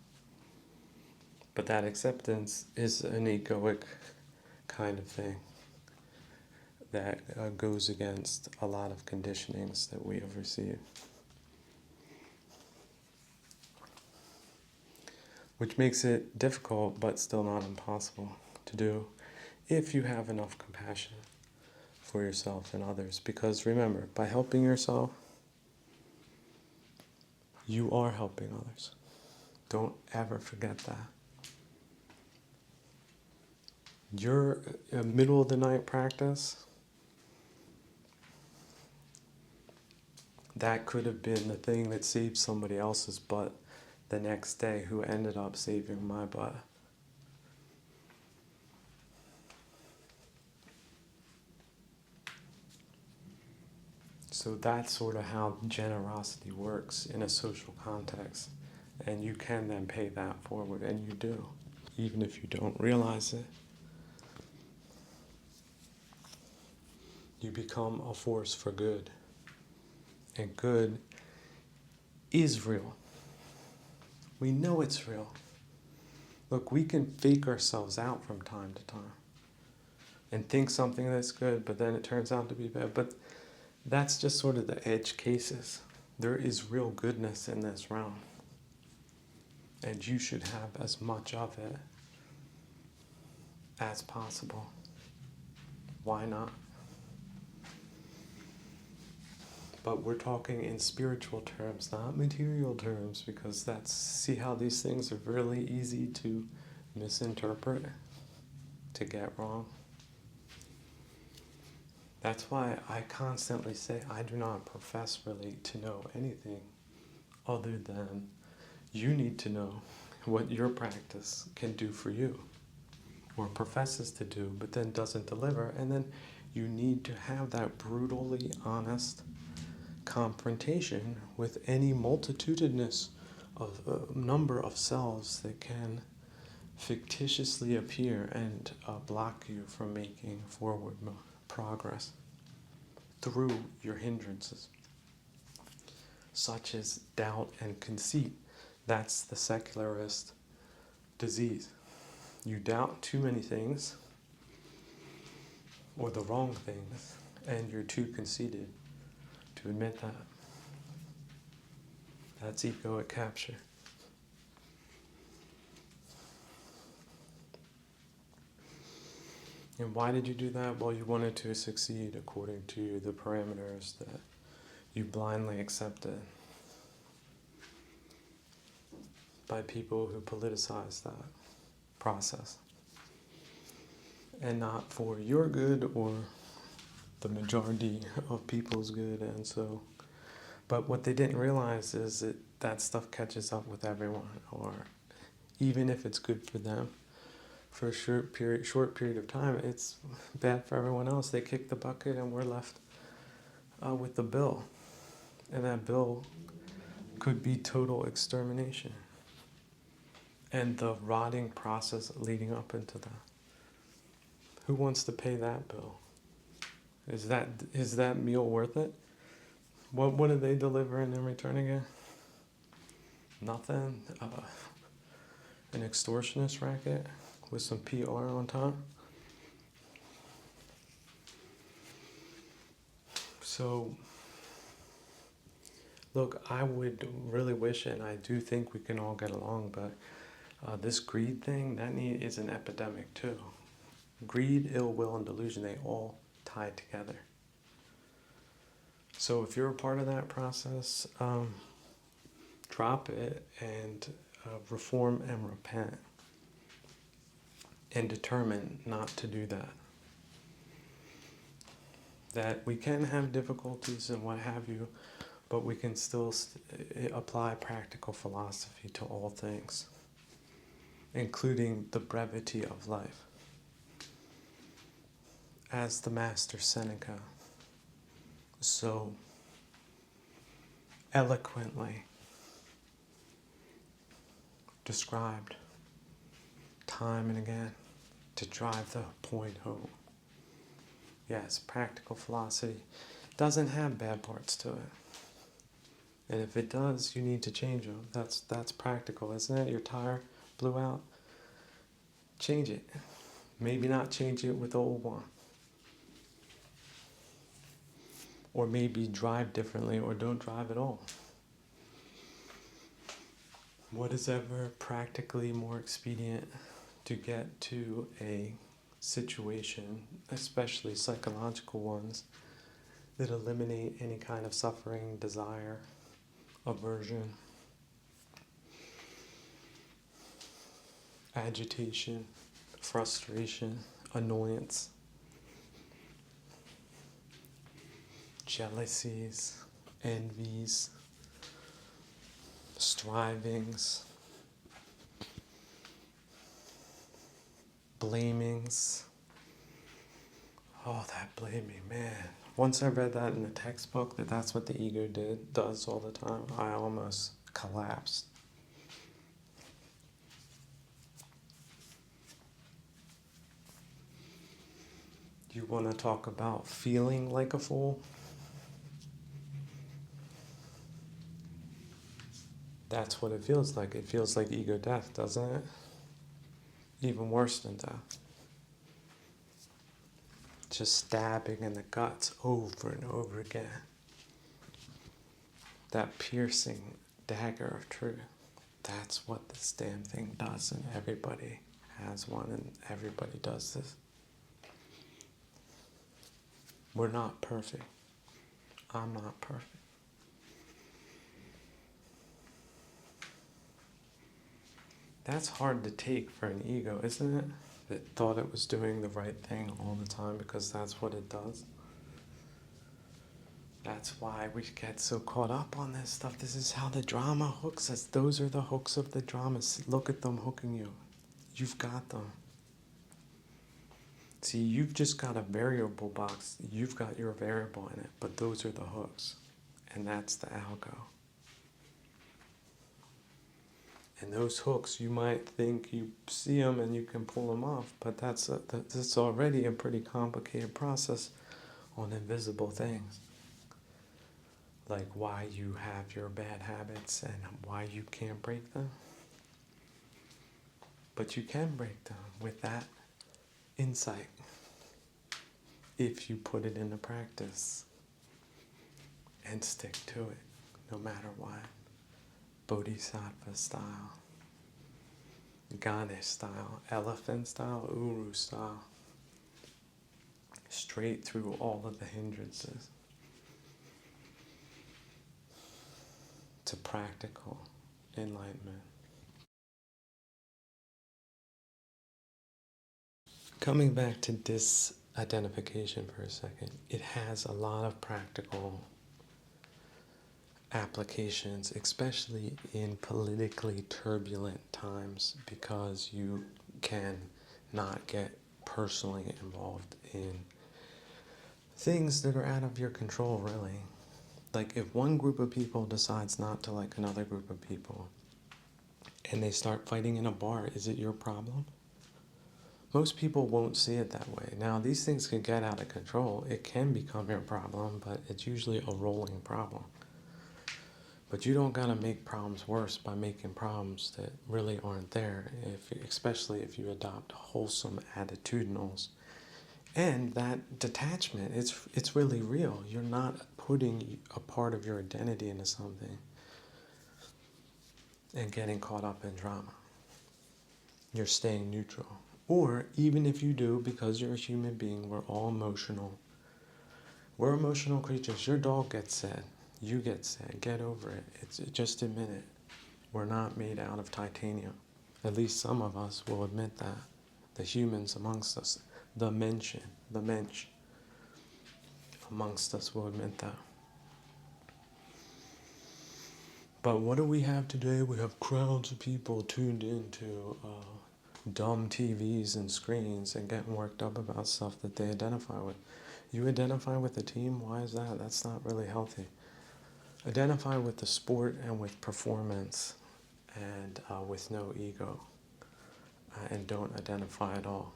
But that acceptance is an egoic kind of thing that goes against a lot of conditionings that we have received, which makes it difficult but still not impossible to do if you have enough compassion for yourself and others. Because remember, by helping yourself, you are helping others. Don't ever forget that. Your middle of the night practice that could have been the thing that saved somebody else's butt the next day, who ended up saving my butt. So that's sort of how generosity works in a social context. And you can then pay that forward, and you do, even if you don't realize it. You become a force for good. And good is real. We know it's real. Look, we can fake ourselves out from time to time and think something that's good, but then it turns out to be bad. But that's just sort of the edge cases. There is real goodness in this realm. And you should have as much of it as possible. Why not? But we're talking in spiritual terms, not material terms, because see how these things are really easy to misinterpret, to get wrong. That's why I constantly say I do not profess really to know anything other than you need to know what your practice can do for you, or professes to do, but then doesn't deliver. And then you need to have that brutally honest confrontation with any multitudinous of number of selves that can fictitiously appear and block you from making forward progress through your hindrances, such as doubt and conceit. That's the secularist disease. You doubt too many things, or the wrong things, and you're too conceited to admit that. That's egoic capture. And why did you do that? Well, you wanted to succeed according to the parameters that you blindly accepted by people who politicize that process. And not for your good or the majority of people's good. And so, but what they didn't realize is that stuff catches up with everyone, or even if it's good for them for a short period of time, it's bad for everyone else. They kick the bucket and we're left with the bill. And that bill could be total extermination. And the rotting process leading up into that. Who wants to pay that bill? Is that meal worth it? What do they deliver in return again? Nothing. An extortionist racket with some PR on top. So, look, I would really wish, and I do think we can all get along, but this greed thing, that is an epidemic too. Greed, ill will, and delusion, they all tie together. So if you're a part of that process, drop it and reform and repent. And determine not to do that. That we can have difficulties and what have you, but we can still apply practical philosophy to all things, including the brevity of life. As the Master Seneca so eloquently described time and again to drive the point home. Yes, practical philosophy doesn't have bad parts to it. And if it does, you need to change them. That's practical, isn't it? Your tire blew out. Change it. Maybe not change it with the old one. Or maybe drive differently, or don't drive at all. What is ever practically more expedient to get to a situation, especially psychological ones, that eliminate any kind of suffering, desire, aversion, agitation, frustration, annoyance, jealousies, envies, strivings, blamings. Oh, that blaming, man. Once I read that in the textbook, that's what the ego does all the time, I almost collapsed. You want to talk about feeling like a fool? That's what it feels like. It feels like ego death, doesn't it? Even worse than death. Just stabbing in the guts over and over again. That piercing dagger of truth. That's what this damn thing does, and everybody has one, and everybody does this. We're not perfect. I'm not perfect. That's hard to take for an ego, isn't it? That thought it was doing the right thing all the time because that's what it does. That's why we get so caught up on this stuff. This is how the drama hooks us. Those are the hooks of the dramas. Look at them hooking you. You've got them. See, you've just got a variable box. You've got your variable in it, but those are the hooks. And that's the algo. And those hooks, you might think you see them and you can pull them off, but that's already a pretty complicated process on invisible things. Like why you have your bad habits and why you can't break them. But you can break them with that insight if you put it into practice and stick to it no matter what. Bodhisattva style, Ganesh style, elephant style, Uru style, straight through all of the hindrances to practical enlightenment. Coming back to disidentification for a second, it has a lot of practical applications, especially in politically turbulent times, because you can not get personally involved in things that are out of your control, really. Like if one group of people decides not to like another group of people and they start fighting in a bar, is it your problem? Most people won't see it that way. Now, these things can get out of control. It can become your problem, but it's usually a rolling problem. But you don't gotta make problems worse by making problems that really aren't there, especially if you adopt wholesome attitudinals. And that detachment, it's really real. You're not putting a part of your identity into something and getting caught up in drama. You're staying neutral. Or even if you do, because you're a human being, we're all emotional. We're emotional creatures. Your dog gets sad. You get sad. Get over it. Just admit it. We're not made out of titanium. At least some of us will admit that. The humans amongst us, the mensch amongst us will admit that. But what do we have today? We have crowds of people tuned into dumb TVs and screens and getting worked up about stuff that they identify with. You identify with the team? Why is that? That's not really healthy. Identify with the sport and with performance and with no ego. And don't identify at all.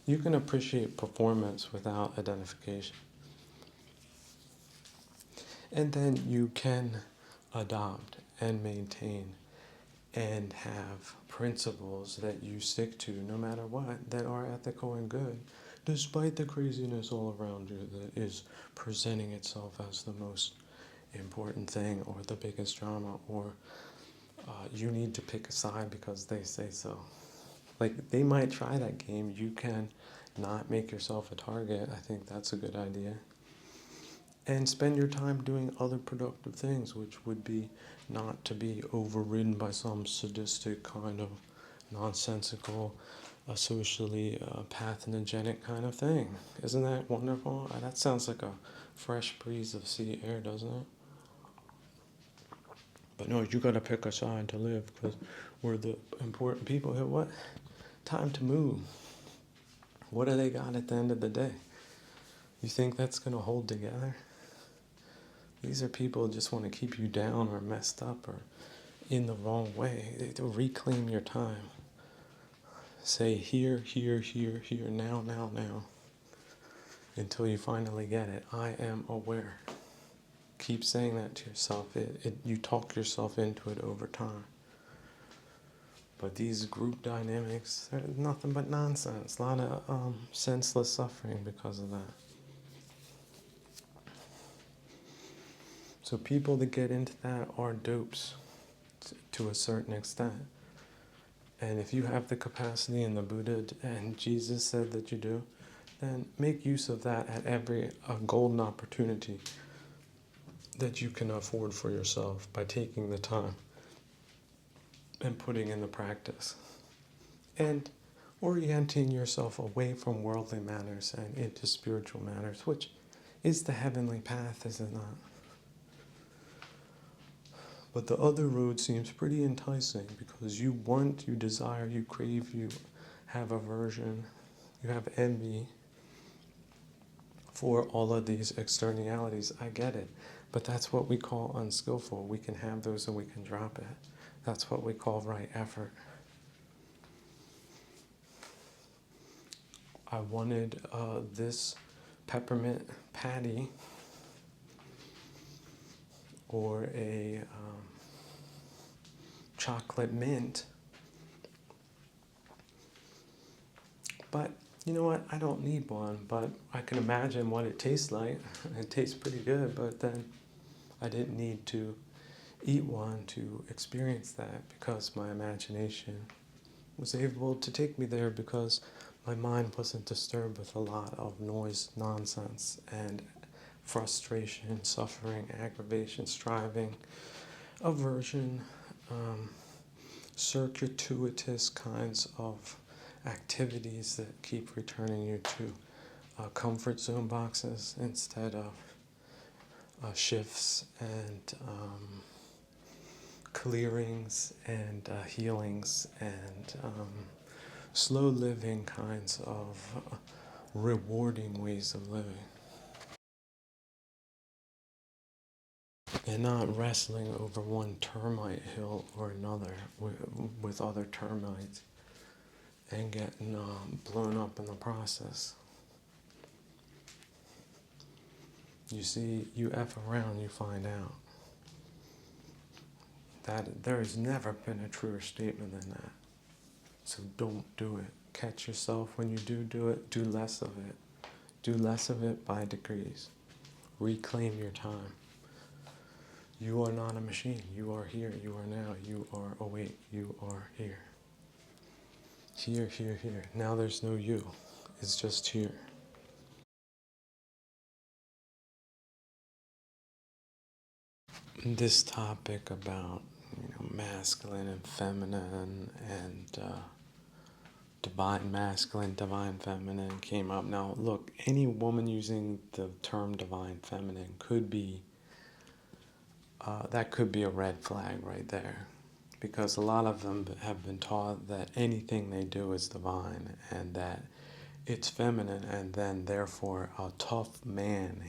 You can appreciate performance without identification. And then you can adopt and maintain and have principles that you stick to no matter what, that are ethical and good, despite the craziness all around you that is presenting itself as the most important thing or the biggest drama, or you need to pick a side because they say so. Like, they might try that game. You can not make yourself a target. I think that's a good idea. And spend your time doing other productive things, which would be not to be overridden by some sadistic kind of nonsensical a socially pathogenic kind of thing. Isn't that wonderful? That sounds like a fresh breeze of sea air, doesn't it? But no, you gotta pick a side to live because we're the important people here. What? Time to move. What do they got at the end of the day? You think that's gonna hold together? These are people who just want to keep you down or messed up or in the wrong way. To reclaim your time. Say here, here, here, here, now, now, now. Until you finally get it. I am aware. Keep saying that to yourself. You talk yourself into it over time. But these group dynamics, they're nothing but nonsense. A lot of senseless suffering because of that. So people that get into that are dopes to a certain extent. And if you have the capacity and the Buddha and Jesus said that you do, then make use of that at every golden opportunity that you can afford for yourself by taking the time and putting in the practice. And orienting yourself away from worldly matters and into spiritual matters, which is the heavenly path, is it not? But the other road seems pretty enticing because you want, you desire, you crave, you have aversion, you have envy for all of these externalities. I get it. But that's what we call unskillful. We can have those and we can drop it. That's what we call right effort. I wanted this peppermint patty or a chocolate mint. But you know what? I don't need one, but I can imagine what it tastes like. It tastes pretty good, but then I didn't need to eat one to experience that because my imagination was able to take me there because my mind wasn't disturbed with a lot of noise, nonsense, and frustration, suffering, aggravation, striving, aversion, circuitous kinds of activities that keep returning you to comfort zone boxes instead of shifts and clearings and healings and slow living kinds of rewarding ways of living. And not wrestling over one termite hill or another with other termites and getting blown up in the process. You see, you F around, you find out. That there has never been a truer statement than that. So don't do it. Catch yourself when you do it. Do less of it. Do less of it by degrees. Reclaim your time. You are not a machine. You are here. You are now. You are awake. You are here. Here, here, here. Now there's no you. It's just here. This topic about masculine and feminine and divine masculine, divine feminine came up. Now, look, any woman using the term divine feminine could be, that could be a red flag right there. Because a lot of them have been taught that anything they do is divine and that it's feminine, and then therefore a tough man,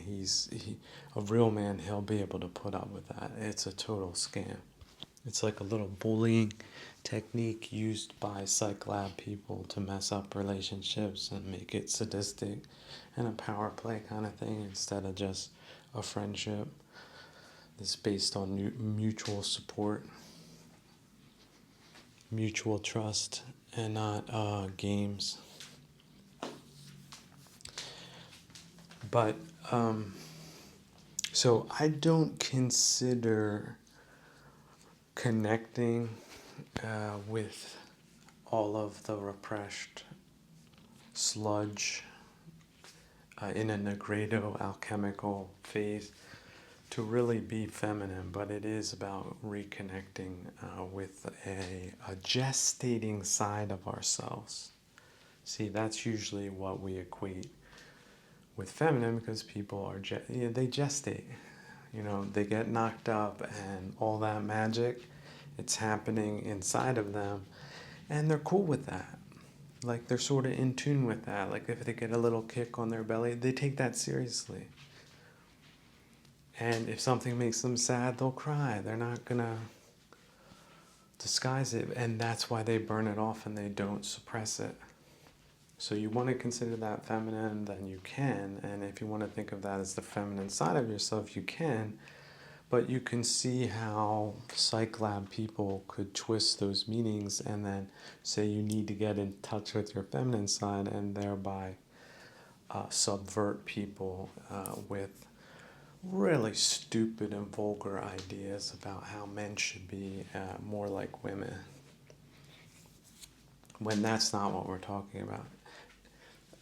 a real man, he'll be able to put up with that. It's a total scam. It's like a little bullying technique used by psych lab people to mess up relationships and make it sadistic and a power play kind of thing instead of just a friendship that's based on mutual support, mutual trust, and not games. But, so I don't consider connecting with all of the repressed sludge in a negredo alchemical phase to really be feminine, but it is about reconnecting with a gestating side of ourselves. See, that's usually what we equate with feminine because people are, they gestate. They get knocked up and all that magic, it's happening inside of them. And they're cool with that. Like they're sort of in tune with that. Like if they get a little kick on their belly, they take that seriously. And if something makes them sad, they'll cry. They're not going to disguise it. And that's why they burn it off and they don't suppress it. So you want to consider that feminine, then you can. And if you want to think of that as the feminine side of yourself, you can. But you can see how psych lab people could twist those meanings and then say you need to get in touch with your feminine side and thereby subvert people with really stupid and vulgar ideas about how men should be more like women. When that's not what we're talking about.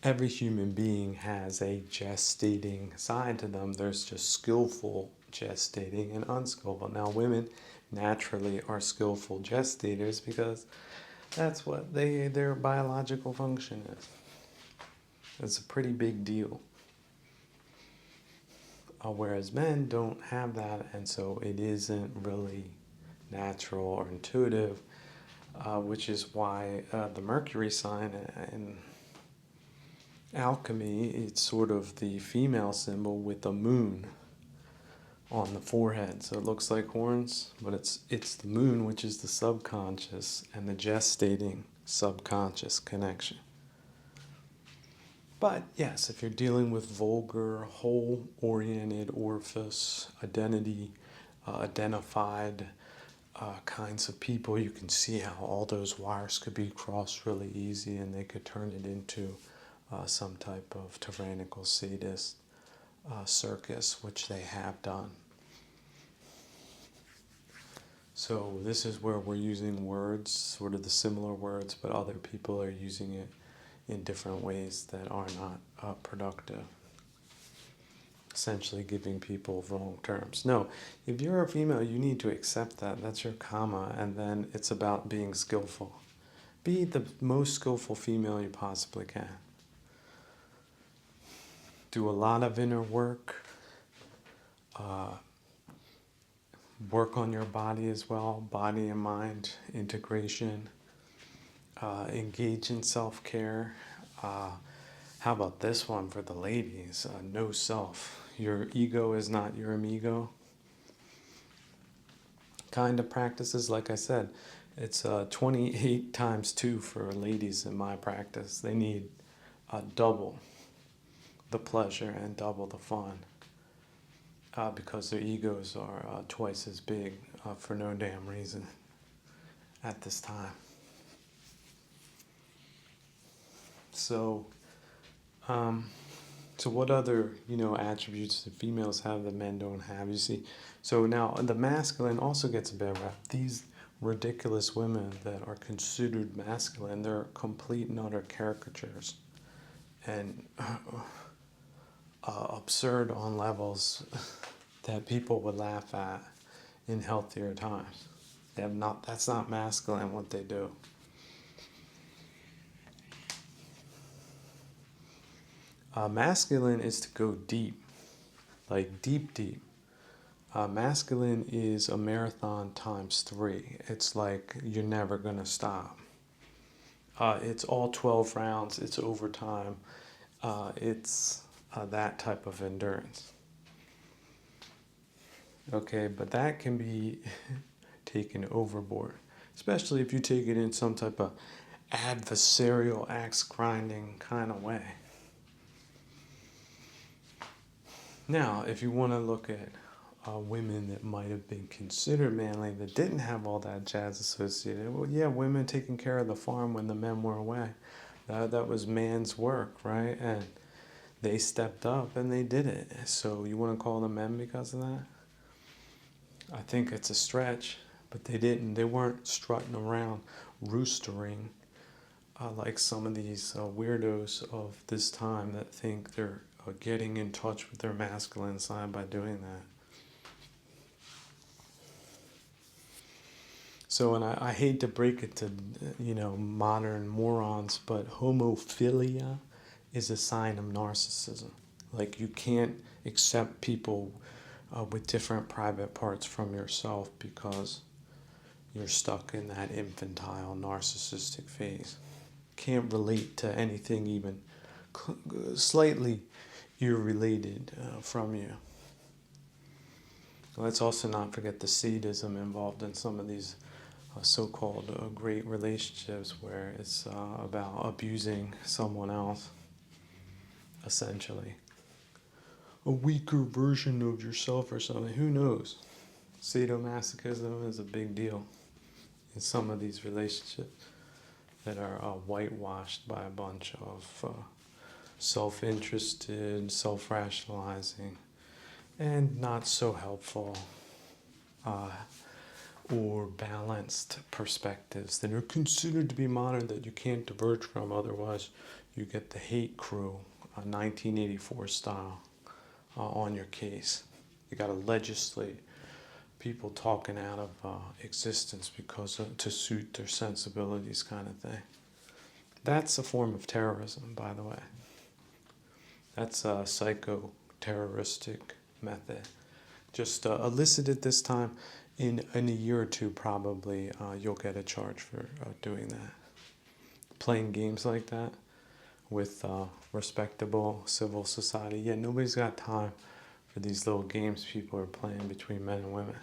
Every human being has a gestating side to them. There's just skillful gestating and unskillful. Now, women naturally are skillful gestators because that's what their biological function is. It's a pretty big deal. Whereas men don't have that, and so it isn't really natural or intuitive, which is why the Mercury sign in alchemy, it's sort of the female symbol with the moon on the forehead. So it looks like horns, but it's the moon, which is the subconscious and the gestating subconscious connection. But yes, if you're dealing with vulgar, whole-oriented orifice, identity, identified kinds of people, you can see how all those wires could be crossed really easy and they could turn it into some type of tyrannical sadist circus, which they have done. So this is where we're using words, sort of the similar words, but other people are using it in different ways that are not productive. Essentially giving people wrong terms. No, if you're a female, you need to accept that. That's your karma, and then it's about being skillful. Be the most skillful female you possibly can. Do a lot of inner work. Work on your body as well, body and mind integration. Engage in self-care. How about this one for the ladies? No self. Your ego is not your amigo. Kind of practices, like I said, it's 28 times 2 for ladies in my practice. They need double the pleasure and double the fun because their egos are twice as big for no damn reason at this time. So what other, attributes the females have that men don't have? You see, so now the masculine also gets a bad rap. These ridiculous women that are considered masculine, they're complete and utter caricatures and absurd on levels that people would laugh at in healthier times. That's not masculine what they do. Masculine is to go deep, like deep, deep. Masculine is a marathon times 3. It's like you're never going to stop. It's all 12 rounds. It's overtime. It's that type of endurance. Okay, but that can be taken overboard, especially if you take it in some type of adversarial, axe-grinding kind of way. Now, if you want to look at women that might have been considered manly that didn't have all that jazz associated, well, yeah, women taking care of the farm when the men were away. That was man's work, right? And they stepped up and they did it. So you want to call them men because of that? I think it's a stretch, but they didn't. They weren't strutting around, roostering like some of these weirdos of this time that think they're getting in touch with their masculine side by doing that. So, and I hate to break it to, modern morons, but homophilia is a sign of narcissism. Like, you can't accept people with different private parts from yourself because you're stuck in that infantile narcissistic phase. Can't relate to anything even slightly irrelated from you. Let's also not forget the sadism involved in some of these so-called great relationships where it's about abusing someone else, essentially. A weaker version of yourself or something, who knows? Sadomasochism is a big deal in some of these relationships that are whitewashed by a bunch of self-interested, self-rationalizing, and not so helpful uh, or balanced perspectives that are considered to be modern that you can't diverge from, otherwise you get the hate crew, 1984 style, on your case. You got to legislate people talking out of existence because to suit their sensibilities, kind of thing. That's a form of terrorism, by the way. That's a psycho-terroristic method. Just elicited this time. In a year or two, probably, you'll get a charge for doing that. Playing games like that with respectable civil society. Yeah, nobody's got time for these little games people are playing between men and women.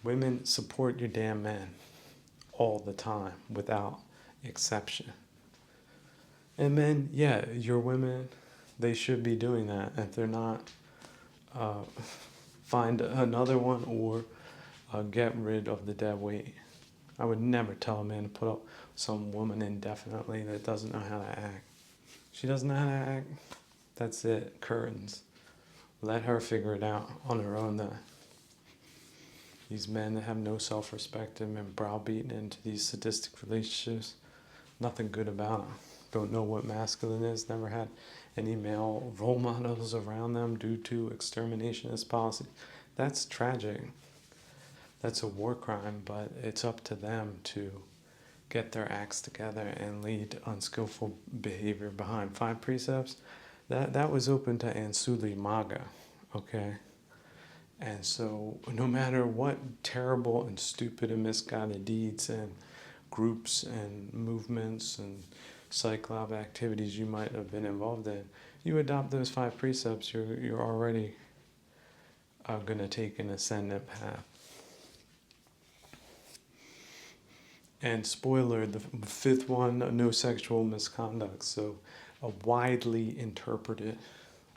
Women, support your damn men all the time, without exception. And men, yeah, your women, they should be doing that. If they're not, find another one or get rid of the dead weight. I would never tell a man to put up some woman indefinitely that doesn't know how to act. She doesn't know how to act. That's it. Curtains. Let her figure it out on her own. These men that have no self-respect and been browbeaten into these sadistic relationships, nothing good about them. Don't know what masculine is. Never had any male role models around them due to exterminationist policy. That's tragic. That's a war crime, but it's up to them to get their acts together and lead unskillful behavior behind 5 precepts. That was open to Ansuli Maga, okay? And so no matter what terrible and stupid and misguided deeds and groups and movements and cyclob activities you might have been involved in, you adopt those 5 precepts, you're already going to take an ascendant path. And spoiler, the 5th one, no sexual misconduct. So widely interpreted.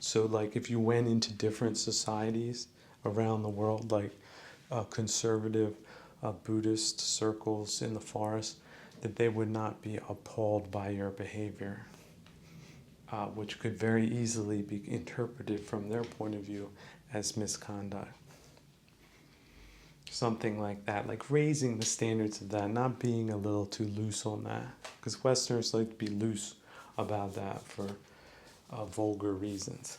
So like if you went into different societies around the world, like conservative Buddhist circles in the forest, that they would not be appalled by your behavior, which could very easily be interpreted from their point of view as misconduct. Something like that, like raising the standards of that, not being a little too loose on that, because Westerners like to be loose about that for vulgar reasons.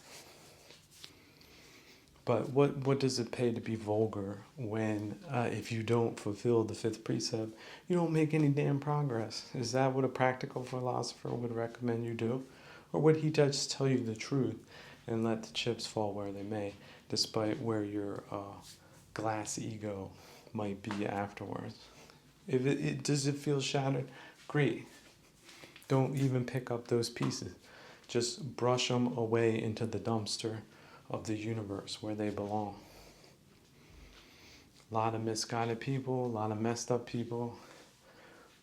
But what does it pay to be vulgar when if you don't fulfill the 5th precept, you don't make any damn progress? Is that what a practical philosopher would recommend you do? Or would he just tell you the truth and let the chips fall where they may, despite where your glass ego might be afterwards? If does it feel shattered? Great. Don't even pick up those pieces. Just brush them away into the dumpster of the universe where they belong. A lot of misguided people, a lot of messed up people.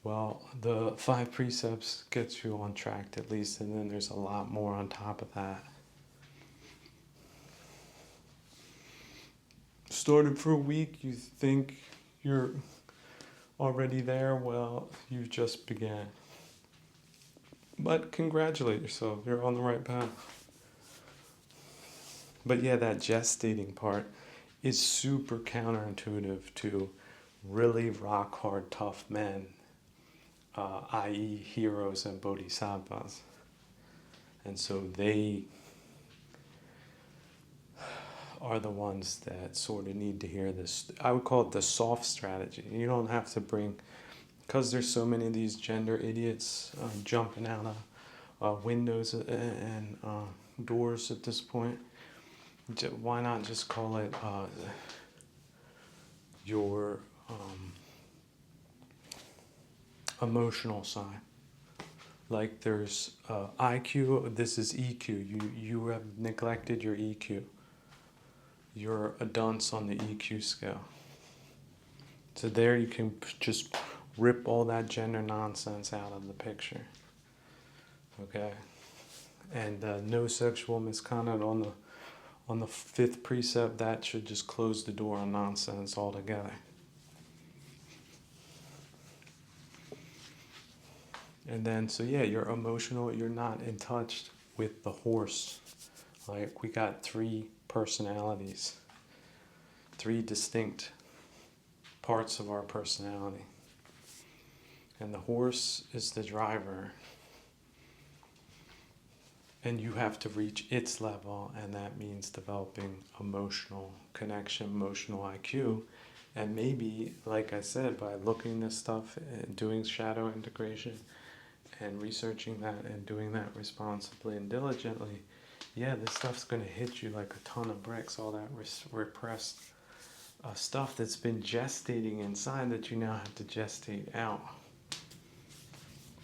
Well, the 5 precepts gets you on track at least, and then there's a lot more on top of that. Started for a week, you think you're already there? Well, you just began. But congratulate yourself, you're on the right path. But yeah, that gestating part is super counterintuitive to really rock hard tough men, i.e. heroes and bodhisattvas. And so they are the ones that sort of need to hear this. I would call it the soft strategy. You don't have to bring, because there's so many of these gender idiots jumping out of windows and doors at this point. Why not just call it your emotional side? Like there's IQ, this is EQ. You have neglected your EQ. You're a dunce on the EQ scale. So there you can just rip all that gender nonsense out of the picture. Okay? And no sexual misconduct on the fifth precept, that should just close the door on nonsense altogether. And then, so yeah, you're emotional, you're not in touch with the horse. Like, we got 3 personalities, 3 distinct parts of our personality. And the horse is the driver. And you have to reach its level, and that means developing emotional connection, emotional IQ. And maybe, like I said, by looking this stuff and doing shadow integration and researching that and doing that responsibly and diligently, yeah, this stuff's going to hit you like a ton of bricks, all that repressed stuff that's been gestating inside that you now have to gestate out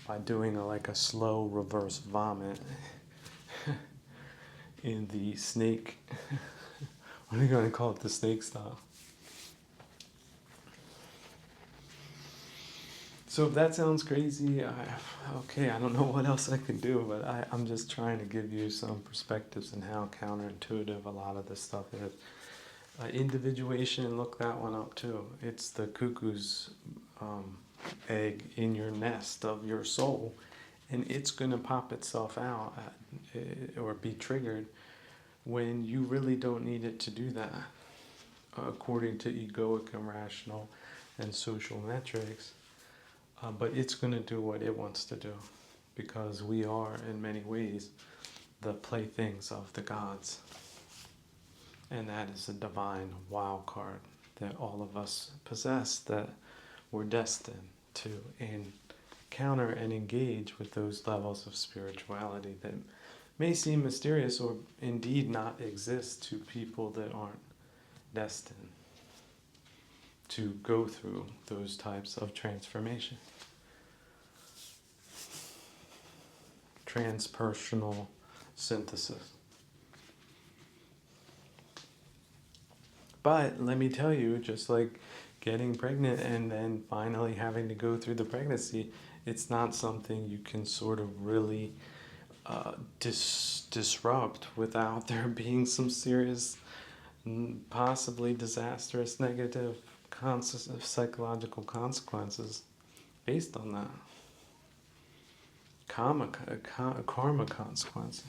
by doing like a slow reverse vomit in the snake, what are you going to call it, the snake style. So if that sounds crazy, I don't know what else I can do, but I'm just trying to give you some perspectives on how counterintuitive a lot of this stuff is. Individuation, look that one up too. It's the cuckoo's egg in your nest of your soul, and it's going to pop itself out or be triggered when you really don't need it to do that, according to egoic and rational and social metrics. But it's going to do what it wants to do, because we are, in many ways, the playthings of the gods. And that is a divine wild card that all of us possess, that we're destined to encounter and engage with those levels of spirituality that may seem mysterious or indeed not exist to people that aren't destined to go through those types of transformation. Transpersonal synthesis. But let me tell you, just like getting pregnant and then finally having to go through the pregnancy, it's not something you can sort of really disrupt without there being some serious, possibly disastrous, negative psychological consequences based on that. Karma consequences,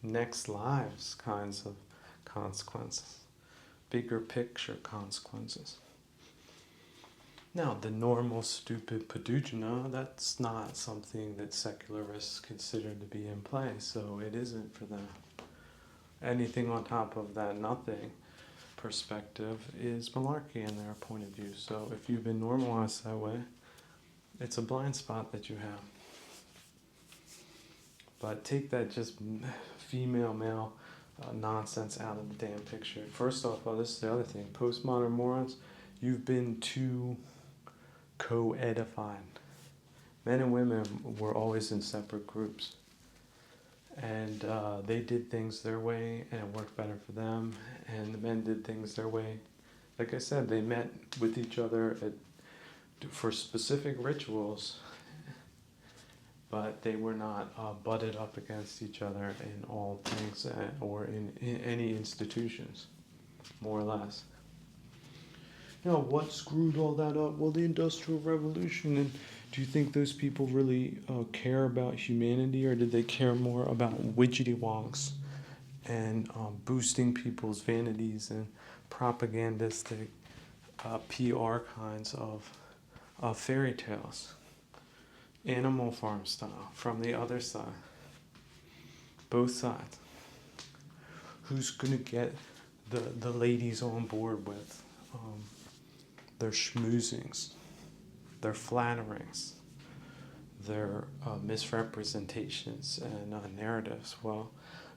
next lives kinds of consequences, bigger picture consequences. Now, the normal stupid padujana, that's not something that secularists consider to be in play, so it isn't for them. Anything on top of that nothing perspective is malarkey in their point of view. So if you've been normalized that way, it's a blind spot that you have. But take that just female-male nonsense out of the damn picture. First off, this is the other thing. Postmodern morons, you've been too co-edified. Men and women were always in separate groups. And they did things their way, and it worked better for them. And the men did things their way. Like I said, they met with each other for specific rituals, but they were not butted up against each other in all things or in any institutions, more or less. You know, what screwed all that up? Well, the Industrial Revolution. And do you think those people really care about humanity, or did they care more about widgety-wonks and boosting people's vanities and propagandistic PR kinds of fairy tales? Animal Farm style, from the other side. Both sides. Who's going to get the ladies on board with their schmoozings, their flatterings, their misrepresentations and narratives. Well,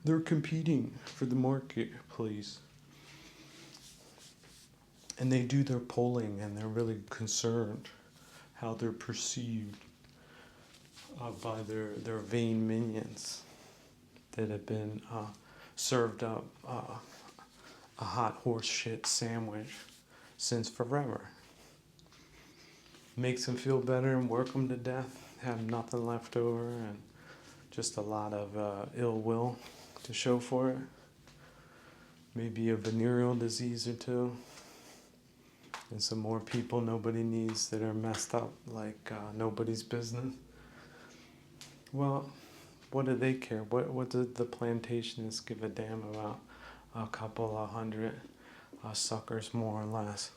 they're competing for the market, please. And they do their polling and they're really concerned how they're perceived by their vain minions that have been served up a hot horse shit sandwich since forever. Makes them feel better and work them to death, have nothing left over, and just a lot of ill will to show for it. Maybe a venereal disease or two. And some more people nobody needs that are messed up like nobody's business. Well, what do they care? What do the plantationists give a damn about a couple of hundred suckers more or less?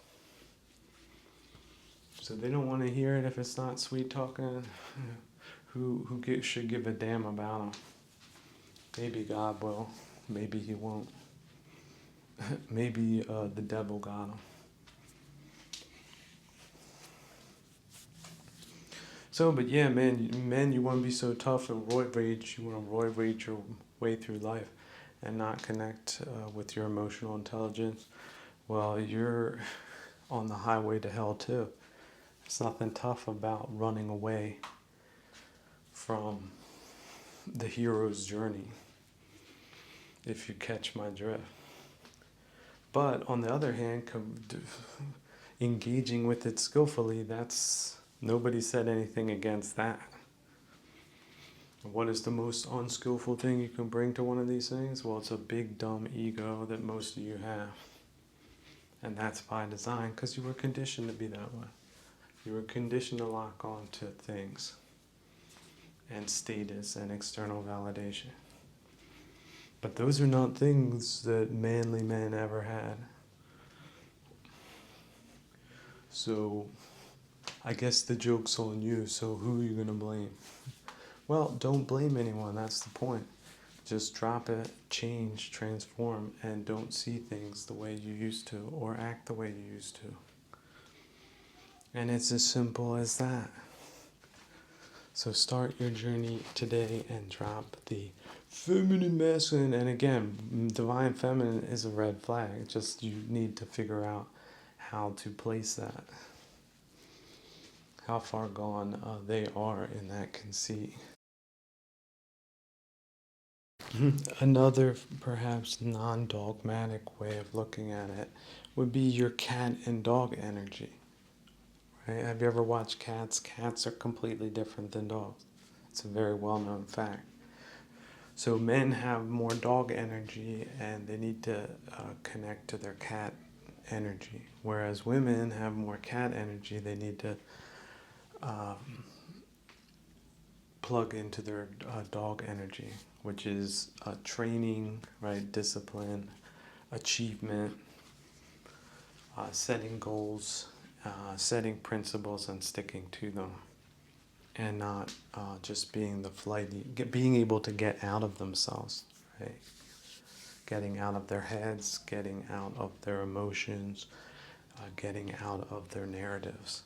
So they don't want to hear it if it's not sweet talking. Who should give a damn about them? Maybe God will. Maybe he won't. Maybe the devil got him. So, but yeah, men, you want to be so tough and roid rage. You want to roid rage your way through life and not connect with your emotional intelligence. Well, you're on the highway to hell too. There's nothing tough about running away from the hero's journey, if you catch my drift. But on the other hand, engaging with it skillfully, nobody said anything against that. What is the most unskillful thing you can bring to one of these things? Well, it's a big dumb ego that most of you have. And that's by design, because you were conditioned to be that way. You were conditioned to lock on to things and status and external validation. But those are not things that manly men ever had. So I guess the joke's on you, so who are you going to blame? Well, don't blame anyone, that's the point. Just drop it, change, transform, and don't see things the way you used to or act the way you used to. And it's as simple as that. So start your journey today and drop the feminine masculine. And again, divine feminine is a red flag. Just you need to figure out how to place that. How far gone they are in that conceit. Another perhaps non-dogmatic way of looking at it would be your cat and dog energy. Right? Have you ever watched cats? Cats are completely different than dogs. It's a very well-known fact. So men have more dog energy and they need to connect to their cat energy. Whereas women have more cat energy, they need to plug into their dog energy, which is training, right? Discipline, achievement, setting goals, setting principles and sticking to them, and not just being the flighty, being able to get out of themselves, right? Getting out of their heads, getting out of their emotions, getting out of their narratives.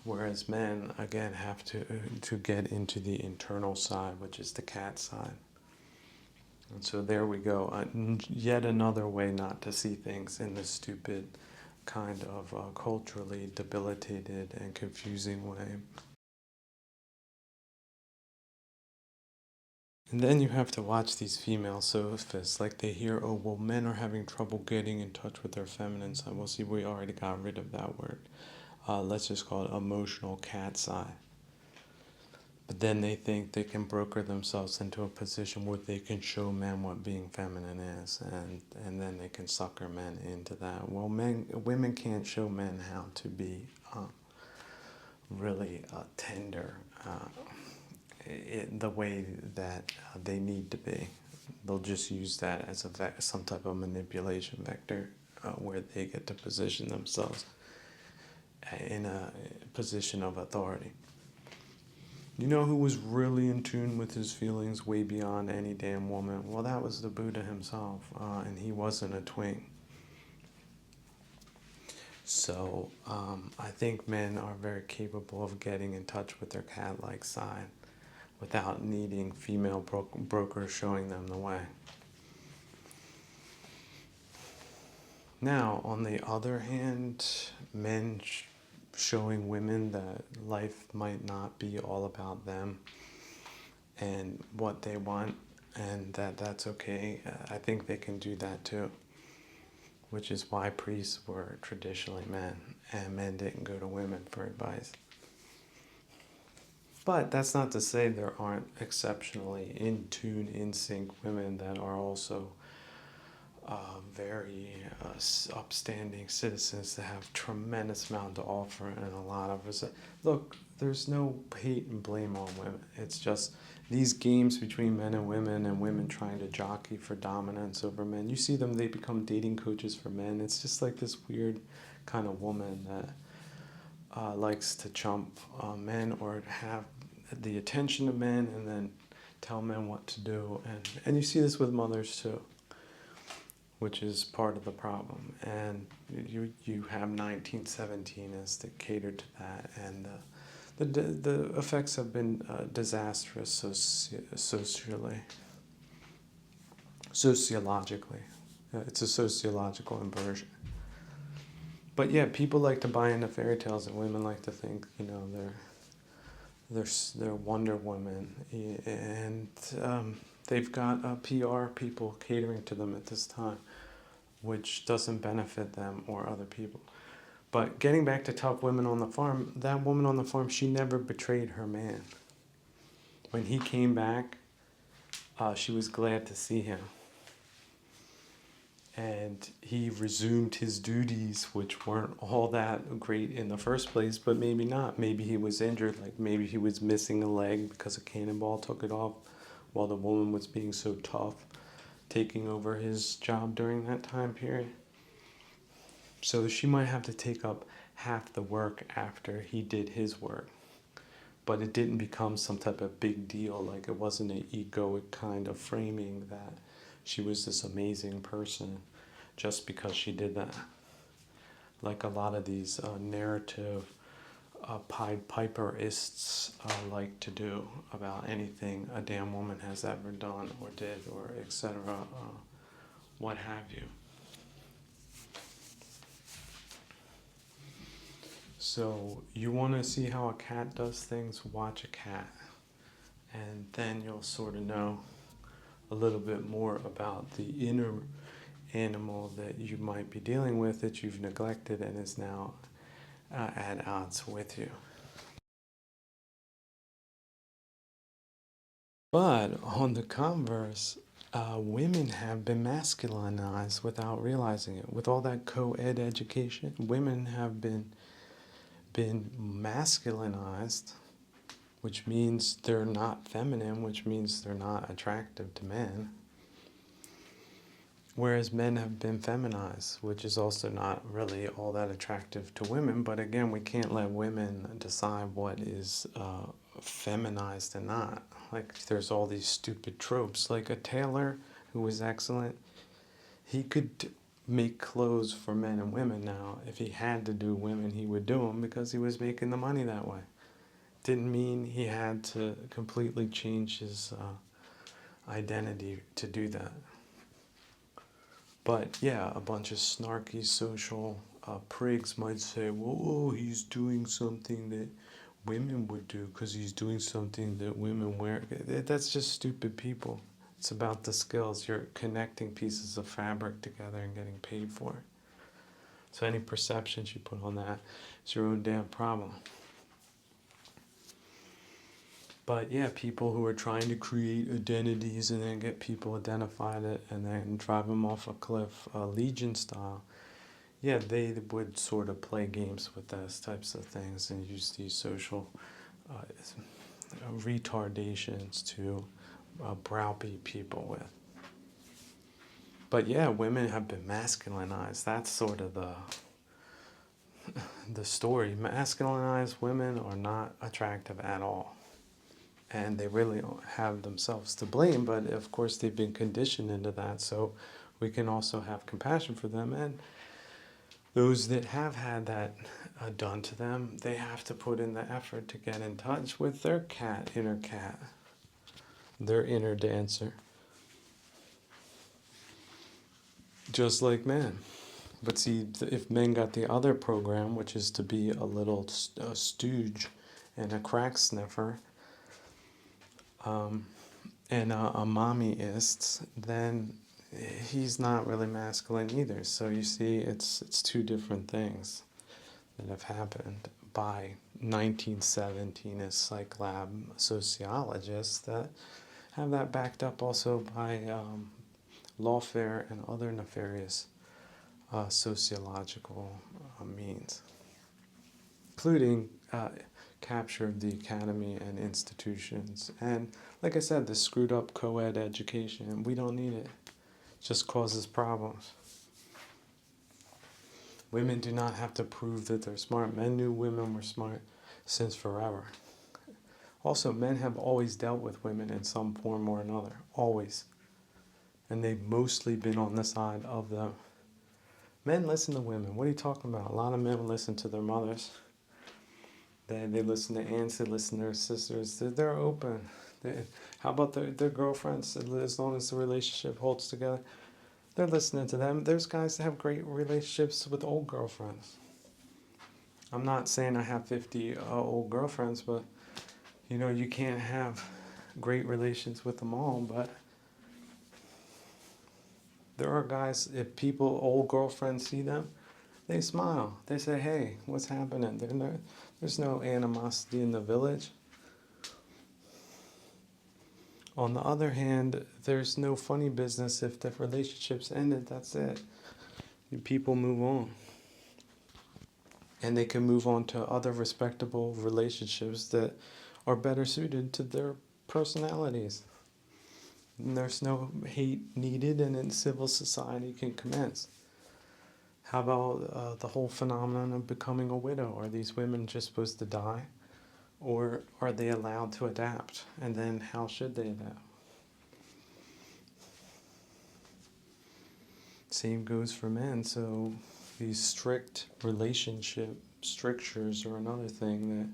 Whereas men, again, have to get into the internal side, which is the cat side. And so there we go. Yet another way not to see things in this stupid kind of culturally debilitated and confusing way. And then you have to watch these female sophists, like they hear, oh, well, men are having trouble getting in touch with their feminine side. Well, see, we already got rid of that word. Let's just call it emotional cat's eye. But then they think they can broker themselves into a position where they can show men what being feminine is, and then they can sucker men into that. Well, women can't show men how to be really tender the way that they need to be. They'll just use that as some type of manipulation vector where they get to position themselves in a position of authority. You know who was really in tune with his feelings way beyond any damn woman? Well, that was the Buddha himself, and he wasn't a twink. So I think men are very capable of getting in touch with their cat-like side without needing female brokers showing them the way. Now, on the other hand, men showing women that life might not be all about them and what they want, and that's okay. I think they can do that too, which is why priests were traditionally men, and men didn't go to women for advice. But that's not to say there aren't exceptionally in tune, in sync women that are also very upstanding citizens that have tremendous amount to offer and a lot of respect. Look, there's no hate and blame on women. It's just these games between men and women trying to jockey for dominance over men. You see them, they become dating coaches for men. It's just like this weird kind of woman that likes to chump men or have the attention of men and then tell men what to do. And you see this with mothers too, which is part of the problem. And you have 1917 as to cater to that, and the effects have been disastrous sociologically. It's a sociological inversion. But yeah, people like to buy into fairy tales, and women like to think, they're Wonder Woman, and they've got PR people catering to them at this time, which doesn't benefit them or other people. But getting back to tough women on the farm, that woman on the farm, she never betrayed her man. When he came back, she was glad to see him. And he resumed his duties, which weren't all that great in the first place, but maybe not. Maybe he was injured, like maybe he was missing a leg because a cannonball took it off while the woman was being so tough, taking over his job during that time period. So she might have to take up half the work after he did his work. But it didn't become some type of big deal. Like it wasn't an egoic kind of framing that she was this amazing person just because she did that. Like a lot of these narrative Pied Piperists like to do about anything a damn woman has ever done or did or etc. What have you. So you want to see how a cat does things, watch a cat. And then you'll sort of know a little bit more about the inner animal that you might be dealing with that you've neglected and is now at odds with you. But on the converse, women have been masculinized without realizing it. With all that co-ed education, women have been masculinized, which means they're not feminine, which means they're not attractive to men. Whereas men have been feminized, which is also not really all that attractive to women. But again, we can't let women decide what is feminized and not. Like there's all these stupid tropes. Like a tailor who was excellent, he could make clothes for men and women now. If he had to do women, he would do them because he was making the money that way. Didn't mean he had to completely change his identity to do that. But yeah, a bunch of snarky social prigs might say, whoa, he's doing something that women would do because he's doing something that women wear. That's just stupid people. It's about the skills. You're connecting pieces of fabric together and getting paid for it. So any perceptions you put on that is your own damn problem. But yeah, people who are trying to create identities and then get people identified it and then drive them off a cliff, Legion style, yeah, they would sort of play games with those types of things and use these social retardations to browbeat people with. But yeah, women have been masculinized. That's sort of the story. Masculinized women are not attractive at all. and they really don't have themselves to blame, but of course they've been conditioned into that. So we can also have compassion for them, and those that have had that done to them, they have to put in the effort to get in touch with their cat, their inner dancer, just like men. But see, if men got the other program, which is to be a little stooge and a crack sniffer, and a mommyist, then he's not really masculine either. So you see, it's two different things that have happened by 1917 as psych lab sociologists that have that backed up also by lawfare and other nefarious sociological means, including capture of the academy and institutions. And like I said, the screwed up co-ed education, we don't need it. It just causes problems. Women do not have to prove that they're smart. Men knew women were smart since forever. Also, men have always dealt with women in some form or another, always. And they've mostly been on the side of them. Men listen to women. What are you talking about? A lot of men listen to their mothers. They listen to aunts, they listen to their sisters. They're open. How about their girlfriends? As long as the relationship holds together, they're listening to them. There's guys that have great relationships with old girlfriends. I'm not saying I have 50 old girlfriends, but you can't have great relations with them all. But there are guys, if old girlfriends see them, they smile. They say, hey, what's happening? There's no animosity in the village. On the other hand, there's no funny business. If the relationship's ended, that's it. People move on. And they can move on to other respectable relationships that are better suited to their personalities. And there's no hate needed, and then civil society can commence. How about the whole phenomenon of becoming a widow? Are these women just supposed to die? Or are they allowed to adapt? And then how should they adapt? Same goes for men. So these strict relationship strictures are another thing that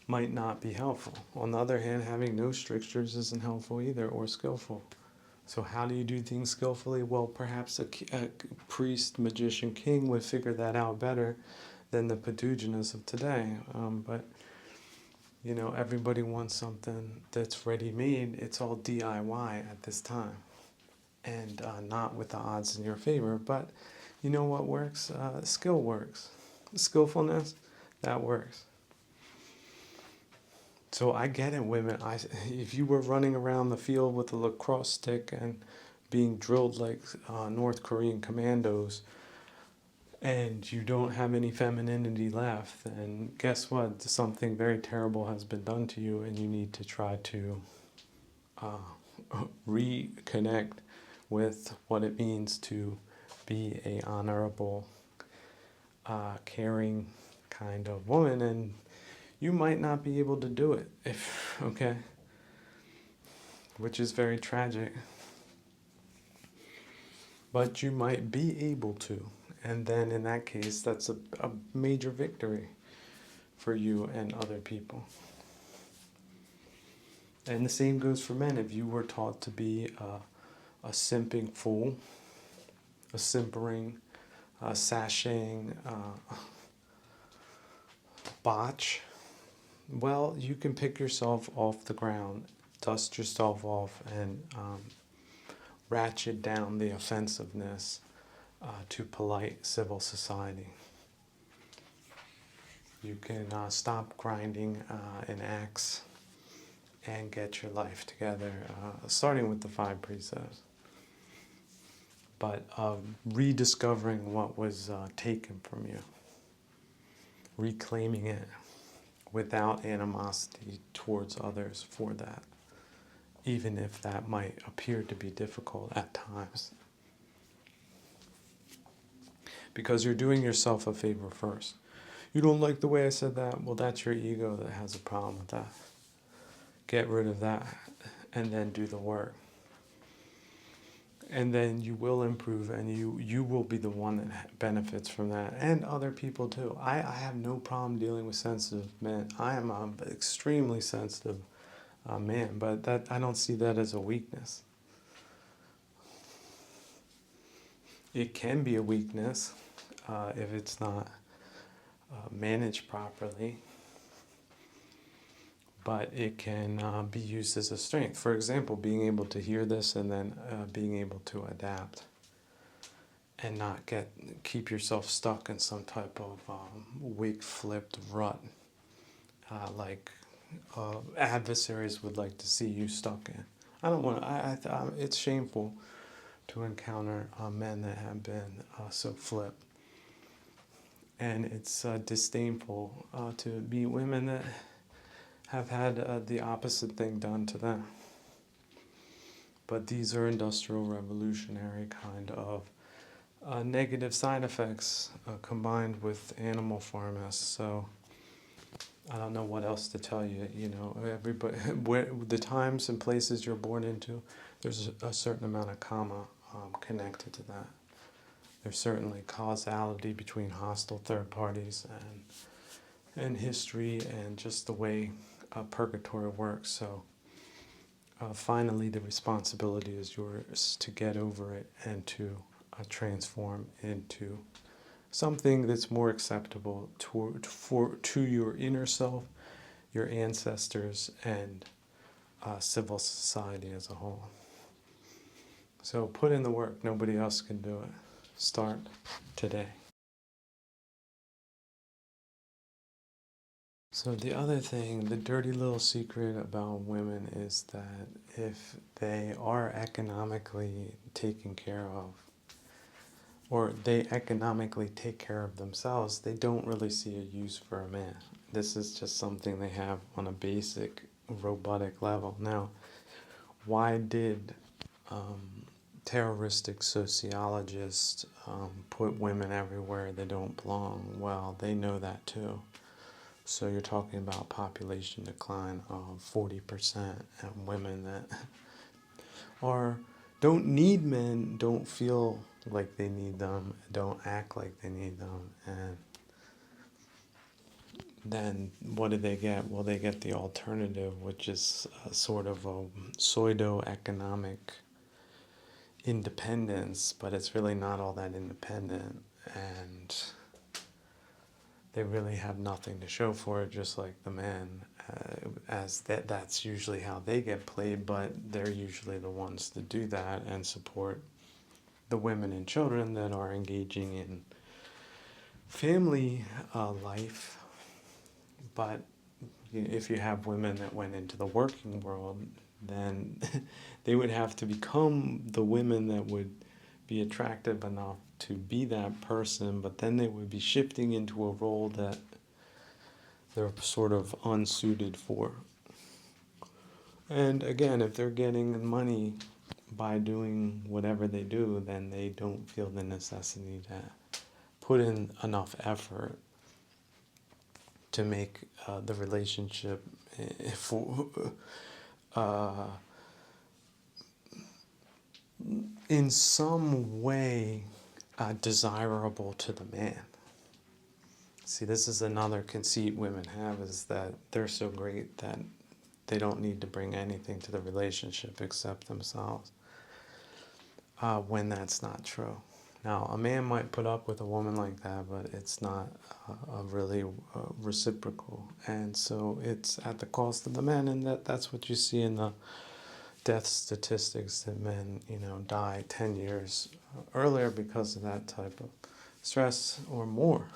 might not be helpful. On the other hand, having no strictures isn't helpful either, or skillful. So how do you do things skillfully? Well, perhaps a priest, magician, king would figure that out better than the Paduginas of today. But everybody wants something that's ready-made. It's all DIY at this time, and not with the odds in your favor. But you know what works? Skill works. Skillfulness, that works. So I get it, women. If you were running around the field with a lacrosse stick and being drilled like North Korean commandos, and you don't have any femininity left, then guess what? Something very terrible has been done to you, and you need to try to reconnect with what it means to be a honorable, caring kind of woman, and you might not be able to do it, which is very tragic. But you might be able to. And then in that case, that's a major victory for you and other people. And the same goes for men. If you were taught to be a simping fool, a simpering, sashaying botch, well, you can pick yourself off the ground, dust yourself off, and ratchet down the offensiveness to polite civil society. You can stop grinding an axe and get your life together, starting with the 5 precepts. But rediscovering what was taken from you, reclaiming it without animosity towards others for that, even if that might appear to be difficult at times. Because you're doing yourself a favor first. You don't like the way I said that? Well, that's your ego that has a problem with that. Get rid of that and then do the work. And then you will improve, and you will be the one that benefits from that, and other people too. I have no problem dealing with sensitive men. I am an extremely sensitive man, but that I don't see that as a weakness. It can be a weakness if it's not managed properly, but it can be used as a strength. For example, being able to hear this and then being able to adapt and not keep yourself stuck in some type of wig flipped rut, like adversaries would like to see you stuck in. I don't want. It's shameful to encounter men that have been so flipped, and it's disdainful to meet women that have had the opposite thing done to them. But these are industrial revolutionary kind of negative side effects combined with animal pharma. So I don't know what else to tell you. You know, everybody, where the times and places you're born into, there's a certain amount of karma connected to that. There's certainly causality between hostile third parties and history and just the way purgatory works. So finally, the responsibility is yours to get over it and to transform into something that's more acceptable to your inner self, your ancestors, and civil society as a whole. So put in the work. Nobody else can do it. Start today. So the other thing, the dirty little secret about women is that if they are economically taken care of, or they economically take care of themselves, they don't really see a use for a man. This is just something they have on a basic robotic level. Now, why did terroristic sociologists put women everywhere they don't belong? Well, they know that too. So you're talking about population decline of 40%, and women that don't need men, don't feel like they need them, don't act like they need them, and then what do they get? Well, they get the alternative, which is sort of a pseudo-economic independence, but it's really not all that independent, and they really have nothing to show for it, just like the men, as that's usually how they get played, but they're usually the ones to do that and support the women and children that are engaging in family life. But if you have women that went into the working world, then they would have to become the women that would be attractive enough to be that person, but then they would be shifting into a role that they're sort of unsuited for. And again, if they're getting money by doing whatever they do, then they don't feel the necessity to put in enough effort to make the relationship in some way desirable to the man. See, this is another conceit women have, is that they're so great that they don't need to bring anything to the relationship except themselves, when that's not true. Now, a man might put up with a woman like that, but it's not really reciprocal. And so it's at the cost of the men, and that's what you see in the death statistics, that men, die 10 years earlier because of that type of stress or more.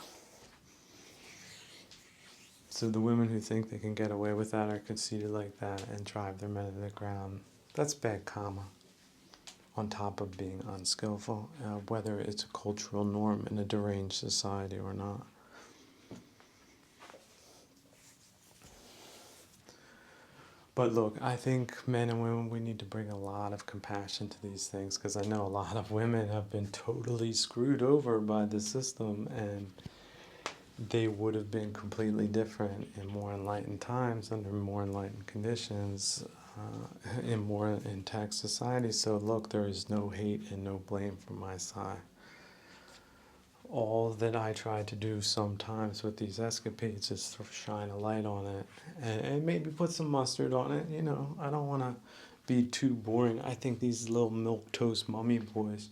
So the women who think they can get away with that are conceited like that and drive their men to the ground. That's bad karma, on top of being unskillful, whether it's a cultural norm in a deranged society or not. But look, I think men and women, we need to bring a lot of compassion to these things, because I know a lot of women have been totally screwed over by the system, and they would have been completely different in more enlightened times, under more enlightened conditions, in more intact society. So look, there is no hate and no blame from my side. All that I try to do sometimes with these escapades is to shine a light on it and maybe put some mustard on it. You know, I don't want to be too boring. I think these little milk toast mummy boys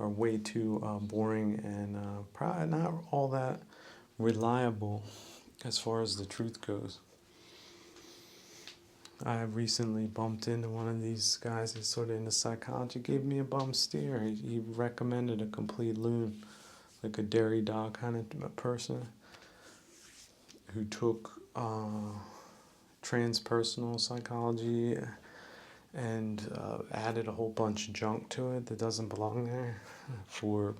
are way too boring and probably not all that reliable as far as the truth goes. I recently bumped into one of these guys who's sort of into psychology, gave me a bum steer. He recommended a complete loon, like a dairy dog kind of person who took transpersonal psychology and added a whole bunch of junk to it that doesn't belong there for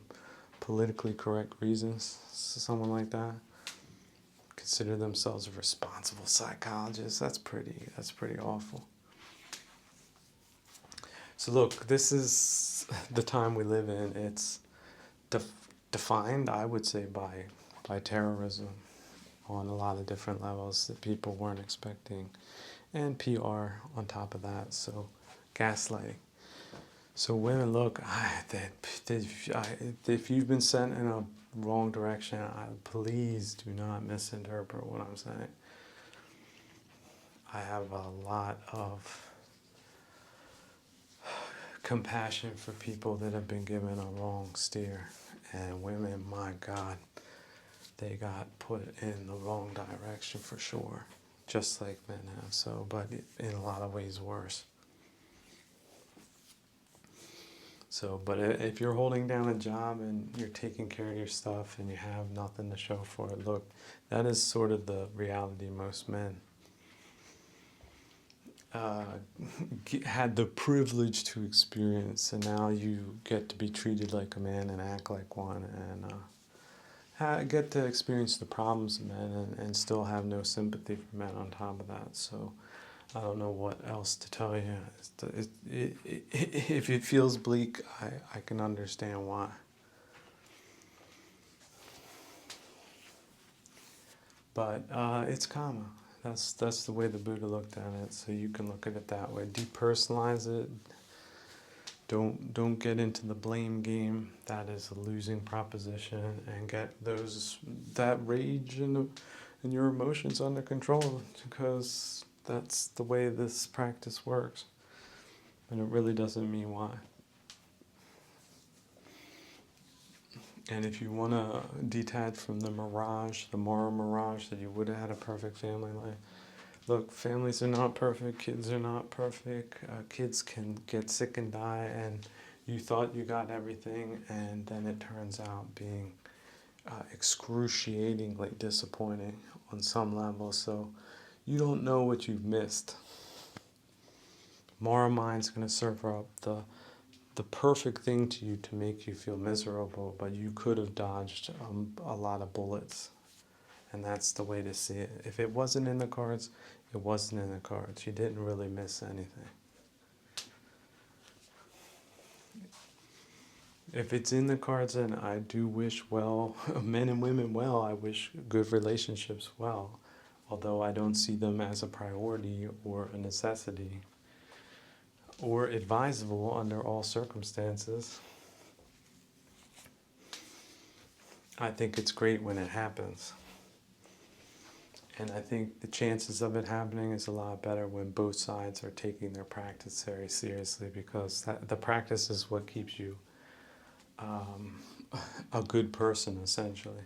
politically correct reasons. Someone like that consider themselves a responsible psychologist. That's pretty awful. So look, this is the time we live in. It's defined, I would say, by terrorism on a lot of different levels that people weren't expecting, and PR on top of that. So gaslighting. So women, look, if you've been sent in a wrong direction, please do not misinterpret what I'm saying. I have a lot of compassion for people that have been given a wrong steer. And women, my God, they got put in the wrong direction for sure, just like men have. So, but in a lot of ways worse. So, but if you're holding down a job and you're taking care of your stuff and you have nothing to show for it, look, that is sort of the reality most men had the privilege to experience, and now you get to be treated like a man and act like one, and get to experience the problems of men and still have no sympathy for men on top of that. So I don't know what else to tell you. If it feels bleak, I can understand why. But it's karma. That's the way the Buddha looked at it. So you can look at it that way. Depersonalize it. Don't get into the blame game. That is a losing proposition. And get that rage and your emotions under control, because that's the way this practice works. And it really doesn't mean why. And if you want to detach from the mirage, the moral mirage that you would have had a perfect family life, look, families are not perfect, kids are not perfect, kids can get sick and die, and you thought you got everything, and then it turns out being excruciatingly disappointing on some level. So you don't know what you've missed. Moral mind's going to serve up the perfect thing to you to make you feel miserable, but you could have dodged a lot of bullets. And that's the way to see it. If it wasn't in the cards, it wasn't in the cards. You didn't really miss anything. If it's in the cards, then I do wish well, men and women well. I wish good relationships well, although I don't see them as a priority or a necessity or advisable under all circumstances. I think it's great when it happens. And I think the chances of it happening is a lot better when both sides are taking their practice very seriously, because the practice is what keeps you a good person, essentially.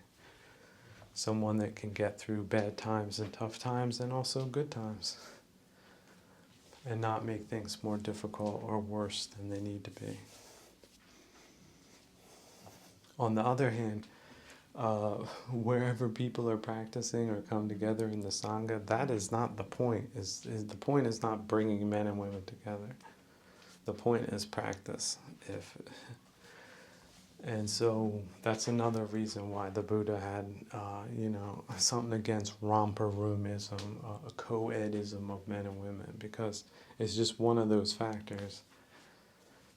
Someone that can get through bad times and tough times and also good times, and not make things more difficult or worse than they need to be. On the other hand, wherever people are practicing or come together in the Sangha, that is not the point. The point is not bringing men and women together. The point is practice. And so that's another reason why the Buddha had, something against romper roomism, a co-edism of men and women, because it's just one of those factors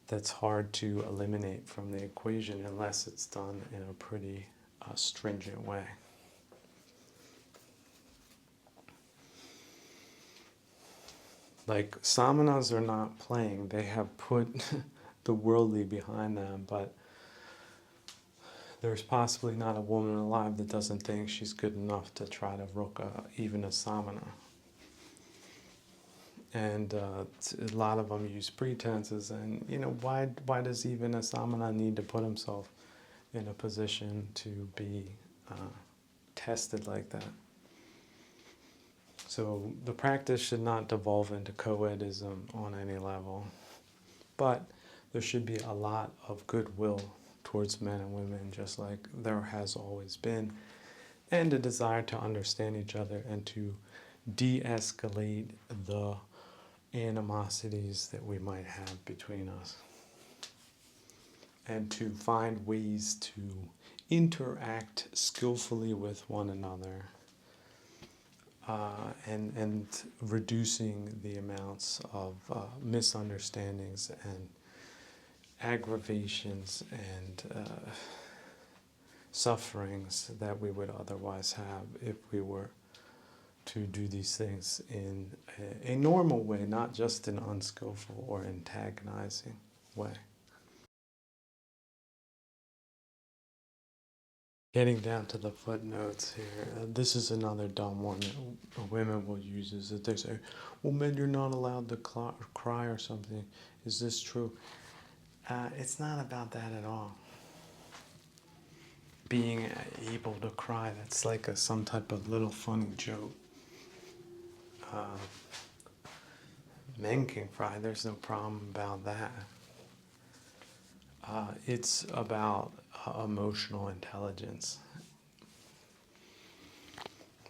that's hard to eliminate from the equation unless it's done in a pretty stringent way. Like, samanas are not playing. They have put the worldly behind them, but there's possibly not a woman alive that doesn't think she's good enough to try to rook even a samana. And a lot of them use pretenses, and why does even a samana need to put himself in a position to be tested like that? So the practice should not devolve into co-edism on any level, but there should be a lot of goodwill towards men and women, just like there has always been, and a desire to understand each other and to de-escalate the animosities that we might have between us, and to find ways to interact skillfully with one another, and reducing the amounts of misunderstandings and aggravations and sufferings that we would otherwise have if we were to do these things in a normal way, not just an unskillful or antagonizing way. Getting down to the footnotes here, this is another dumb one that women will use, is that they say, well, men, you're not allowed to cry or something. Is this true? It's not about that at all. Being able to cry, that's like some type of little funny joke. Men can cry, there's no problem about that. It's about emotional intelligence.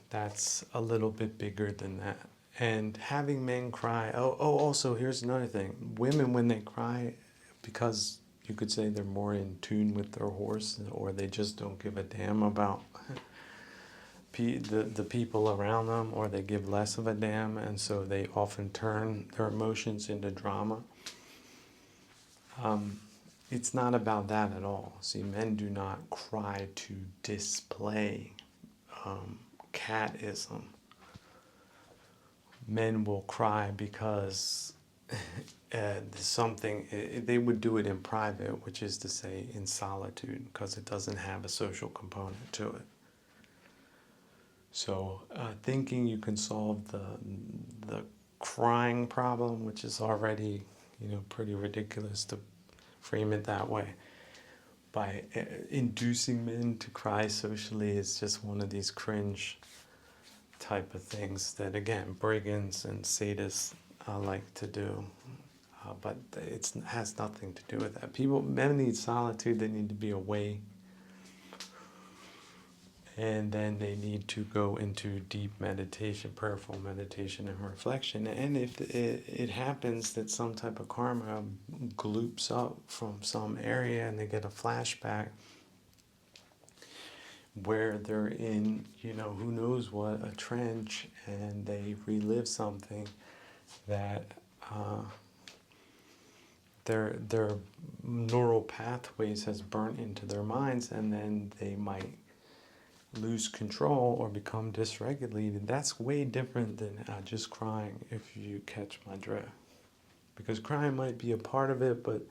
That's a little bit bigger than that. And having men cry, also, here's another thing. Women, when they cry, because you could say they're more in tune with their horse, or they just don't give a damn about the people around them, or they give less of a damn, and so they often turn their emotions into drama. It's not about that at all. See, men do not cry to display catism. Men will cry because they would do it in private, which is to say in solitude, because it doesn't have a social component to it. So thinking you can solve the crying problem, which is already pretty ridiculous to frame it that way, by inducing men to cry socially, is just one of these cringe type of things that, again, brigands and sadists like to do. But it has nothing to do with that. Men need solitude. They need to be away. And then they need to go into deep meditation, prayerful meditation and reflection. And if it happens that some type of karma gloops up from some area and they get a flashback where they're in, who knows what, a trench, and they relive something that their neural pathways has burnt into their minds, and then they might lose control or become dysregulated. That's way different than just crying, if you catch my drift. Because crying might be a part of it, but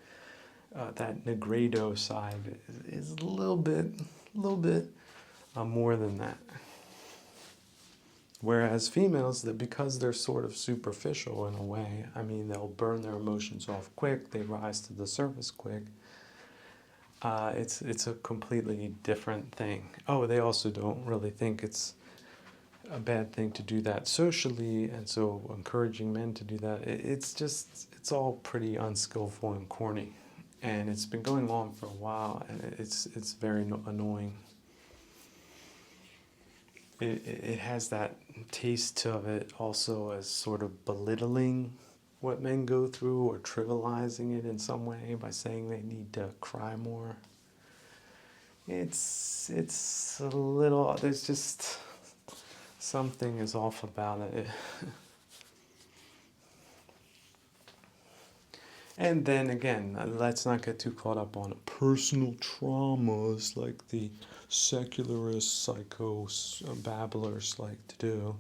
that negredo side is a little bit more than that. Whereas females, that because they're sort of superficial in a way, they'll burn their emotions off quick, they rise to the surface quick. It's a completely different thing. Oh, they also don't really think it's a bad thing to do that socially, and so encouraging men to do that, it's all pretty unskillful and corny. And it's been going on for a while, and it's very annoying. It has that taste of it also as sort of belittling what men go through, or trivializing it in some way by saying they need to cry more. It's a little, there's just something is off about it. And then again, let's not get too caught up on personal traumas like the secularist babblers like to do,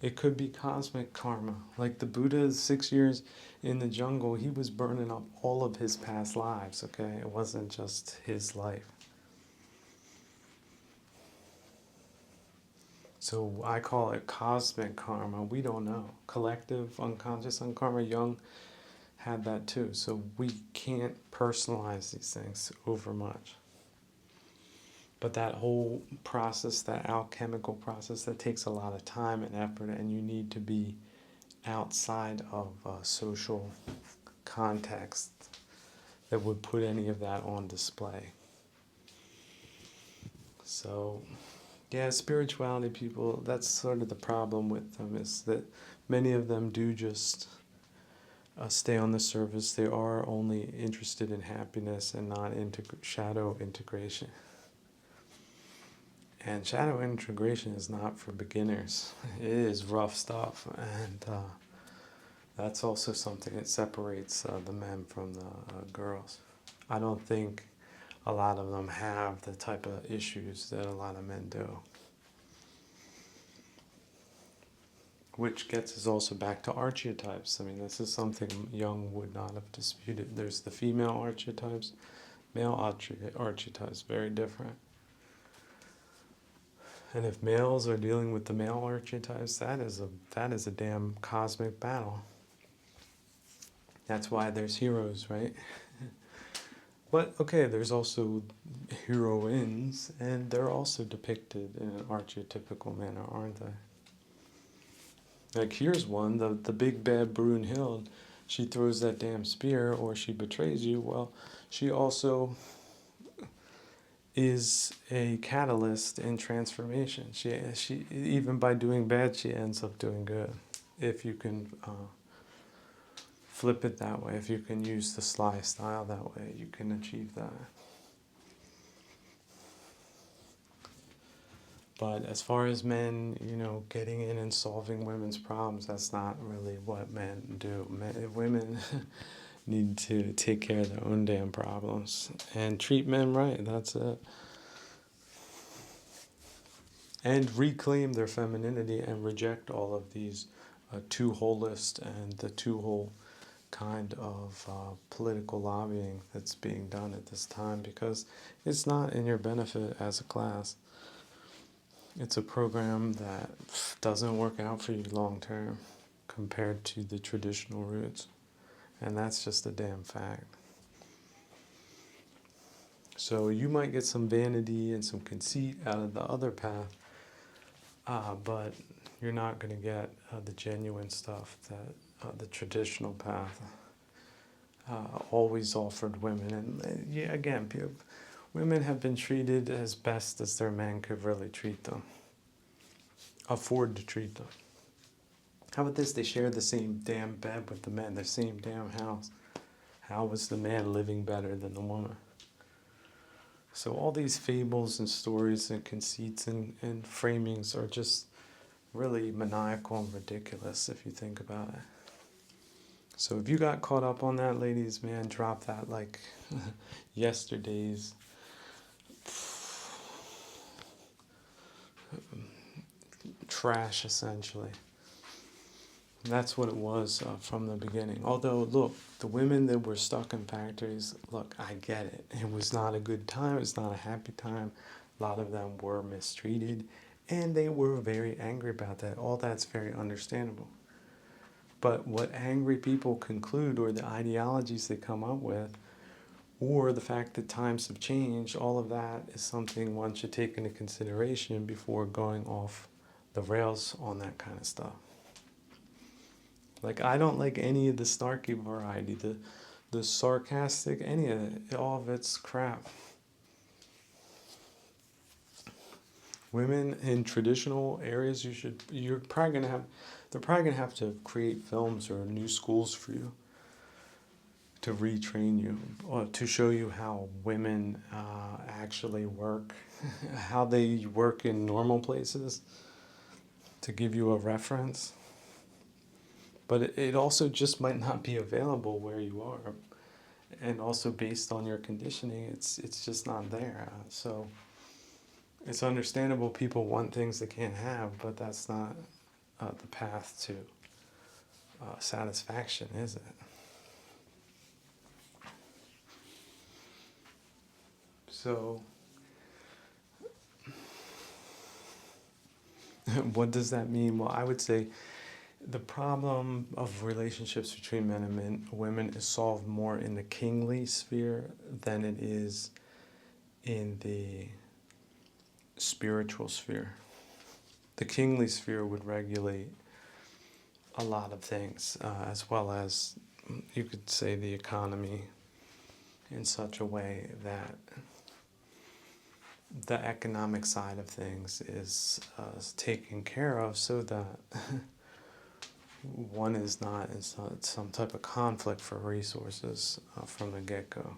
It could be cosmic karma. Like the Buddha's 6 years in the jungle, he was burning up all of his past lives, okay? It wasn't just his life. So I call it cosmic karma. We don't know. Collective, unconscious karma. Jung had that too. So we can't personalize these things over much. But that whole process, that alchemical process, that takes a lot of time and effort, and you need to be outside of a social context that would put any of that on display. So, yeah, spirituality people, that's sort of the problem with them, is that many of them do just stay on the surface. They are only interested in happiness and not shadow integration. And shadow integration is not for beginners. It is rough stuff, and that's also something that separates the men from the girls. I don't think a lot of them have the type of issues that a lot of men do. Which gets us also back to archetypes. I mean, this is something Jung would not have disputed. There's the female archetypes, male archetypes, very different. And if males are dealing with the male archetypes, that is a damn cosmic battle. That's why there's heroes, right? But okay, there's also heroines, and they're also depicted in an archetypical manner, aren't they? Like here's one, the big bad Brunhild. She throws that damn spear, or she betrays you. Well, she also is a catalyst in transformation. She even by doing bad, she ends up doing good. If you can flip it that way, if you can use the sly style that way, you can achieve that. But as far as men, getting in and solving women's problems, that's not really what men do. Women need to take care of their own damn problems and treat men right. That's it. And reclaim their femininity and reject all of these two-holist and the two-hole kind of political lobbying that's being done at this time, because it's not in your benefit as a class. It's a program that doesn't work out for you long term compared to the traditional routes. And that's just a damn fact. So you might get some vanity and some conceit out of the other path, but you're not going to get the genuine stuff that the traditional path always offered women. And yeah, again, women have been treated as best as their men could really treat them, afford to treat them. How about this? They share the same damn bed with the men, the same damn house. How was the man living better than the woman? So all these fables and stories and conceits and framings are just really maniacal and ridiculous if you think about it. So if you got caught up on that, ladies, man, drop that like yesterday's trash, essentially. That's what it was from the beginning. Although, look, the women that were stuck in factories, look, I get it. It was not a good time. It's not a happy time. A lot of them were mistreated, and they were very angry about that. All that's very understandable. But what angry people conclude, or the ideologies they come up with, or the fact that times have changed, all of that is something one should take into consideration before going off the rails on that kind of stuff. Like, I don't like any of the snarky variety, the sarcastic, any of it. All of it's crap. Women in traditional areas, they're probably gonna have to create films or new schools for you to retrain you, or to show you how women actually work, how they work in normal places, to give you a reference. But it also just might not be available where you are. And also based on your conditioning, it's just not there. So it's understandable people want things they can't have, but that's not the path to satisfaction, is it? So, what does that mean? Well, I would say the problem of relationships between men and women is solved more in the kingly sphere than it is in the spiritual sphere. The kingly sphere would regulate a lot of things, as well as you could say the economy, in such a way that the economic side of things is taken care of, so that one is not in some type of conflict for resources from the get-go.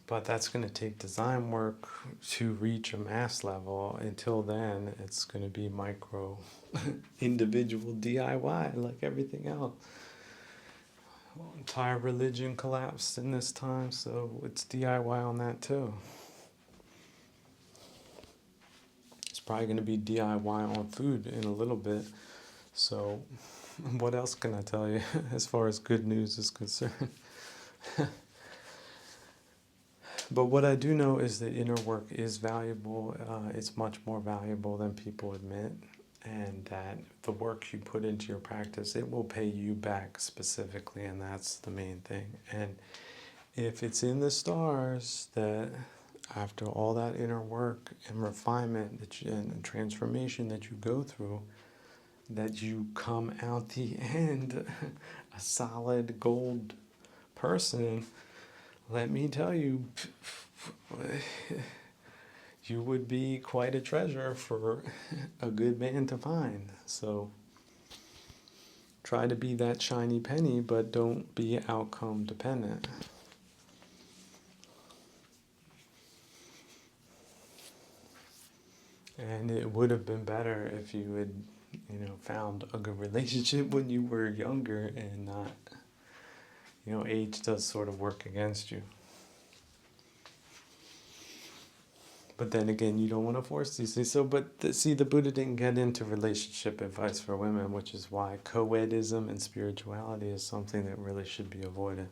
But that's going to take design work to reach a mass level. Until then, it's going to be micro, individual DIY like everything else. Entire religion collapsed in this time, so it's DIY on that too. It's probably going to be DIY on food in a little bit. So, what else can I tell you as far as good news is concerned? But what I do know is that inner work is valuable. It's much more valuable than people admit. And that the work you put into your practice, it will pay you back specifically, and that's the main thing. And if it's in the stars that after all that inner work and refinement and transformation that you go through, that you come out the end a solid gold person, let me tell you, you would be quite a treasure for a good man to find. So try to be that shiny penny, but don't be outcome dependent. And it would have been better if you had, found a good relationship when you were younger and not, age does sort of work against you. But then again, you don't want to force these things. So, the Buddha didn't get into relationship advice for women, which is why co-edism and spirituality is something that really should be avoided.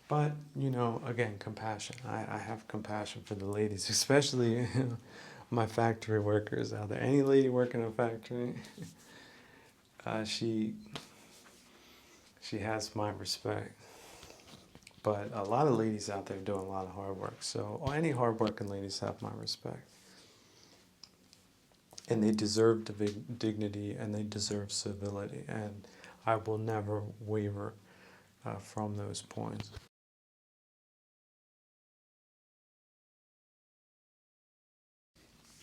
But, again, compassion. I have compassion for the ladies, especially my factory workers out there. Any lady working in a factory, she has my respect. But a lot of ladies out there doing a lot of hard work. So any hard-working ladies have my respect. And they deserve dignity, and they deserve civility. And I will never waver from those points.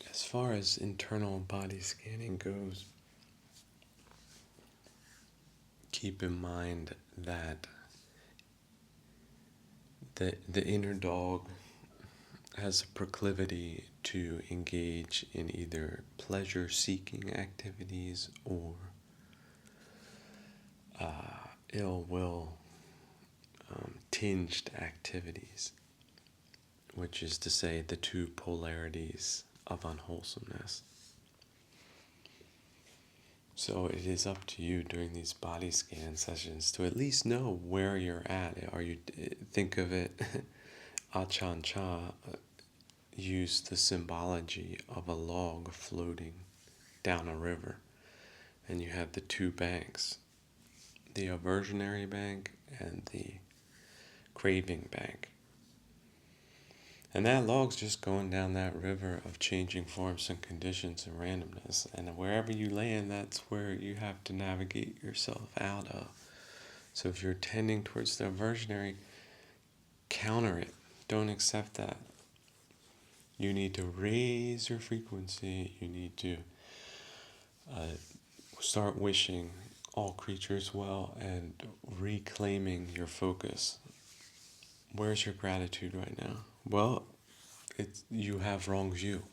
As far as internal body scanning goes, keep in mind that the inner dog has a proclivity to engage in either pleasure-seeking activities or ill will tinged activities, which is to say the two polarities of unwholesomeness. So it is up to you during these body scan sessions to at least know where you're at. Think of it, Achan Cha used the symbology of a log floating down a river, and you have the two banks, the aversionary bank and the craving bank. And that log's just going down that river of changing forms and conditions and randomness. And wherever you land, that's where you have to navigate yourself out of. So if you're tending towards the aversionary, counter it. Don't accept that. You need to raise your frequency. You need to start wishing all creatures well and reclaiming your focus. Where's your gratitude right now? Well, you have wrong view.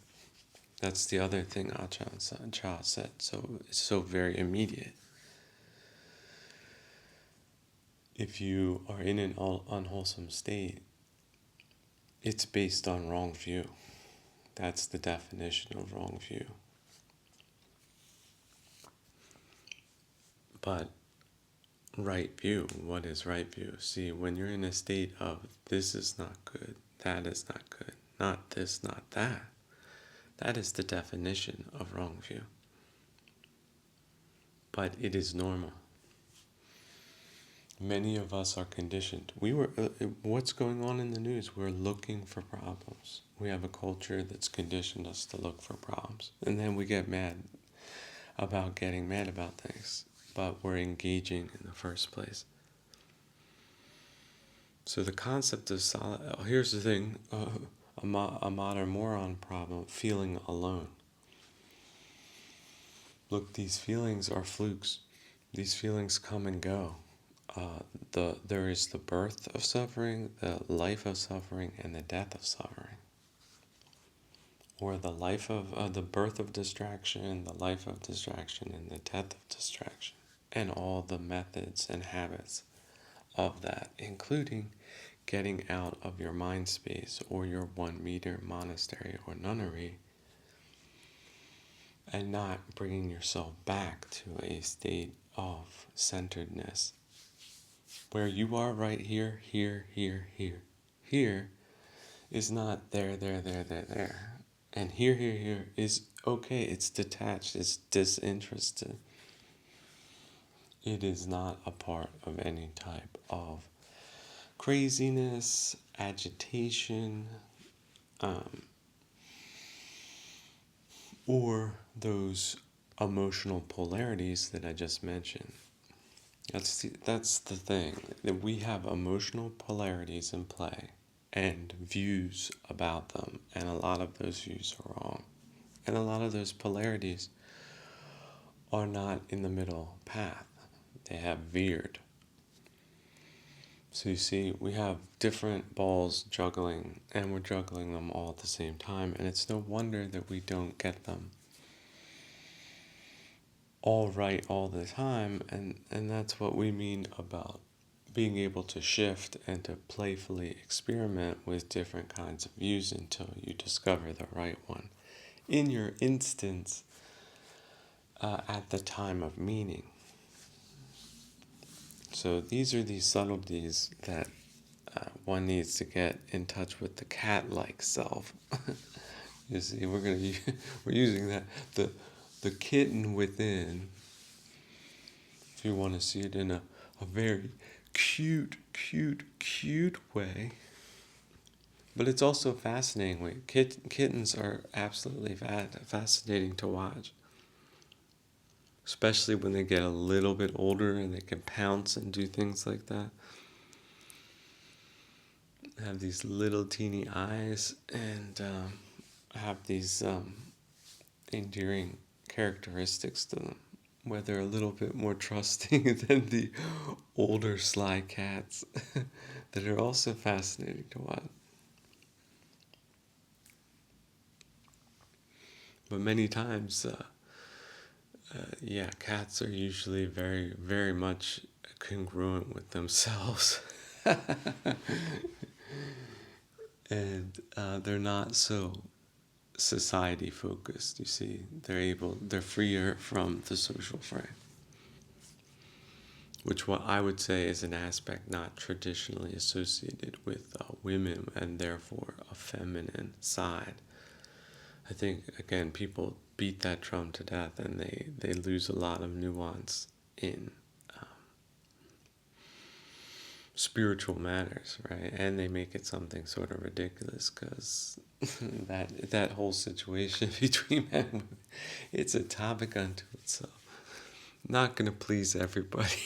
That's the other thing Ajahn Chah said. So it's so very immediate. If you are in an unwholesome state, it's based on wrong view. That's the definition of wrong view. But right view, what is right view? See, when you're in a state of this is not good, that is not good, not this, not that, that is the definition of wrong view. But it is normal. Many of us are conditioned. What's going on in the news? We're looking for problems. We have a culture that's conditioned us to look for problems. And then we get mad about getting mad about things. But we're engaging in the first place. So the concept of here's the thing, a modern moron problem, feeling alone. Look, these feelings are flukes. These feelings come and go. There is the birth of suffering, the life of suffering, and the death of suffering. Or the birth of distraction, the life of distraction, and the death of distraction. And all the methods and habits of that, including getting out of your mind space or your 1 meter monastery or nunnery and not bringing yourself back to a state of centeredness where you are right here, here, here, here. Here is not there. And here is okay. It's detached. It's disinterested. It is not a part of any type of craziness, agitation, or those emotional polarities that I just mentioned. That's the thing, that we have emotional polarities in play and views about them, and a lot of those views are wrong. And a lot of those polarities are not in the middle path. They have veered. So you see, we have different balls juggling, and we're juggling them all at the same time, and it's no wonder that we don't get them all right all the time, and that's what we mean about being able to shift and to playfully experiment with different kinds of views until you discover the right one in your instance at the time of meaning. So these are these subtleties that one needs to get in touch with the cat-like self. You see, we're using that the kitten within. If you want to see it in a very cute way, but it's also a fascinating way. Kittens are absolutely fascinating to watch, especially when they get a little bit older and they can pounce and do things like that. Have these little teeny eyes and have these endearing characteristics to them, where they're a little bit more trusting than the older sly cats that are also fascinating to watch. But many times, cats are usually very, very much congruent with themselves. And they're not so society focused, you see. They're freer from the social frame. Which what I would say is an aspect not traditionally associated with women, and therefore a feminine side. I think, again, people beat that drum to death, and they lose a lot of nuance in spiritual matters, right? And they make it something sort of ridiculous, because that whole situation between men and women, it's a topic unto itself. Not going to please everybody,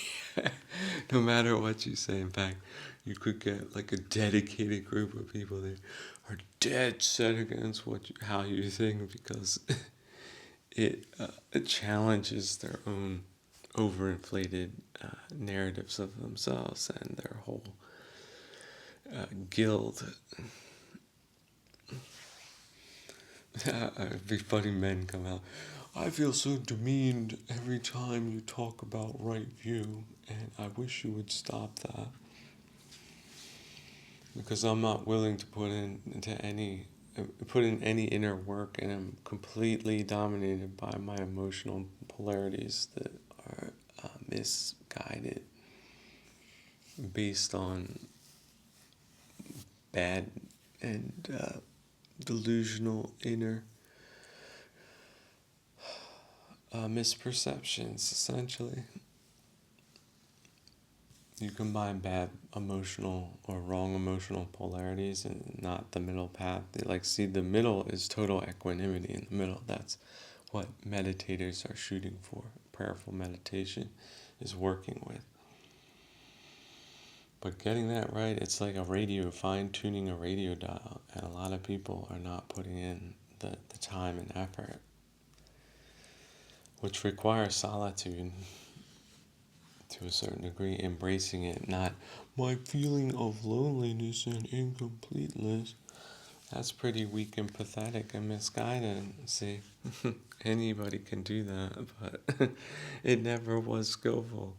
no matter what you say. In fact, you could get like a dedicated group of people that are dead set against how you think, because it challenges their own overinflated narratives of themselves and their whole guild. It'd be funny, men come out, I feel so demeaned every time you talk about right view, and I wish you would stop that, because I'm not willing to put into any put in any inner work and am completely dominated by my emotional polarities that are misguided based on bad and delusional inner misperceptions, essentially. You combine bad emotional or wrong emotional polarities and not the middle path. Like, see, the middle is total equanimity in the middle. That's what meditators are shooting for. Prayerful meditation is working with. But getting that right, it's like a radio, fine-tuning a radio dial. And a lot of people are not putting in the time and effort, which requires solitude to a certain degree, embracing it, not my feeling of loneliness and incompleteness. That's pretty weak and pathetic and misguided. See, anybody can do that, but it never was skillful.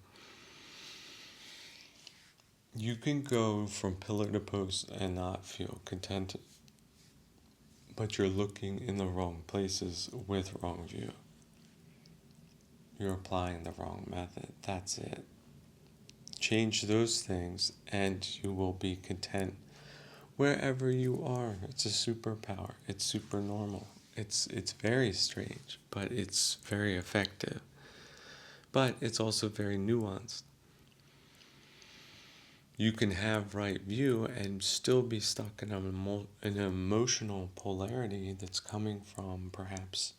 You can go from pillar to post and not feel contented, but you're looking in the wrong places with wrong view. You're applying the wrong method. That's it. Change those things and you will be content wherever you are. It's a superpower. It's super normal. It's very strange, but it's very effective. But it's also very nuanced. You can have right view and still be stuck in an emotional polarity that's coming from perhaps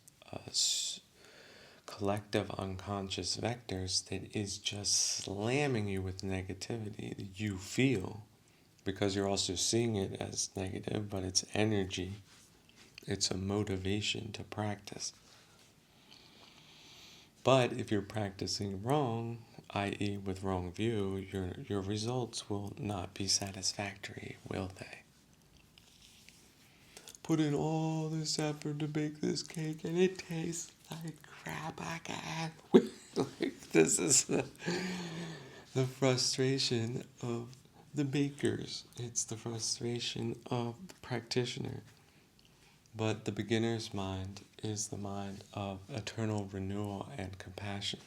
collective unconscious vectors that is just slamming you with negativity that you feel, because you're also seeing it as negative, but it's energy. It's a motivation to practice. But if you're practicing wrong, i.e. with wrong view, your results will not be satisfactory, will they? Put in all this effort to bake this cake and it tastes like crap again. Like, this is the frustration of the bakers. It's the frustration of the practitioner. But the beginner's mind is the mind of eternal renewal and compassion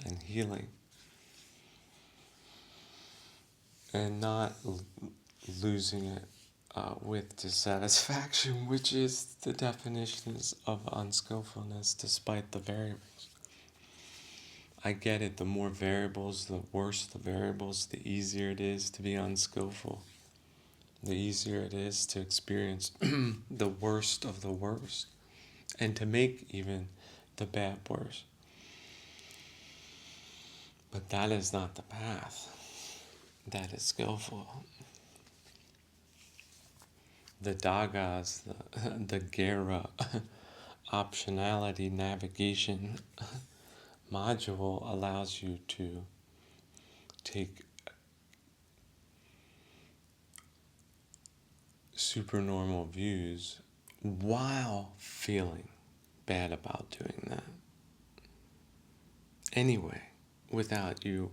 and healing. And not losing it with dissatisfaction, which is the definitions of unskillfulness despite the variables. I get it, the more variables, the worse the variables, the easier it is to be unskillful. The easier it is to experience the worst of the worst, and to make even the bad worse. But that is not the path. That is skillful. The Dagas, the Gera optionality navigation module allows you to take supernormal views while feeling bad about doing that. Anyway, without you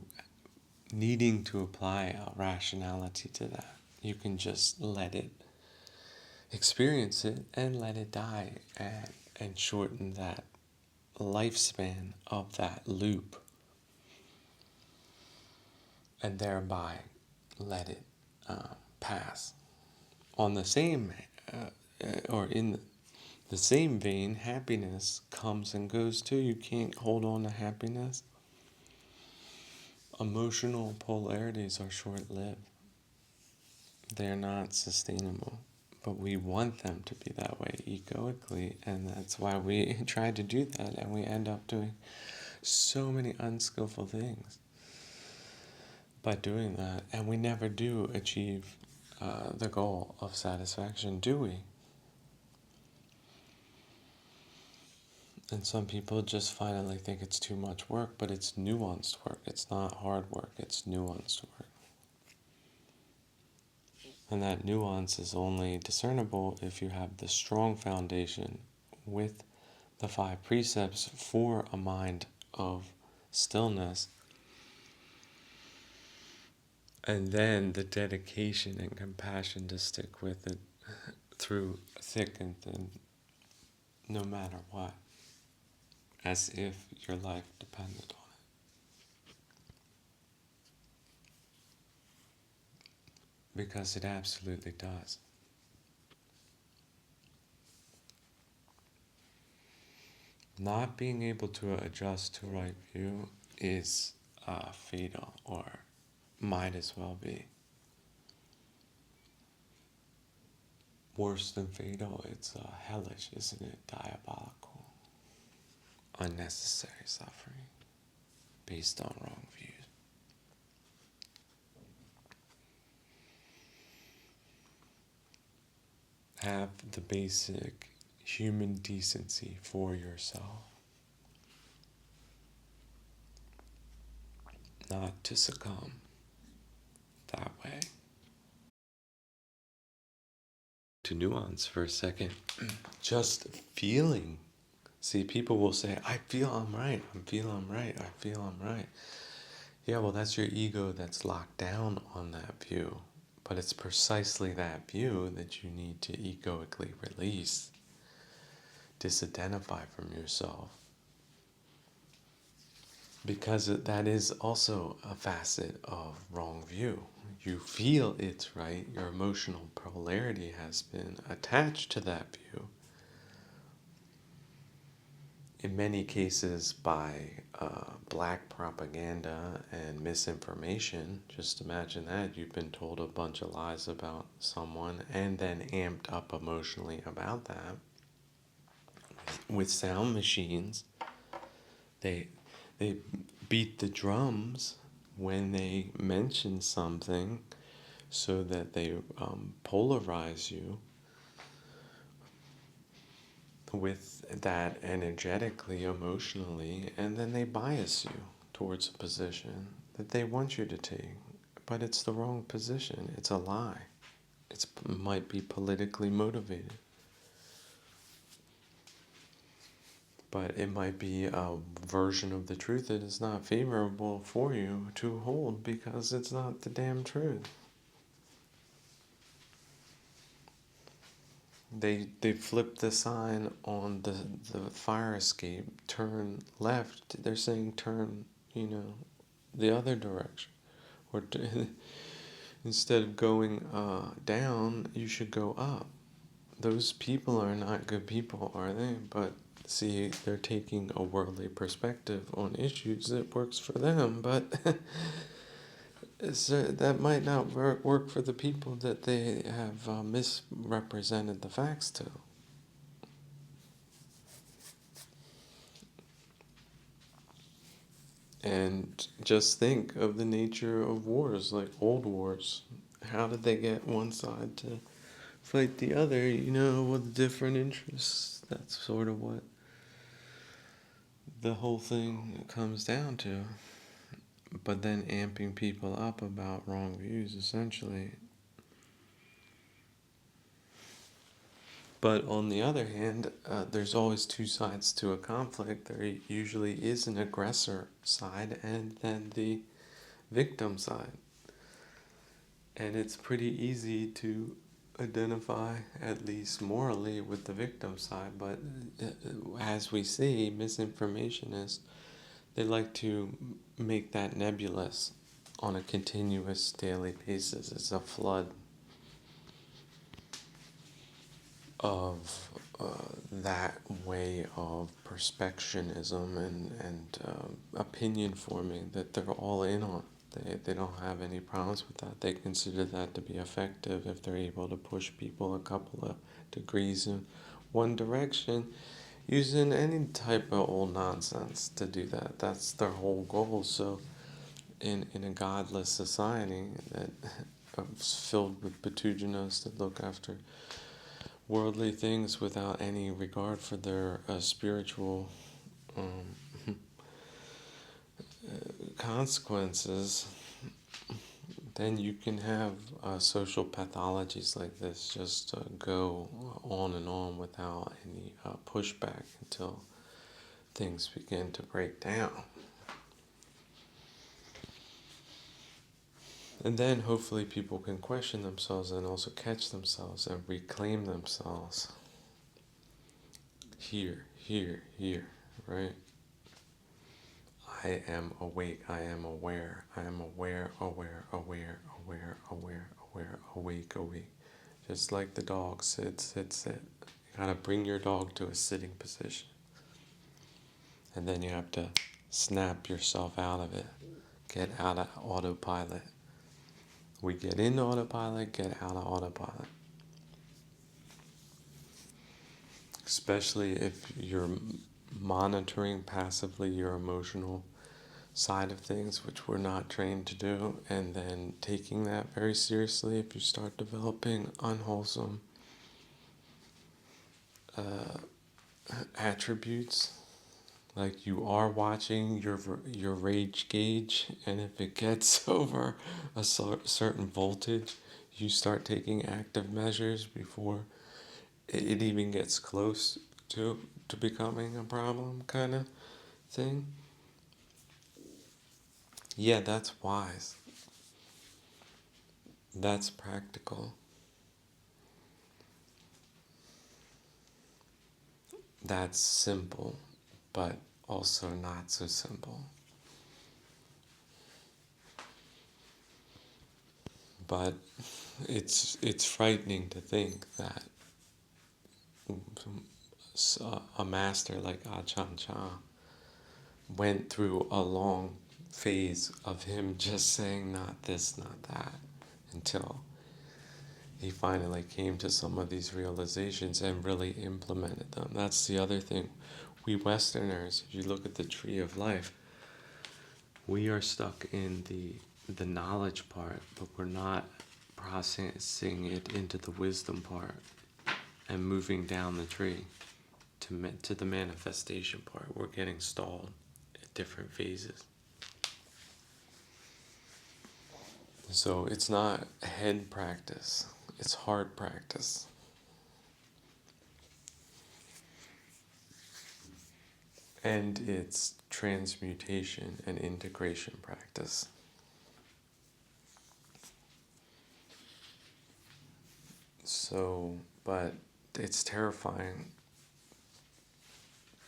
needing to apply a rationality to that. You can just let it experience it and let it die and shorten that lifespan of that loop, and thereby let it pass. On the same or in the same vein, happiness comes and goes too. You can't hold on to happiness. Emotional polarities are short-lived. They're not sustainable. But we want them to be that way egoically, and that's why we try to do that, and we end up doing so many unskillful things by doing that, and we never do achieve the goal of satisfaction, do we? And some people just finally think it's too much work, but it's nuanced work. It's not hard work, it's nuanced work. And that nuance is only discernible if you have the strong foundation with the 5 precepts for a mind of stillness, and then the dedication and compassion to stick with it through thick and thin, no matter what, as if your life depended on it. Because it absolutely does. Not being able to adjust to right view is fatal, or might as well be. Worse than fatal, it's hellish, isn't it? Diabolical. Unnecessary suffering based on wrong views. Have the basic human decency for yourself. Not to succumb that way. To nuance for a second, just feeling. See, people will say, I feel I'm right, I feel I'm right, I feel I'm right. Yeah, well, that's your ego that's locked down on that view. But it's precisely that view that you need to egoically release, disidentify from yourself. Because that is also a facet of wrong view. You feel it's right, your emotional polarity has been attached to that view. In many cases by black propaganda and misinformation. Just imagine that. You've been told a bunch of lies about someone and then amped up emotionally about that. With sound machines, they beat the drums when they mention something so that they polarize you with that energetically, emotionally, and then they bias you towards a position that they want you to take. But it's the wrong position. It's a lie. It might be politically motivated. But it might be a version of the truth that is not favorable for you to hold because it's not the damn truth. They flipped the sign on the fire escape, turn left. They're saying turn, the other direction. Or instead of going down, you should go up. Those people are not good people, are they? But see, they're taking a worldly perspective on issues that works for them, but that might not work for the people that they have misrepresented the facts to. And just think of the nature of wars, like old wars. How did they get one side to fight the other, with different interests? That's sort of what the whole thing comes down to. But then amping people up about wrong views, essentially. But on the other hand, there's always two sides to a conflict. There usually is an aggressor side and then the victim side. And it's pretty easy to identify, at least morally, with the victim side. But as we see, misinformationists, they like to make that nebulous on a continuous daily basis. It's a flood of that way of perspectionism and opinion forming that they're all in on. They don't have any problems with that. They consider that to be effective if they're able to push people a couple of degrees in one direction using any type of old nonsense to do that. That's their whole goal. So in a godless society that is filled with Batuginos that look after worldly things without any regard for their spiritual consequences, then you can have social pathologies like this just go on and on without any pushback until things begin to break down. And then hopefully people can question themselves and also catch themselves and reclaim themselves. Here, right? I am awake, I am aware, I am aware, awake. Just like the dog, sit. You gotta bring your dog to a sitting position. And then you have to snap yourself out of it. Get out of autopilot. We get into autopilot, get out of autopilot. Especially if you're monitoring passively your emotional side of things, which we're not trained to do, and then taking that very seriously. If you start developing unwholesome attributes, like you are watching your rage gauge, and if it gets over a certain voltage, you start taking active measures before it even gets close to becoming a problem, kind of thing. Yeah, that's wise. That's practical. That's simple, but also not so simple. But it's frightening to think that a master like Ajahn Chah went through a long phase of him just saying not this, not that, until he finally came to some of these realizations and really implemented them. That's the other thing. We Westerners, if you look at the tree of life, we are stuck in the knowledge part, but we're not processing it into the wisdom part and moving down the tree to the manifestation part. We're getting stalled at different phases. So it's not head practice, it's hard practice. And it's transmutation and integration practice. So, but it's terrifying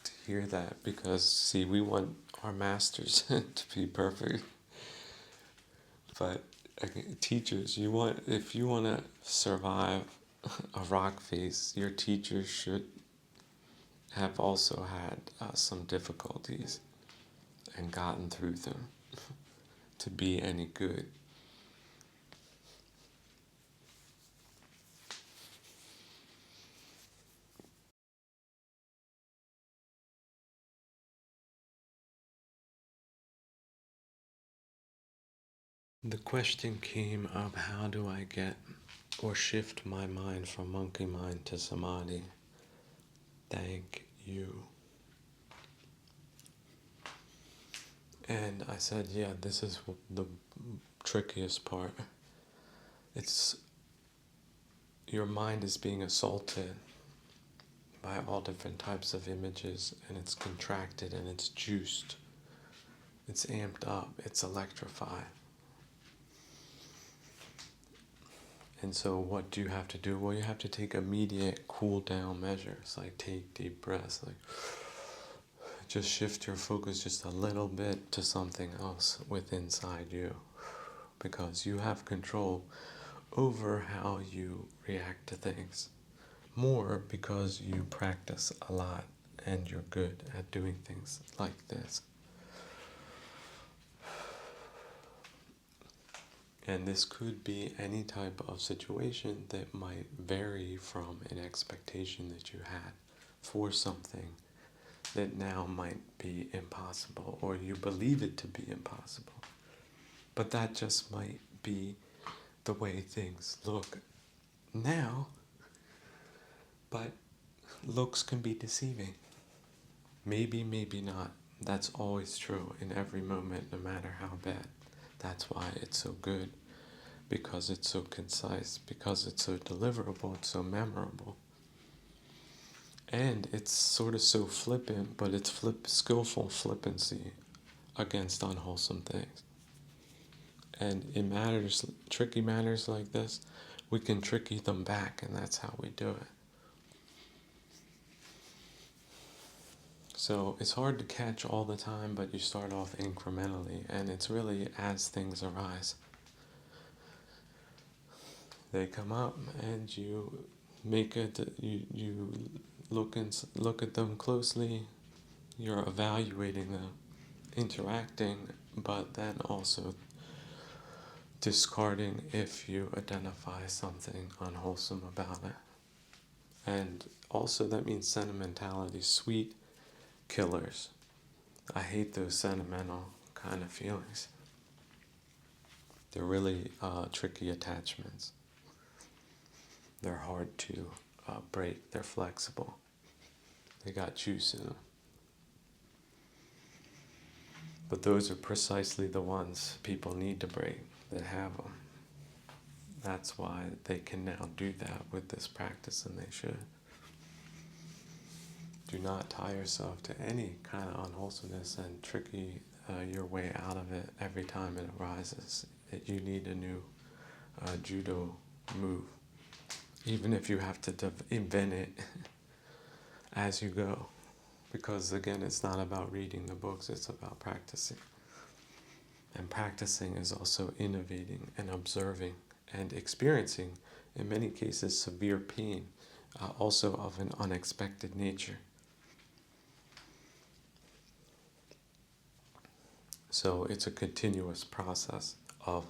to hear that because, see, we want our masters to be perfect. But teachers, if you want to survive a rock face, your teachers should have also had some difficulties and gotten through them to be any good. The question came up, how do I get or shift my mind from monkey mind to samadhi? Thank you. And I said, yeah, this is the trickiest part. It's your mind is being assaulted by all different types of images, and it's contracted and it's juiced. It's amped up, it's electrified. And so what do you have to do? Well, you have to take immediate cool down measures, like take deep breaths, like just shift your focus just a little bit to something else within inside you, because you have control over how you react to things. More because you practice a lot and you're good at doing things like this. And this could be any type of situation that might vary from an expectation that you had for something that now might be impossible, or you believe it to be impossible. But that just might be the way things look now. But looks can be deceiving. Maybe, maybe not. That's always true in every moment, no matter how bad. That's why it's so good, because it's so concise, because it's so deliverable, it's so memorable. And it's sort of so flippant, but it's skillful flippancy against unwholesome things. And in matters, tricky matters like this, we can tricky them back, and that's how we do it. So it's hard to catch all the time, but you start off incrementally, and it's really as things arise. They come up, and you make it. You look at them closely. You're evaluating them, interacting, but then also discarding if you identify something unwholesome about it. And also that means sentimentality, sweet killers. I hate those sentimental kind of feelings. They're really tricky attachments. They're hard to break. They're flexible. They got juice in them. But those are precisely the ones people need to break that have them. That's why they can now do that with this practice, and they should. Do not tie yourself to any kind of unwholesomeness and tricky your way out of it every time it arises. You need a new judo move, even if you have to invent it as you go. Because again, it's not about reading the books, it's about practicing. And practicing is also innovating and observing and experiencing, in many cases, severe pain, also of an unexpected nature. So it's a continuous process of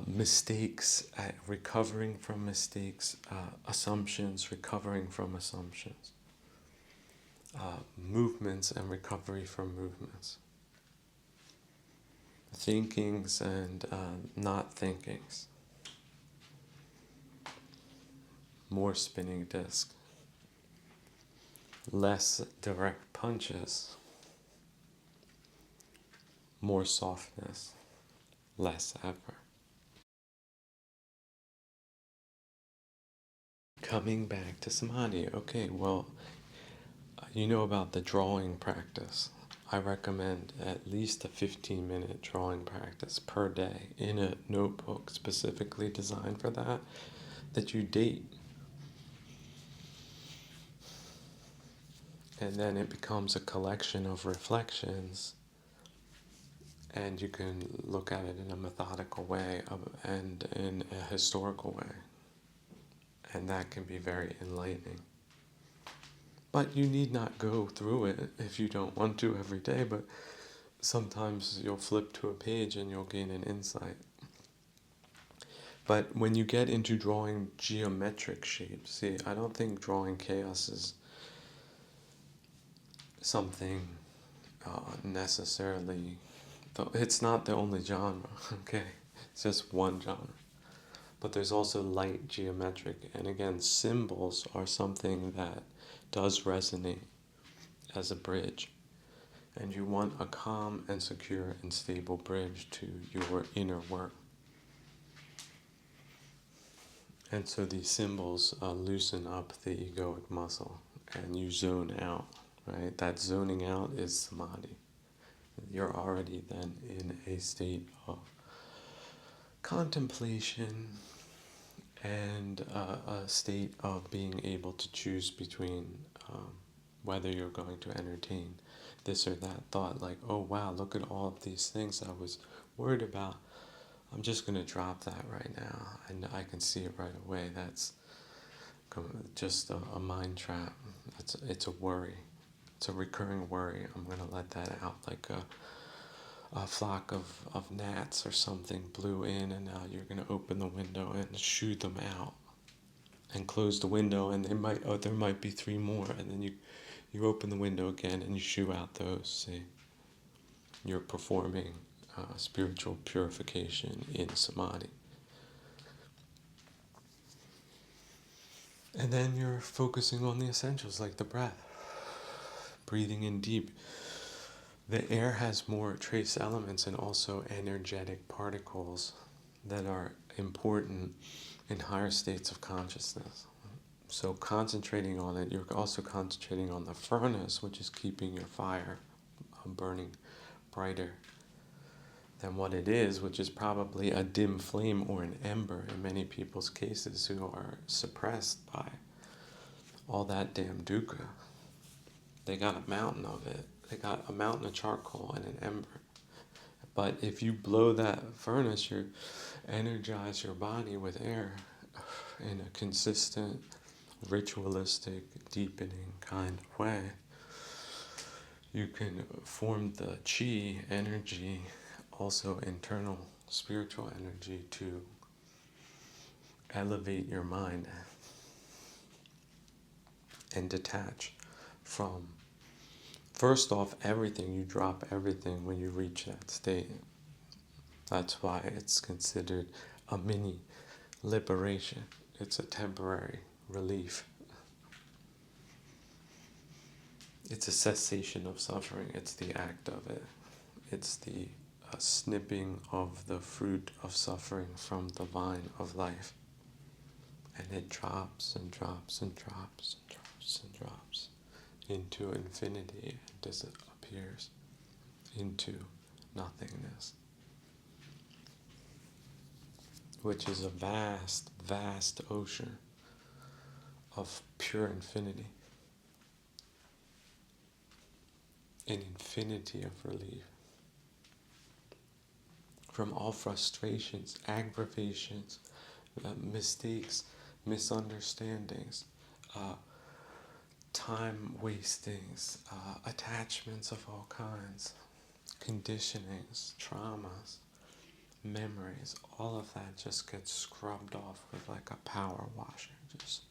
mistakes, recovering from mistakes, assumptions, recovering from assumptions, movements and recovery from movements, thinkings and not thinkings, more spinning disc, less direct punches, more softness, less effort. Coming back to samadhi, okay, well, you know about the drawing practice. I recommend at least a 15-minute drawing practice per day in a notebook specifically designed for that you date. And then it becomes a collection of reflections, and you can look at it in a methodical way and in a historical way. And that can be very enlightening. But you need not go through it if you don't want to every day, but sometimes you'll flip to a page and you'll gain an insight. But when you get into drawing geometric shapes, see, I don't think drawing chaos is something necessarily, it's not the only genre, okay? It's just one genre. But there's also light geometric, and again, symbols are something that does resonate as a bridge. And you want a calm and secure and stable bridge to your inner work. And so these symbols loosen up the egoic muscle, and you zone out, right? That zoning out is samadhi. You're already then in a state of contemplation and a state of being able to choose between whether you're going to entertain this or that thought, like, oh wow, look at all of these things I was worried about. I'm just going to drop that right now, and I can see it right away. That's just a mind trap. It's a worry. It's a recurring worry. I'm going to let that out like a flock of gnats or something blew in, and now you're going to open the window and shoo them out, and close the window, and there might be three more, and then you open the window again and you shoo out those. See, you're performing spiritual purification in samadhi. And then you're focusing on the essentials like the breath, breathing in deep. The air has more trace elements and also energetic particles that are important in higher states of consciousness. So concentrating on it, you're also concentrating on the furnace, which is keeping your fire burning brighter than what it is, which is probably a dim flame or an ember in many people's cases who are suppressed by all that damn dukkha. They got a mountain of it. They got a mountain of charcoal and an ember. But if you blow that furnace, you energize your body with air in a consistent, ritualistic, deepening kind of way. You can form the chi energy, also internal spiritual energy, to elevate your mind and detach from, first off, everything. You drop everything when you reach that state. That's why it's considered a mini liberation. It's a temporary relief. It's a cessation of suffering. It's the act of it. It's the snipping of the fruit of suffering from the vine of life. And it drops and drops and drops and drops and drops into infinity and disappears into nothingness, which is a vast, vast ocean of pure infinity, an infinity of relief from all frustrations, aggravations, mistakes, misunderstandings, time wastings, attachments of all kinds, conditionings, traumas, memories. All of that just gets scrubbed off with like a power washer. Just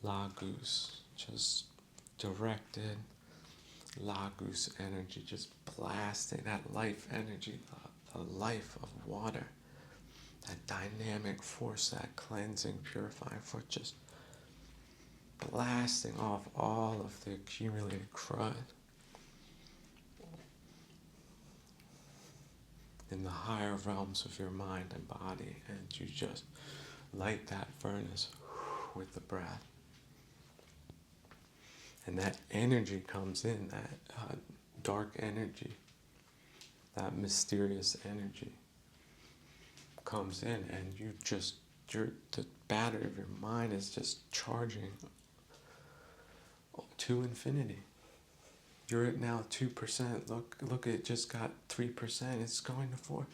Lagus, just directed Lagus energy, just blasting that life energy, the life of water, that dynamic force, that cleansing, purifying force, just blasting off all of the accumulated crud in the higher realms of your mind and body, and you just light that furnace with the breath. And that energy comes in, that dark energy, that mysterious energy comes in, and the battery of your mind is just charging to infinity. You're at now 2%. Look, it just got 3%. It's going to 4.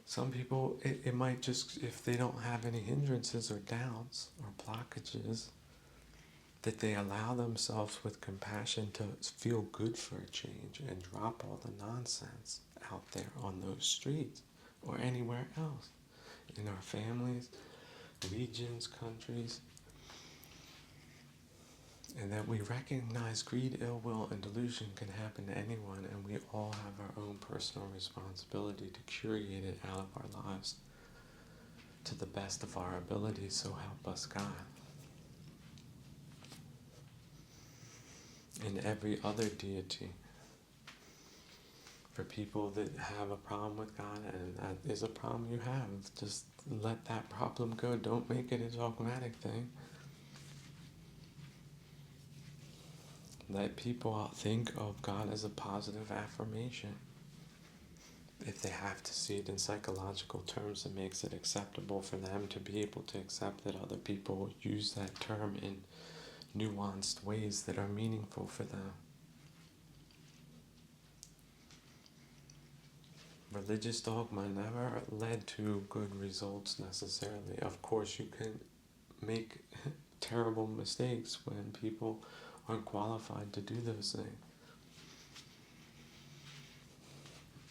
Some people, it might just, if they don't have any hindrances or doubts or blockages, that they allow themselves with compassion to feel good for a change and drop all the nonsense out there on those streets or anywhere else, in our families, regions, countries, and that we recognize greed, ill will, and delusion can happen to anyone, and we all have our own personal responsibility to curate it out of our lives to the best of our ability, so help us God. And every other deity, for people that have a problem with God, and that is a problem you have, just let that problem go. Don't make it a dogmatic thing. Let people think of God as a positive affirmation. If they have to see it in psychological terms, it makes it acceptable for them to be able to accept that other people use that term in nuanced ways that are meaningful for them. Religious dogma never led to good results necessarily. Of course, you can make terrible mistakes when people aren't qualified to do those things,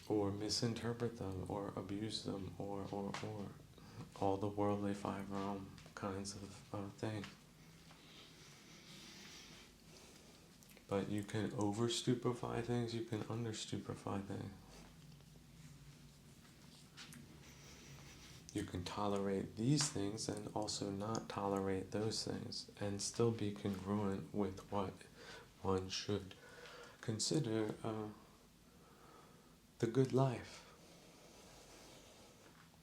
or misinterpret them, or abuse them, or all the worldly five realm kinds of things. But you can over-stupefy things, you can under-stupefy things. You can tolerate these things and also not tolerate those things, and still be congruent with what one should consider the good life.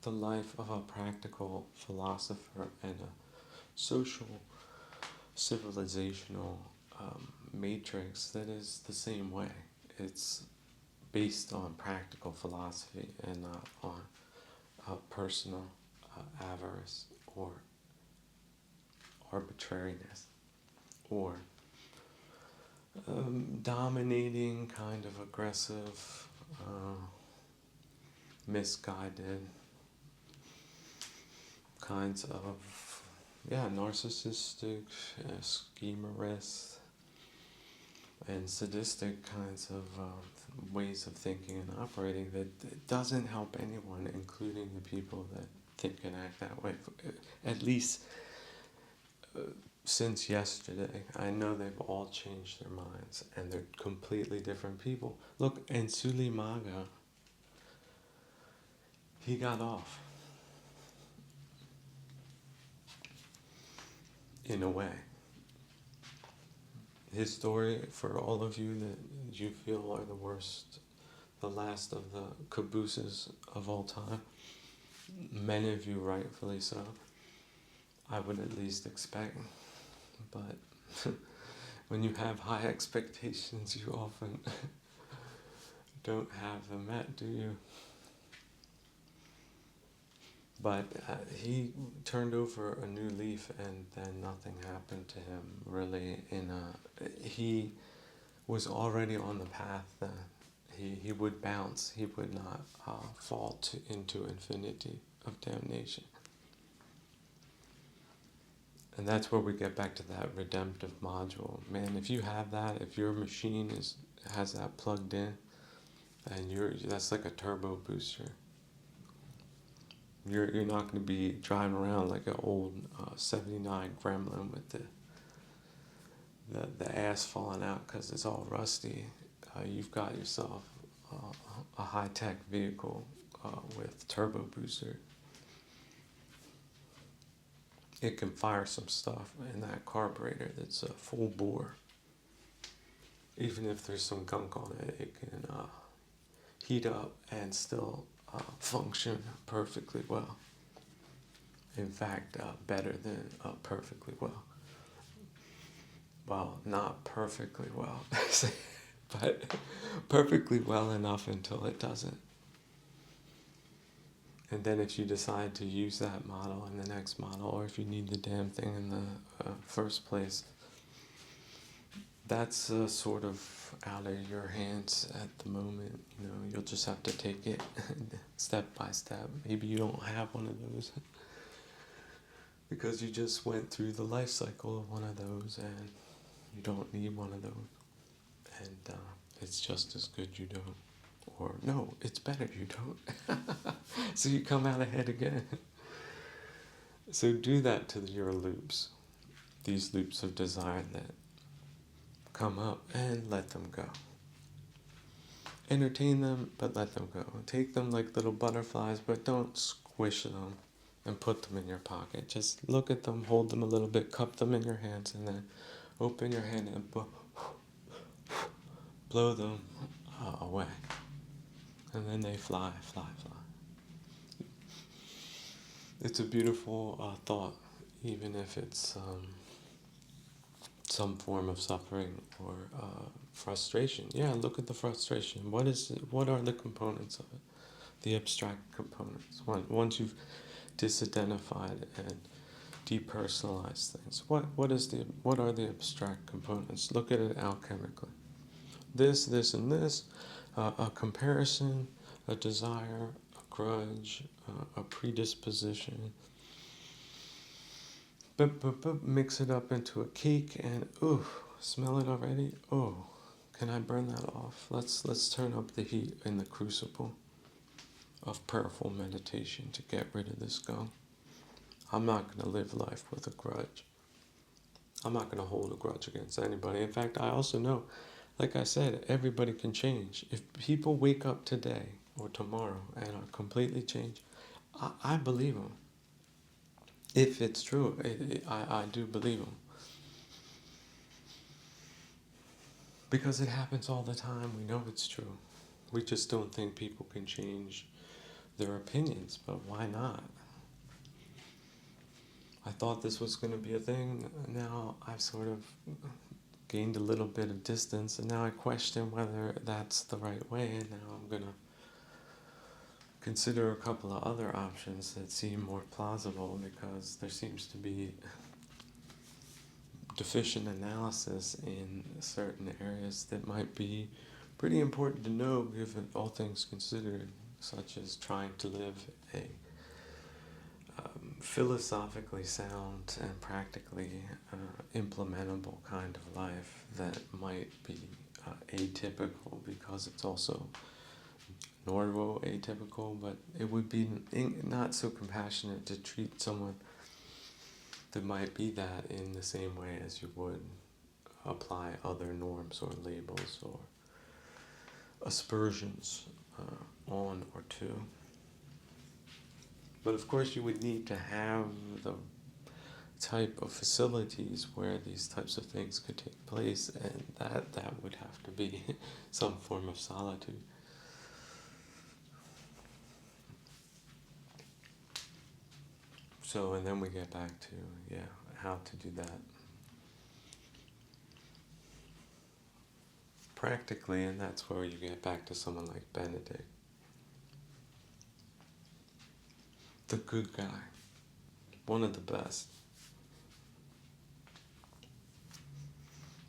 The life of a practical philosopher and a social, civilizational matrix that is the same way. It's based on practical philosophy and not on personal avarice or arbitrariness or dominating, kind of aggressive, misguided kinds of, narcissistic, schemerist, and sadistic kinds of ways of thinking and operating that doesn't help anyone, including the people that think and act that way. At least since yesterday, I know they've all changed their minds and they're completely different people. Look, and Sulimaga, he got off in a way. His story, for all of you that you feel are the worst, the last of the cabooses of all time, many of you rightfully so, I would at least expect. But when you have high expectations, you often don't have them met, do you? But he turned over a new leaf, and then nothing happened to him really. He was already on the path that he would bounce. He would not fall into infinity of damnation. And that's where we get back to that redemptive module. Man, if you have that, if your machine has that plugged in, and that's like a turbo booster. You're not going to be driving around like an old 79 Gremlin with the ass falling out because it's all rusty. You've got yourself a high-tech vehicle with turbo booster. It can fire some stuff in that carburetor that's a full bore. Even if there's some gunk on it, it can heat up and still function perfectly well. In fact, better than perfectly well. Well, not perfectly well, but perfectly well enough until it doesn't. And then if you decide to use that model in the next model, or if you need the damn thing in the first place, that's sort of out of your hands at the moment. You'll just have to take it step by step. Maybe you don't have one of those because you just went through the life cycle of one of those and you don't need one of those. And it's just as good you don't. Or no, it's better you don't. So you come out ahead again. So do that to your loops. These loops of desire that come up, and let them go. Entertain them, but let them go. Take them like little butterflies, but don't squish them and put them in your pocket. Just look at them, hold them a little bit, cup them in your hands, and then open your hand and blow them away. And then they fly, fly, fly. It's a beautiful thought, even if it's some form of suffering or frustration. Yeah, look at the frustration. What are the components of it? The abstract components. Once you've disidentified and depersonalized things, what are the abstract components? Look at it alchemically. This, and this, a comparison, a desire, a grudge, a predisposition. Mix it up into a cake and smell it already? Can I burn that off? Let's turn up the heat in the crucible of prayerful meditation to get rid of this gunk. I'm not going to live life with a grudge. I'm not going to hold a grudge against anybody. In fact, I also know, like I said, everybody can change. If people wake up today or tomorrow and are completely changed, I believe them. If it's true, I do believe them. Because it happens all the time. We know it's true. We just don't think people can change their opinions, but why not? I thought this was going to be a thing. Now I've sort of gained a little bit of distance, and now I question whether that's the right way, and now I'm going to consider a couple of other options that seem more plausible because there seems to be deficient analysis in certain areas that might be pretty important to know given all things considered, such as trying to live a philosophically sound and practically implementable kind of life that might be atypical because it's also normo-atypical, but it would be not so compassionate to treat someone that might be that in the same way as you would apply other norms or labels or aspersions on or to. But of course you would need to have the type of facilities where these types of things could take place, and that would have to be some form of solitude. So, and then we get back to, how to do that practically, and that's where you get back to someone like Benedict. The good guy. One of the best.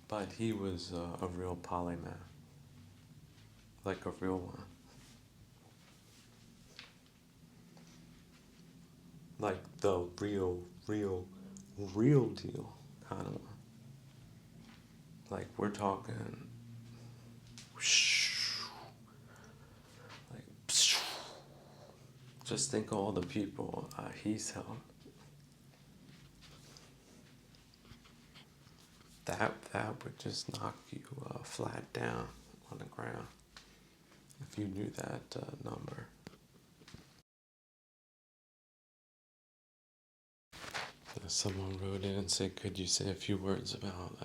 But he was a real polymath. Like a real one. Like the real deal kind of one. Like we're talking like just think of all the people he's helped. That would just knock you flat down on the ground if you knew that number. Someone wrote in and said, could you say a few words about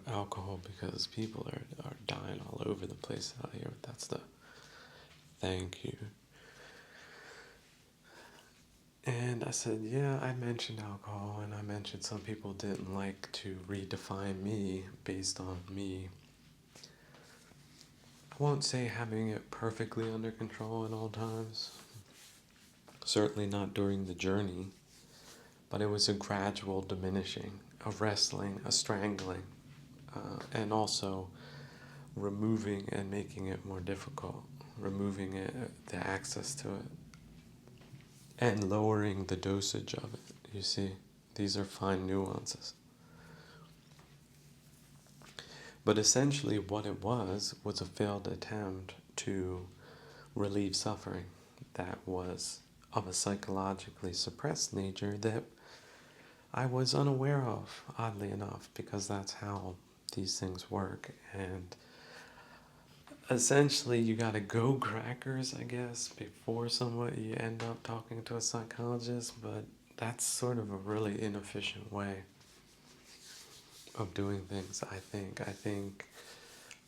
alcohol, because people are dying all over the place out here. That's the thank you. And I said, yeah, I mentioned alcohol, and I mentioned some people didn't like to redefine me based on me. I won't say having it perfectly under control at all times. Certainly not during the journey. But it was a gradual diminishing, a wrestling, a strangling, and also removing and making it more difficult, removing the access to it, and lowering the dosage of it. You see, these are fine nuances. But essentially what it was a failed attempt to relieve suffering that was of a psychologically suppressed nature that I was unaware of, oddly enough, because that's how these things work. And essentially, you gotta go crackers, I guess, before you end up talking to a psychologist, but that's sort of a really inefficient way of doing things, I think. I think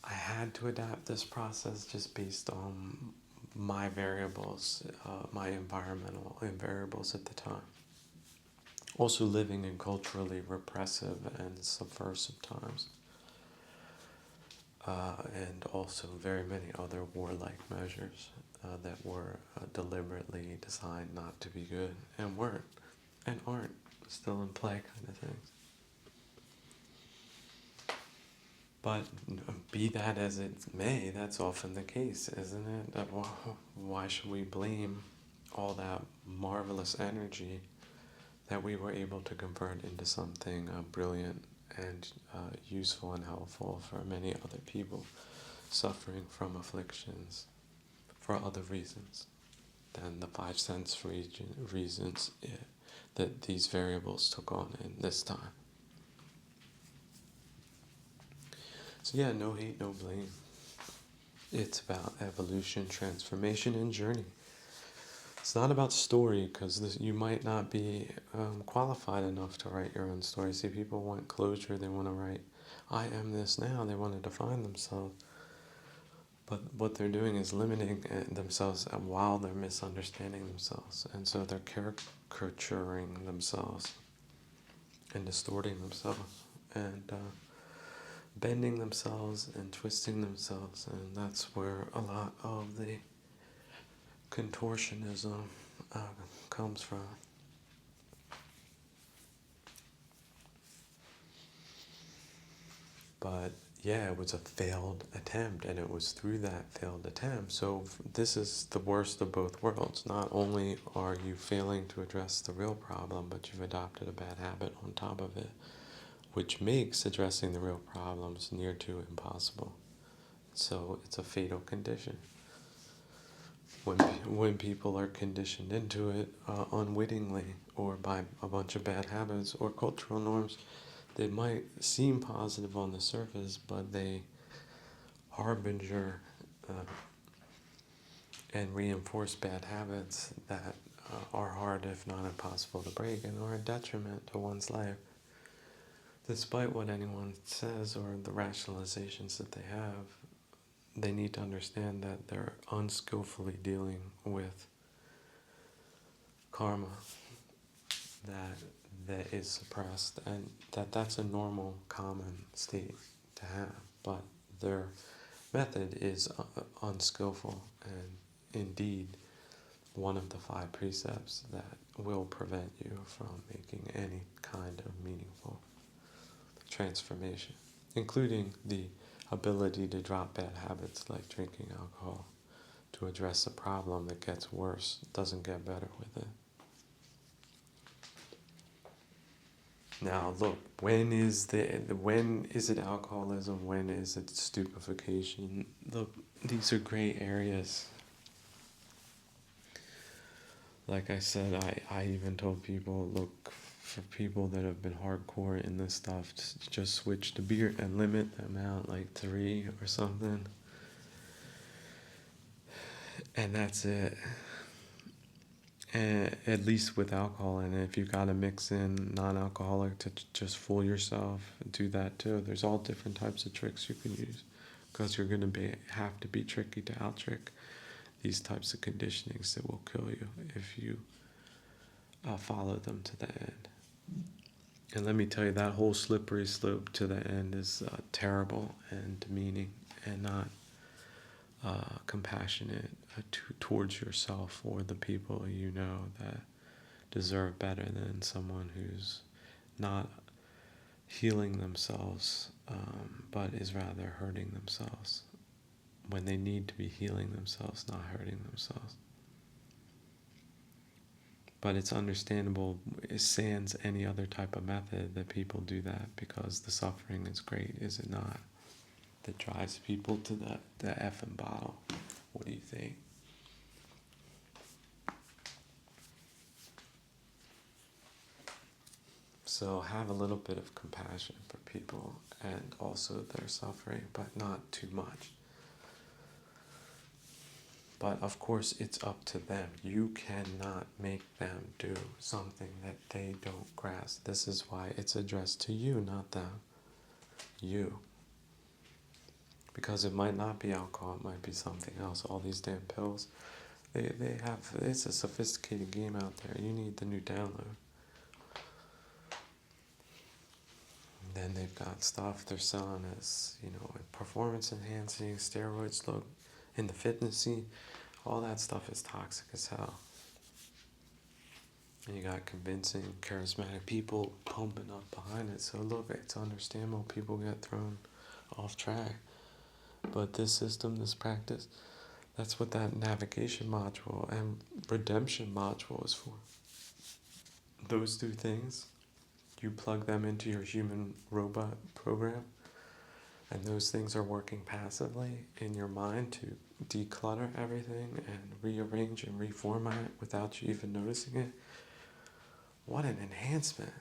I had to adapt this process just based on my variables, my environmental variables at the time. Also living in culturally repressive and subversive times. And also very many other warlike measures that were deliberately designed not to be good and weren't and aren't still in play kind of things. But be that as it may, that's often the case, isn't it? That, why should we blame all that marvelous energy that we were able to convert into something brilliant and useful and helpful for many other people suffering from afflictions for other reasons than the 5 sense reasons that these variables took on in this time. So yeah, no hate, no blame. It's about evolution, transformation, and journey. It's not about story, because you might not be qualified enough to write your own story. See, people want closure. They want to write, I am this now. They want to define themselves. But what they're doing is limiting themselves while they're misunderstanding themselves. And so they're caricaturing themselves and distorting themselves. And bending themselves and twisting themselves, and that's where a lot of the contortionism uh, comes from. But yeah, it was a failed attempt, and it was through that failed attempt. So this is the worst of both worlds. Not only are you failing to address the real problem, but you've adopted a bad habit on top of it, which makes addressing the real problems near to impossible. So it's a fatal condition. When people are conditioned into it unwittingly or by a bunch of bad habits or cultural norms, they might seem positive on the surface, but they harbinger uh, and reinforce bad habits that are hard, if not impossible, to break and are a detriment to one's life. Despite what anyone says or the rationalizations that they have, they need to understand that they're unskillfully dealing with karma that is suppressed, and that's a normal, common state to have. But their method is unskillful, and indeed one of the 5 precepts that will prevent you from making any kind of meaningful transformation, including the ability to drop bad habits like drinking alcohol to address a problem that gets worse, doesn't get better with it. Now, look, when is it alcoholism? When is it stupefaction? Look, these are gray areas. Like I said, I even told people, look, for people that have been hardcore in this stuff, just switch to beer and limit the amount, like 3 or something. And that's it. And at least with alcohol, and if you gotta mix in non-alcoholic to just fool yourself, do that too. There's all different types of tricks you can use, because you're gonna have to be tricky to out-trick these types of conditionings that will kill you if you follow them to the end. And let me tell you, that whole slippery slope to the end is terrible and demeaning and not compassionate towards yourself or the people you know that deserve better than someone who's not healing themselves, but is rather hurting themselves when they need to be healing themselves, not hurting themselves. But it's understandable, sans any other type of method, that people do that because the suffering is great, is it not? That drives people to the effing bottle. What do you think? So have a little bit of compassion for people and also their suffering, but not too much. But of course, it's up to them. You cannot make them do something that they don't grasp. This is why it's addressed to you, not them. You. Because it might not be alcohol, it might be something else. All these damn pills, they have, it's a sophisticated game out there. You need the new download. And then they've got stuff they're selling as, performance enhancing, steroids, look, in the fitness scene. All that stuff is toxic as hell. And you got convincing, charismatic people pumping up behind it. So look, it's understandable people get thrown off track. But this system, this practice, that's what that navigation module and redemption module is for. Those 2 things, you plug them into your human robot program, and those things are working passively in your mind to declutter everything and rearrange and reformat without you even noticing it. What an enhancement.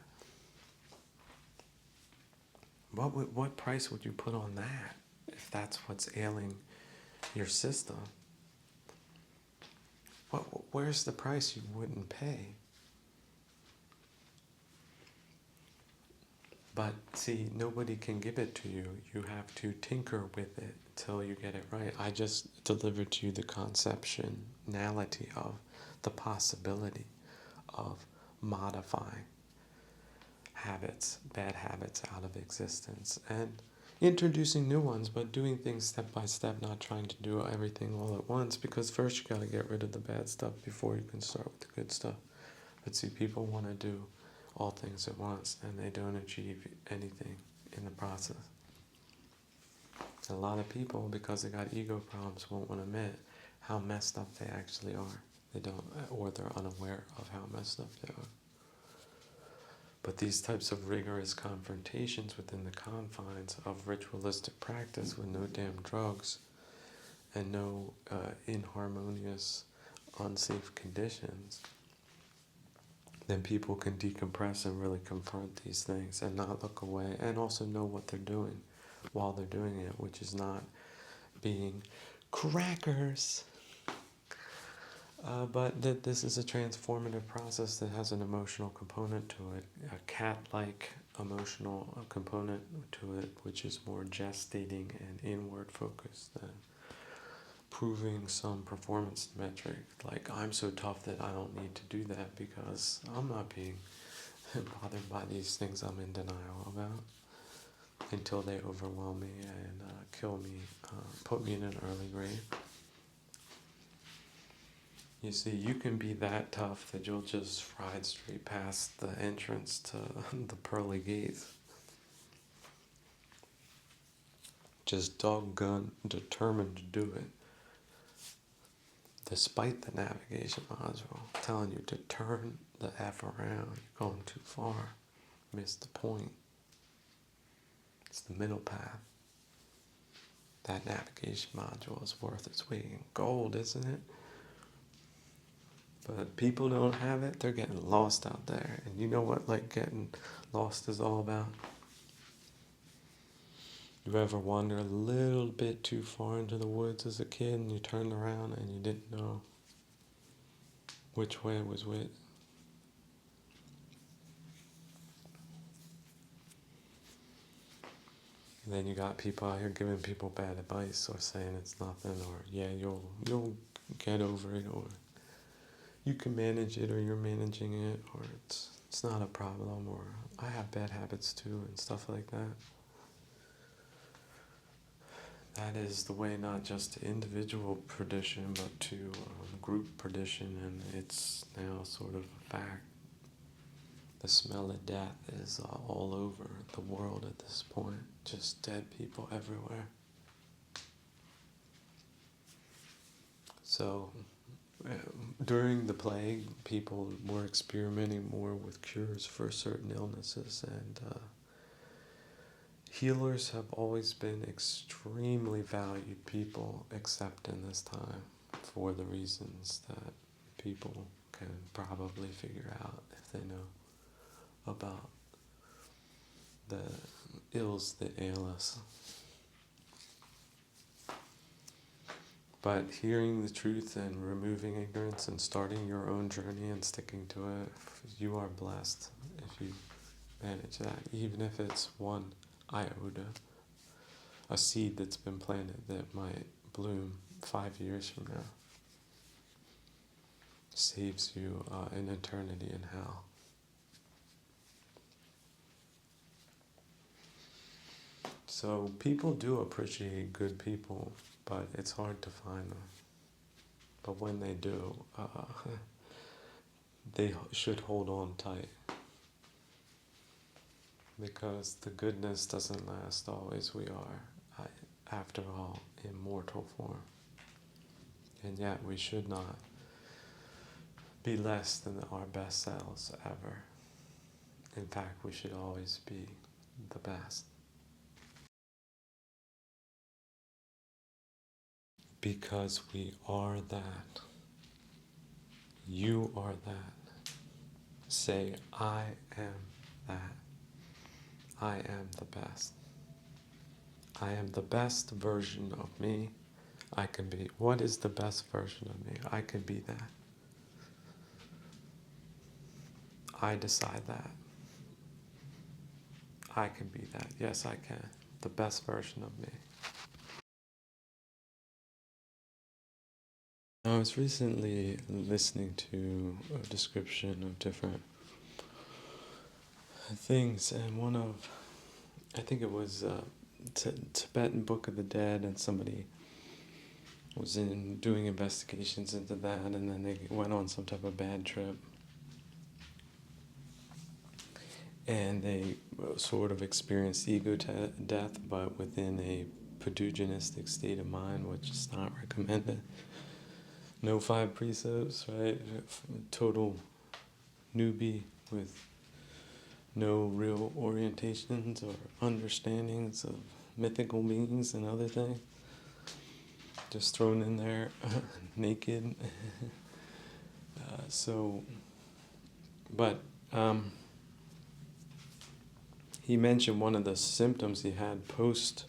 What price would you put on that if that's what's ailing your system? Where's the price you wouldn't pay? But see, nobody can give it to you. You have to tinker with it till you get it right. I just delivered to you the conceptionality of the possibility of modifying habits, bad habits out of existence. And introducing new ones, but doing things step by step, not trying to do everything all at once, because first you got to get rid of the bad stuff before you can start with the good stuff. But see, people want to do all things at once, and they don't achieve anything in the process. And a lot of people, because they got ego problems, won't want to admit how messed up they actually are. They don't, or they're unaware of how messed up they are. But these types of rigorous confrontations within the confines of ritualistic practice with no damn drugs and no inharmonious, unsafe conditions, then people can decompress and really confront these things and not look away, and also know what they're doing while they're doing it, which is not being crackers. But that this is a transformative process that has an emotional component to it, a cat-like emotional component to it, which is more gestating and inward focused than proving some performance metric. Like, I'm so tough that I don't need to do that because I'm not being bothered by these things I'm in denial about until they overwhelm me and kill me, put me in an early grave. You see, you can be that tough that you'll just ride straight past the entrance to the pearly gates. Just doggone determined to do it. Despite the navigation module telling you to turn the F around, you're going too far. Missed the point. It's the middle path. That navigation module is worth its weight in gold, isn't it? But people don't have it, they're getting lost out there. And you know what, like, getting lost is all about? You ever wander a little bit too far into the woods as a kid and you turned around and you didn't know which way was which? And then you got people out here giving people bad advice or saying it's nothing, or yeah, you'll get over it, or you can manage it, or you're managing it, or it's not a problem, or I have bad habits too, and stuff like that. That is the way not just to individual perdition, but to group perdition, and it's now sort of a fact. The smell of death is all over the world at this point, just dead people everywhere. So during the plague, people were experimenting more with cures for certain illnesses, and healers have always been extremely valued people, except in this time, for the reasons that people can probably figure out if they know about the ills that ail us. But hearing the truth and removing ignorance and starting your own journey and sticking to it, you are blessed if you manage that, even if it's one iota, a seed that's been planted that might bloom 5 years from now. Saves you an eternity in hell. So people do appreciate good people, but it's hard to find them. But when they do, they should hold on tight. Because the goodness doesn't last always. We are, after all, in mortal form. And yet we should not be less than our best selves ever. In fact, we should always be the best. Because we are that. You are that. Say, I am that. I am the best. I am the best version of me I can be. What is the best version of me? I can be that. I decide that. I can be that. Yes, I can. The best version of me. I was recently listening to a description of different things, and I think it was Tibetan Book of the Dead, and somebody was doing investigations into that, and then they went on some type of bad trip, and they sort of experienced ego death, but within a paduginistic state of mind, which is not recommended. No five precepts, right? Total newbie with no real orientations or understandings of mythical beings and other things. Just thrown in there naked. He mentioned one of the symptoms he had post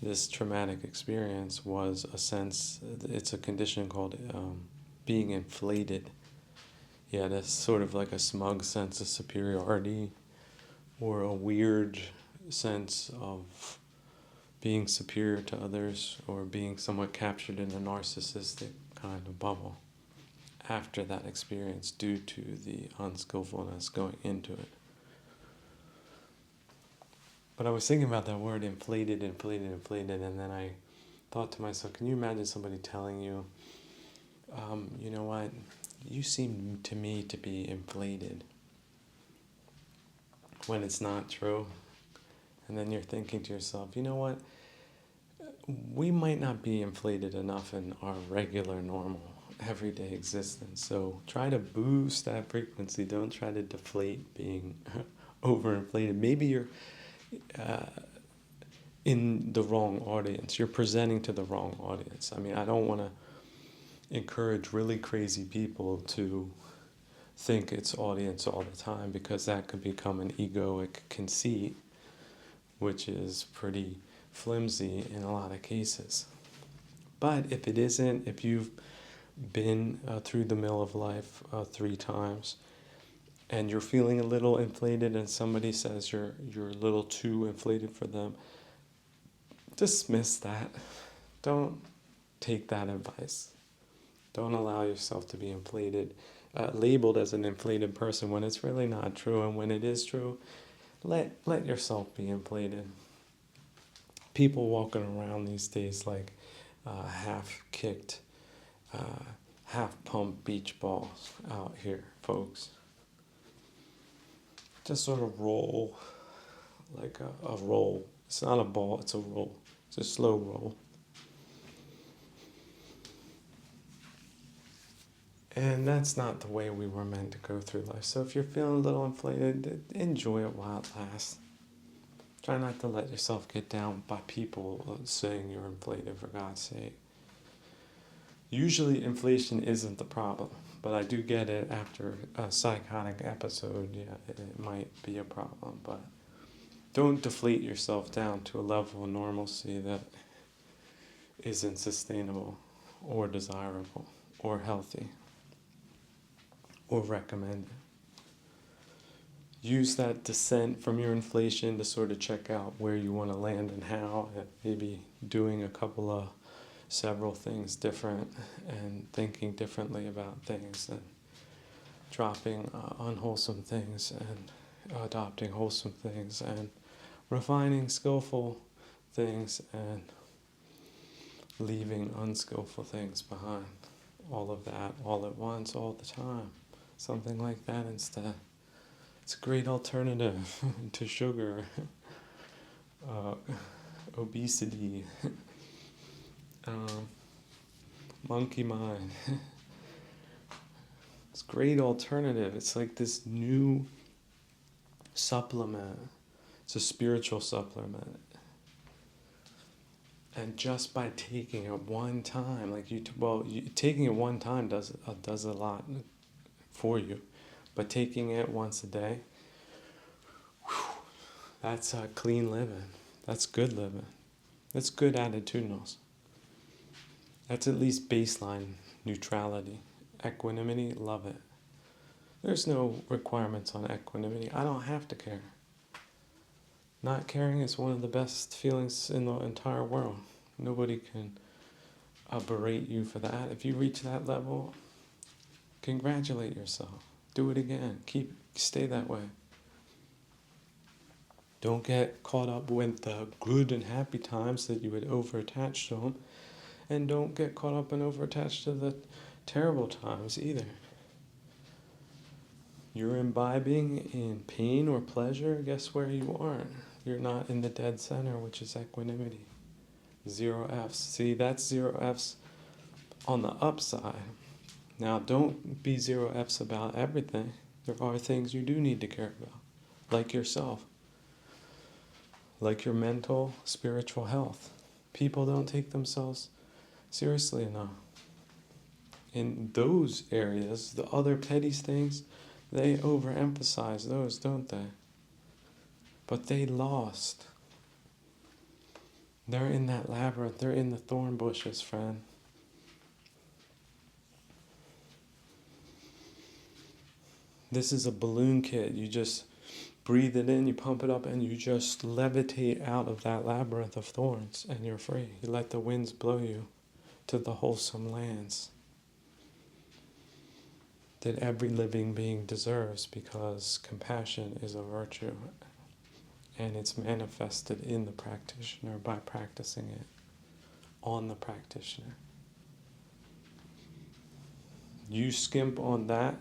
this traumatic experience was a sense, it's a condition called being inflated. He had a sort of like a smug sense of superiority, or a weird sense of being superior to others, or being somewhat captured in a narcissistic kind of bubble after that experience due to the unskillfulness going into it. But I was thinking about that word inflated, and then I thought to myself, can you imagine somebody telling you, you know what, you seem to me to be inflated, when it's not true? And then you're thinking to yourself, you know what, we might not be inflated enough in our regular, normal, everyday existence. So try to boost that frequency. Don't try to deflate being overinflated. Maybe you're in the wrong audience. You're presenting to the wrong audience. I mean, I don't want to encourage really crazy people to think it's audience all the time, because that could become an egoic conceit, which is pretty flimsy in a lot of cases. But if it isn't, if you've been through the mill of life 3 times, and you're feeling a little inflated, and somebody says you're a little too inflated for them, dismiss that. Don't take that advice. Don't allow yourself to be inflated, labeled as an inflated person when it's really not true. And when it is true, let yourself be inflated. People walking around these days like half-kicked, half-pumped beach balls out here, folks. Just sort of roll like a roll. It's not a ball, it's a roll. It's a slow roll. And that's not the way we were meant to go through life. So if you're feeling a little inflated, enjoy it while it lasts. Try not to let yourself get down by people saying you're inflated, for God's sake. Usually inflation isn't the problem, but I do get it after a psychotic episode. Yeah, it might be a problem, but don't deflate yourself down to a level of normalcy that isn't sustainable or desirable or healthy or recommended. Use that descent from your inflation to sort of check out where you want to land and how, and maybe doing several things different, and thinking differently about things, and dropping unwholesome things and adopting wholesome things, and refining skillful things and leaving unskillful things behind. All of that all at once, all the time. Something like that instead. It's a great alternative to sugar, obesity, monkey mind. It's a great alternative. It's like this new supplement. It's a spiritual supplement. And just by taking it one time, taking it one time does a lot for you. But taking it once a day, that's clean living. That's good living. That's good attitudinals. That's at least baseline neutrality. Equanimity, love it. There's no requirements on equanimity. I don't have to care. Not caring is one of the best feelings in the entire world. Nobody can berate you for that. If you reach that level, congratulate yourself. Do it again. Stay that way. Don't get caught up with the good and happy times that you would over-attach to them. And don't get caught up and over-attached to the terrible times either. You're imbibing in pain or pleasure, guess where you aren't? You're not in the dead center, which is equanimity. 0 Fs. See, that's 0 Fs on the upside. Now, don't be 0 Fs about everything. There are things you do need to care about, like yourself, like your mental, spiritual health. People don't take themselves seriously enough. In those areas, the other petty things, they overemphasize those, don't they? But they lost. They're in that labyrinth. They're in the thorn bushes, friend. This is a balloon kit. You just breathe it in, you pump it up, and you just levitate out of that labyrinth of thorns, and you're free. You let the winds blow you to the wholesome lands that every living being deserves, because compassion is a virtue, and it's manifested in the practitioner by practicing it on the practitioner. You skimp on that,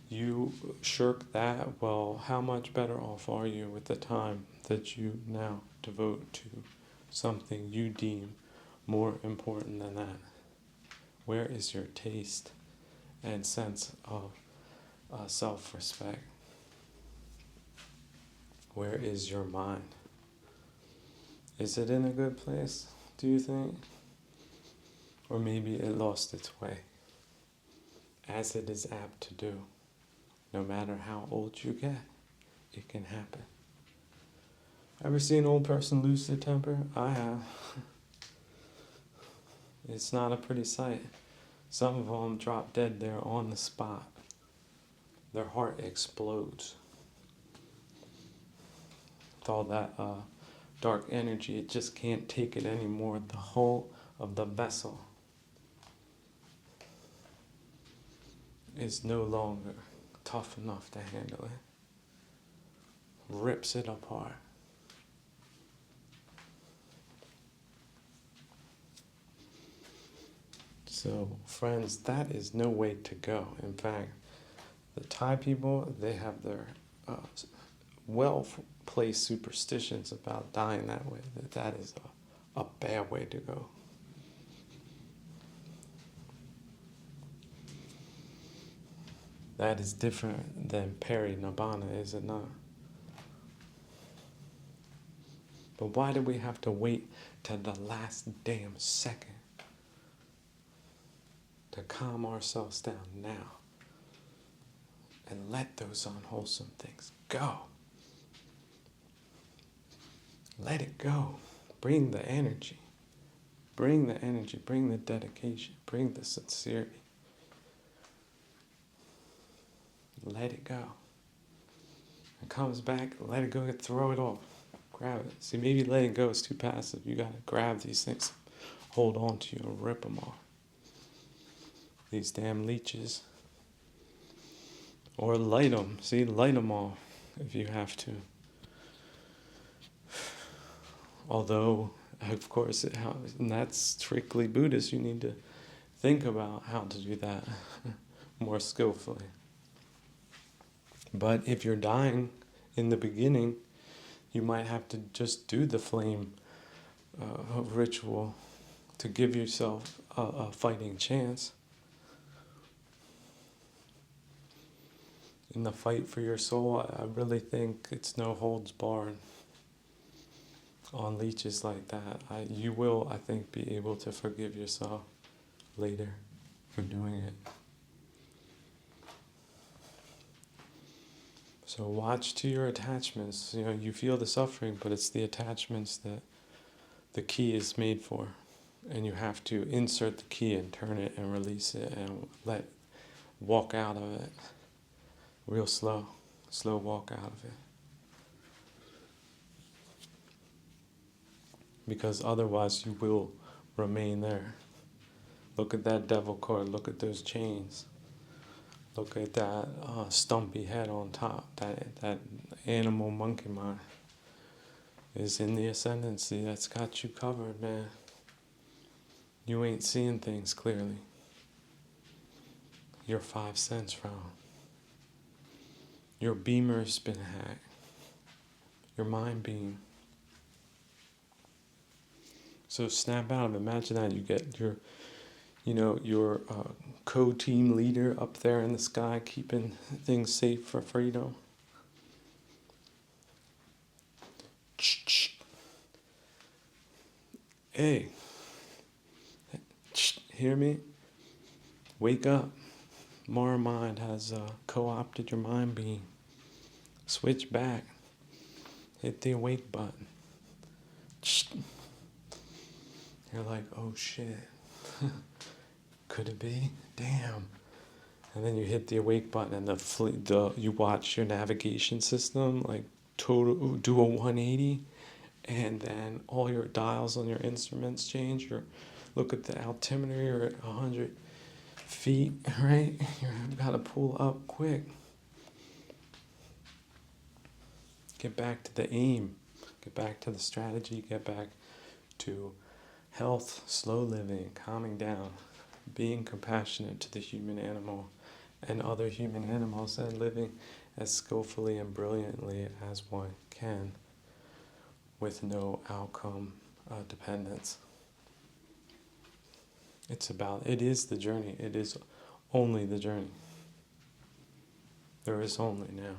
you shirk that, well, how much better off are you with the time that you now devote to something you deem more important than that? Where is your taste and sense of self-respect? Where is your mind? Is it in a good place, do you think? Or maybe it lost its way, as it is apt to do. No matter how old you get, it can happen. Ever see an old person lose their temper? I have. It's not a pretty sight. Some of them drop dead there on the spot. Their heart explodes. With all that dark energy, it just can't take it anymore. The whole of the vessel is no longer tough enough to handle it. Rips it apart. So, friends, that is no way to go. In fact, the Thai people, they have their well-placed superstitions about dying that way. That is a bad way to go. That is different than peri-nibbana, is it not? But why do we have to wait till the last damn second to calm ourselves down now and let those unwholesome things go? Let it go. Bring the energy. Bring the energy. Bring the dedication. Bring the sincerity. Let it go. It comes back, let it go, throw it off. Grab it. See, maybe letting go is too passive. You gotta grab these things, hold on to you, and rip them off. These damn leeches. Or light them. See, light them off if you have to. Although, of course, and that's strictly Buddhist, you need to think about how to do that more skillfully. But if you're dying in the beginning, you might have to just do the flame ritual to give yourself a fighting chance. In the fight for your soul, I really think it's no holds barred on leeches like that. You will, I think, be able to forgive yourself later for doing it. So watch to your attachments. You know, you feel the suffering, but it's the attachments that the key is made for. And you have to insert the key and turn it and release it and walk out of it. Real slow walk out of it. Because otherwise you will remain there. Look at that devil cord, look at those chains. Look at that stumpy head on top, that animal monkey mind. is in the ascendancy that's got you covered, man. You ain't seeing things clearly. Your 5 cents wrong. Your beamer's been hacked. Your mind beam. So snap out of it. Imagine that you get your co-team leader up there in the sky keeping things safe for freedom. Hey, hear me? Wake up. Mara Mind has co-opted your mind being. Switch back. Hit the awake button. You're like, oh shit. Could it be? Damn. And then you hit the awake button and you watch your navigation system like do a 180, and then all your dials on your instruments change. Look at the altimeter, you're at 100 feet, right? You've got to pull up quick. Get back to the aim. Get back to the strategy. Get back to health, slow living, calming down, being compassionate to the human animal and other human animals, and living as skillfully and brilliantly as one can with no outcome dependence. It is the journey. It is only the journey. There is only now.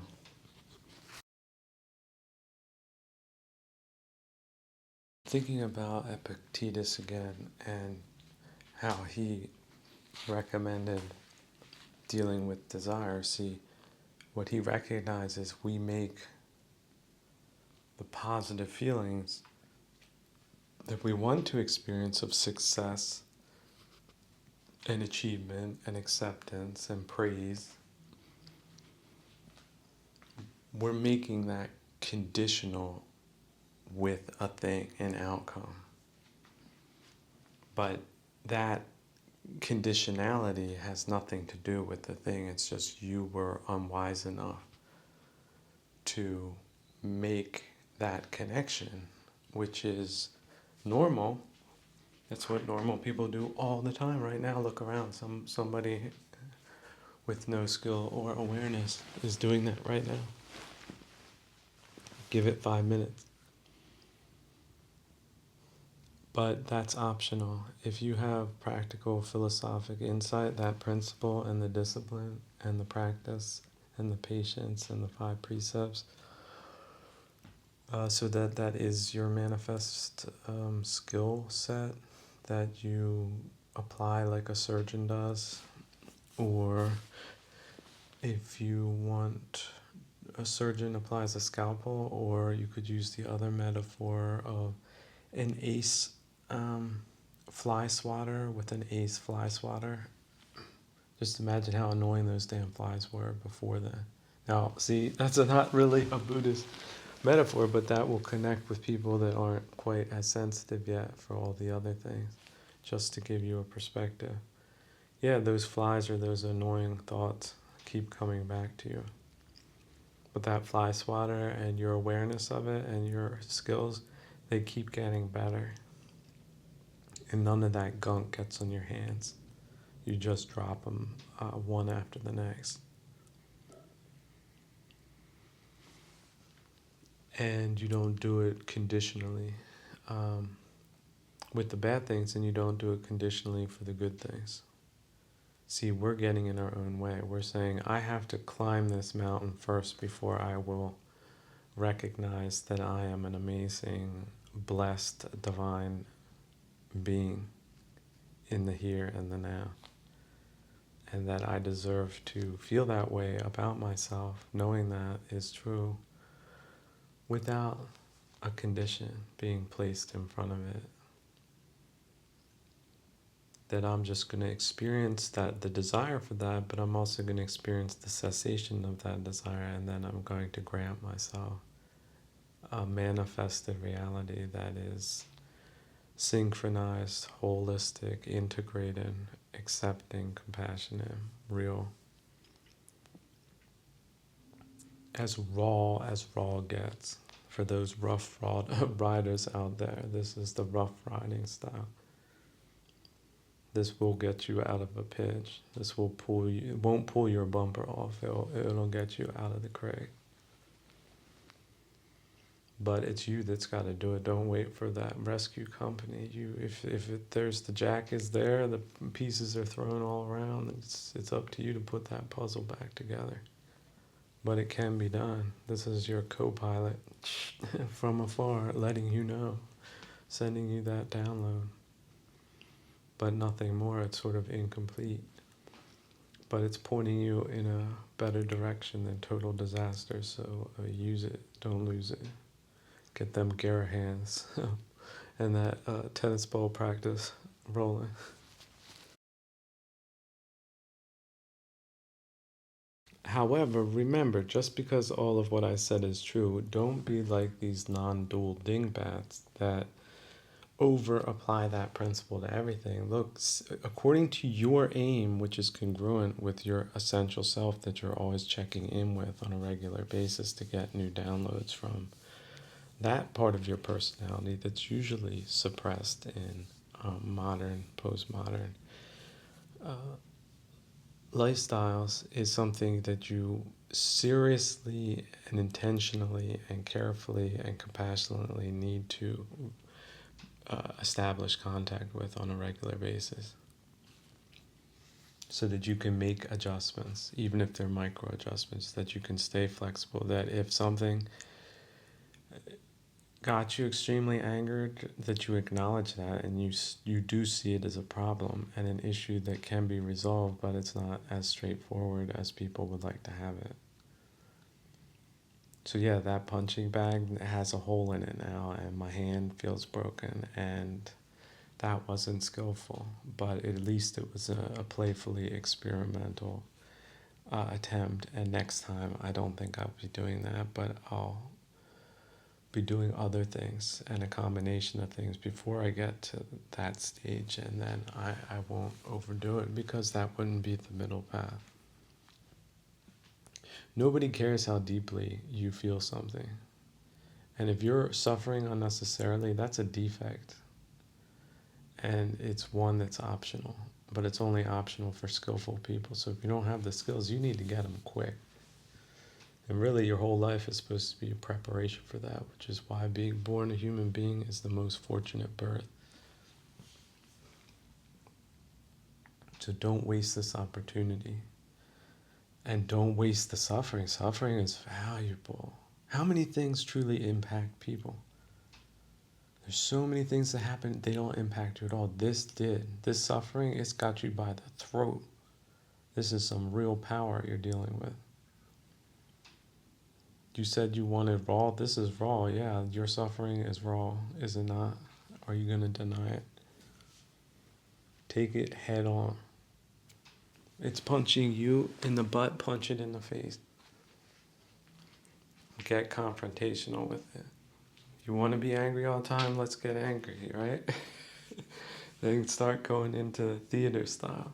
Thinking about Epictetus again and how he recommended dealing with desire. See, what he recognizes, we make the positive feelings that we want to experience of success and achievement and acceptance and praise. We're making that conditional with a thing, an outcome. But that conditionality has nothing to do with the thing. It's just you were unwise enough to make that connection, which is normal. That's what normal people do all the time right now. Look around. Somebody with no skill or awareness is doing that right now. Give it 5 minutes. But that's optional. If you have practical philosophic insight, that principle and the discipline and the practice and the patience and the 5 precepts, so that is your manifest skill set that you apply like a surgeon does. Or if you want, a surgeon applies a scalpel, or you could use the other metaphor of an ace fly swatter with an ace fly swatter. Just imagine how annoying those damn flies were before then. Now, see, that's not really a Buddhist metaphor, but that will connect with people that aren't quite as sensitive yet for all the other things, just to give you a perspective. Yeah, those flies or those annoying thoughts keep coming back to you. But that fly swatter and your awareness of it and your skills, they keep getting better. And none of that gunk gets on your hands. You just drop them one after the next. And you don't do it conditionally with the bad things, and you don't do it conditionally for the good things. See, we're getting in our own way. We're saying, I have to climb this mountain first before I will recognize that I am an amazing, blessed, divine being in the here and the now. And that I deserve to feel that way about myself, knowing that is true, without a condition being placed in front of it. That I'm just going to experience the desire for that, but I'm also going to experience the cessation of that desire, and then I'm going to grant myself a manifested reality that is synchronized, holistic, integrated, accepting, compassionate, real. As raw gets. For those rough riders out there, this is the rough riding style. This will get you out of a pinch. This will pull you. It won't pull your bumper off. It'll get you out of the craig. But it's you that's got to do it. Don't wait for that rescue company. There's the jack is there, the pieces are thrown all around. It's up to you to put that puzzle back together. But it can be done. This is your co-pilot from afar, letting you know, sending you that download. But nothing more. It's sort of incomplete. But it's pointing you in a better direction than total disaster. So use it. Don't lose it. Get them gear hands and that tennis ball practice rolling. However, remember, just because all of what I said is true, don't be like these non-dual dingbats that over apply that principle to everything. Look, according to your aim, which is congruent with your essential self that you're always checking in with on a regular basis to get new downloads from, that part of your personality that's usually suppressed in modern, postmodern lifestyles is something that you seriously and intentionally and carefully and compassionately need to establish contact with on a regular basis so that you can make adjustments, even if they're micro adjustments, that you can stay flexible, that if something got you extremely angered, that you acknowledge that and you do see it as a problem and an issue that can be resolved, but it's not as straightforward as people would like to have it. So yeah, that punching bag has a hole in it now and my hand feels broken, and that wasn't skillful, but at least it was a playfully experimental attempt, and next time I don't think I'll be doing that, but I'll be doing other things and a combination of things before I get to that stage, and then I won't overdo it because that wouldn't be the middle path. Nobody cares how deeply you feel something. And if you're suffering unnecessarily, that's a defect. And it's one that's optional, but it's only optional for skillful people. So if you don't have the skills, you need to get them quick. And really, your whole life is supposed to be a preparation for that, which is why being born a human being is the most fortunate birth. So don't waste this opportunity. And don't waste the suffering. Suffering is valuable. How many things truly impact people? There's so many things that happen, they don't impact you at all. This did. This suffering, it's got you by the throat. This is some real power you're dealing with. You said you wanted raw. This is raw. Yeah, your suffering is raw, is it not? Are you going to deny it? Take it head on. It's punching you in the butt, punch it in the face. Get confrontational with it. You want to be angry all the time? Let's get angry, right? Then start going into theater style.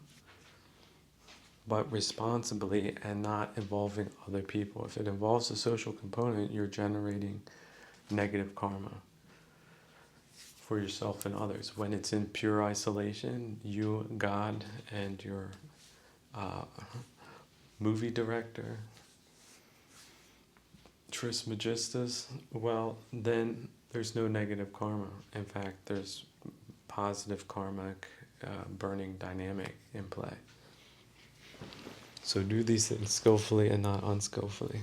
But responsibly and not involving other people. If it involves a social component, you're generating negative karma for yourself and others. When it's in pure isolation, you, God, and your movie director, Trismegistus, well, then there's no negative karma. In fact, there's positive karmic burning dynamic in play. So do these things skillfully and not unskillfully.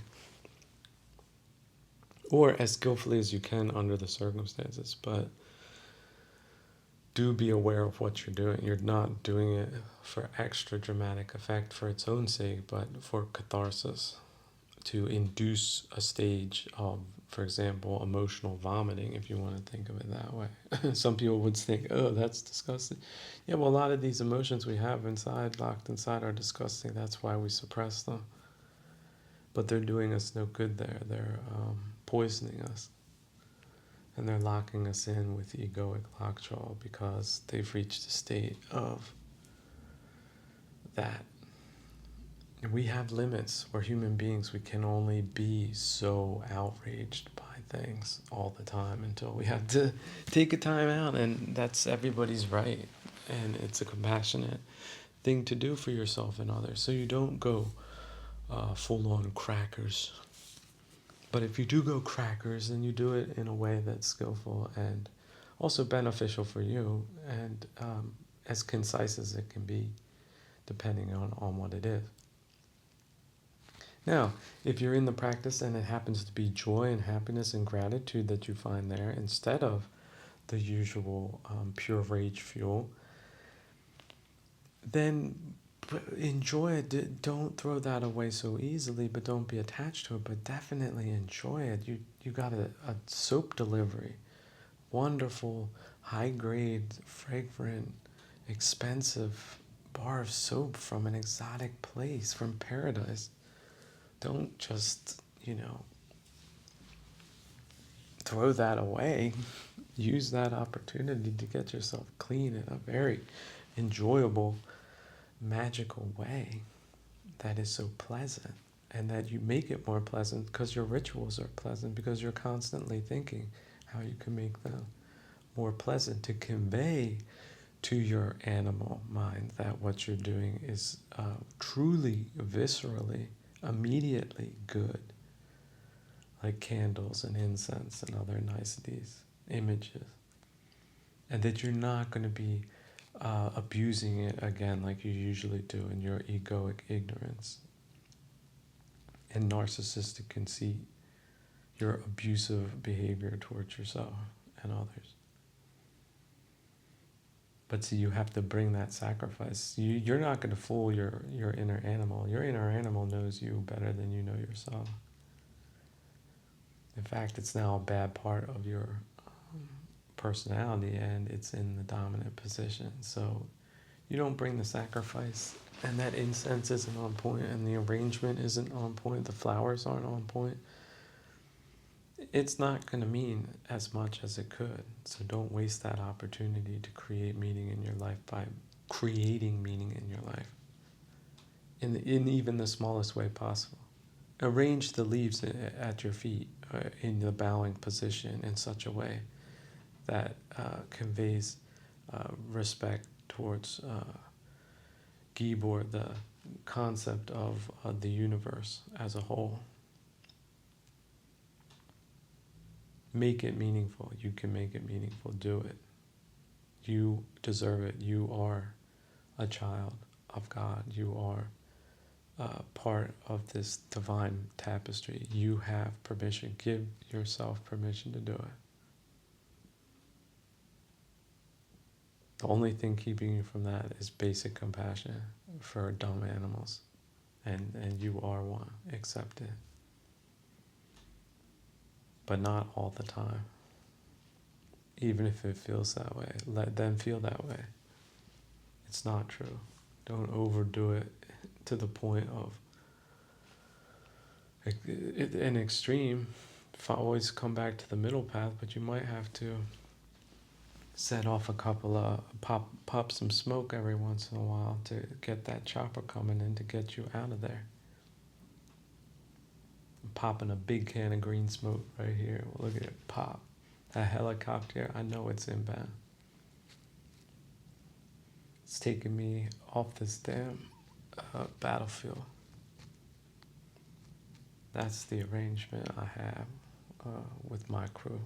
Or as skillfully as you can under the circumstances, but do be aware of what you're doing. You're not doing it for extra dramatic effect for its own sake, but for catharsis, to induce a stage of, for example, emotional vomiting, if you want to think of it that way. Some people would think, oh, that's disgusting. Yeah, well, a lot of these emotions we have inside, locked inside, are disgusting. That's why we suppress them. But they're doing us no good there. They're poisoning us. And they're locking us in with egoic lockjaw because they've reached a state of that. And we have limits. We're human beings. We can only be so outraged by things all the time until we have to take a time out, and that's everybody's right. And it's a compassionate thing to do for yourself and others, so you don't go full on crackers. But if you do go crackers, then you do it in a way that's skillful and also beneficial for you, and as concise as it can be, depending on what it is. Now, if you're in the practice and it happens to be joy and happiness and gratitude that you find there instead of the usual pure rage fuel, then enjoy it. Don't throw that away so easily, but don't be attached to it. But definitely enjoy it. You got a soap delivery, wonderful, high grade, fragrant, expensive bar of soap from an exotic place, from paradise. Don't just, throw that away. Use that opportunity to get yourself clean in a very enjoyable, magical way that is so pleasant, and that you make it more pleasant because your rituals are pleasant, because you're constantly thinking how you can make them more pleasant, to convey to your animal mind that what you're doing is truly, viscerally, immediately good, like candles and incense and other niceties, images, and that you're not going to be abusing it again like you usually do in your egoic ignorance and narcissistic conceit, your abusive behavior towards yourself and others. But see, you have to bring that sacrifice. You're not going to fool your inner animal. Your inner animal knows you better than you know yourself. In fact, it's now a bad part of your personality, and it's in the dominant position. So you don't bring the sacrifice, and that incense isn't on point, and the arrangement isn't on point, the flowers aren't on point, it's not going to mean as much as it could. So don't waste that opportunity to create meaning in your life by creating meaning in your life in even the smallest way possible. Arrange the leaves at your feet in the bowing position in such a way that conveys respect towards Gibor, the concept of the universe as a whole. Make it meaningful. You can make it meaningful. Do it. You deserve it. You are a child of God. You are part of this divine tapestry. You have permission. Give yourself permission to do it. The only thing keeping you from that is basic compassion for dumb animals. And you are one. Accept it. But not all the time. Even if it feels that way, let them feel that way. It's not true. Don't overdo it to the point of an extreme. If I always come back to the middle path, but you might have to set off a couple of pop some smoke every once in a while to get that chopper coming in to get you out of there. I'm popping a big can of green smoke right here. Look at it pop. A helicopter, I know it's inbound. It's taking me off this damn battlefield. That's the arrangement I have with my crew.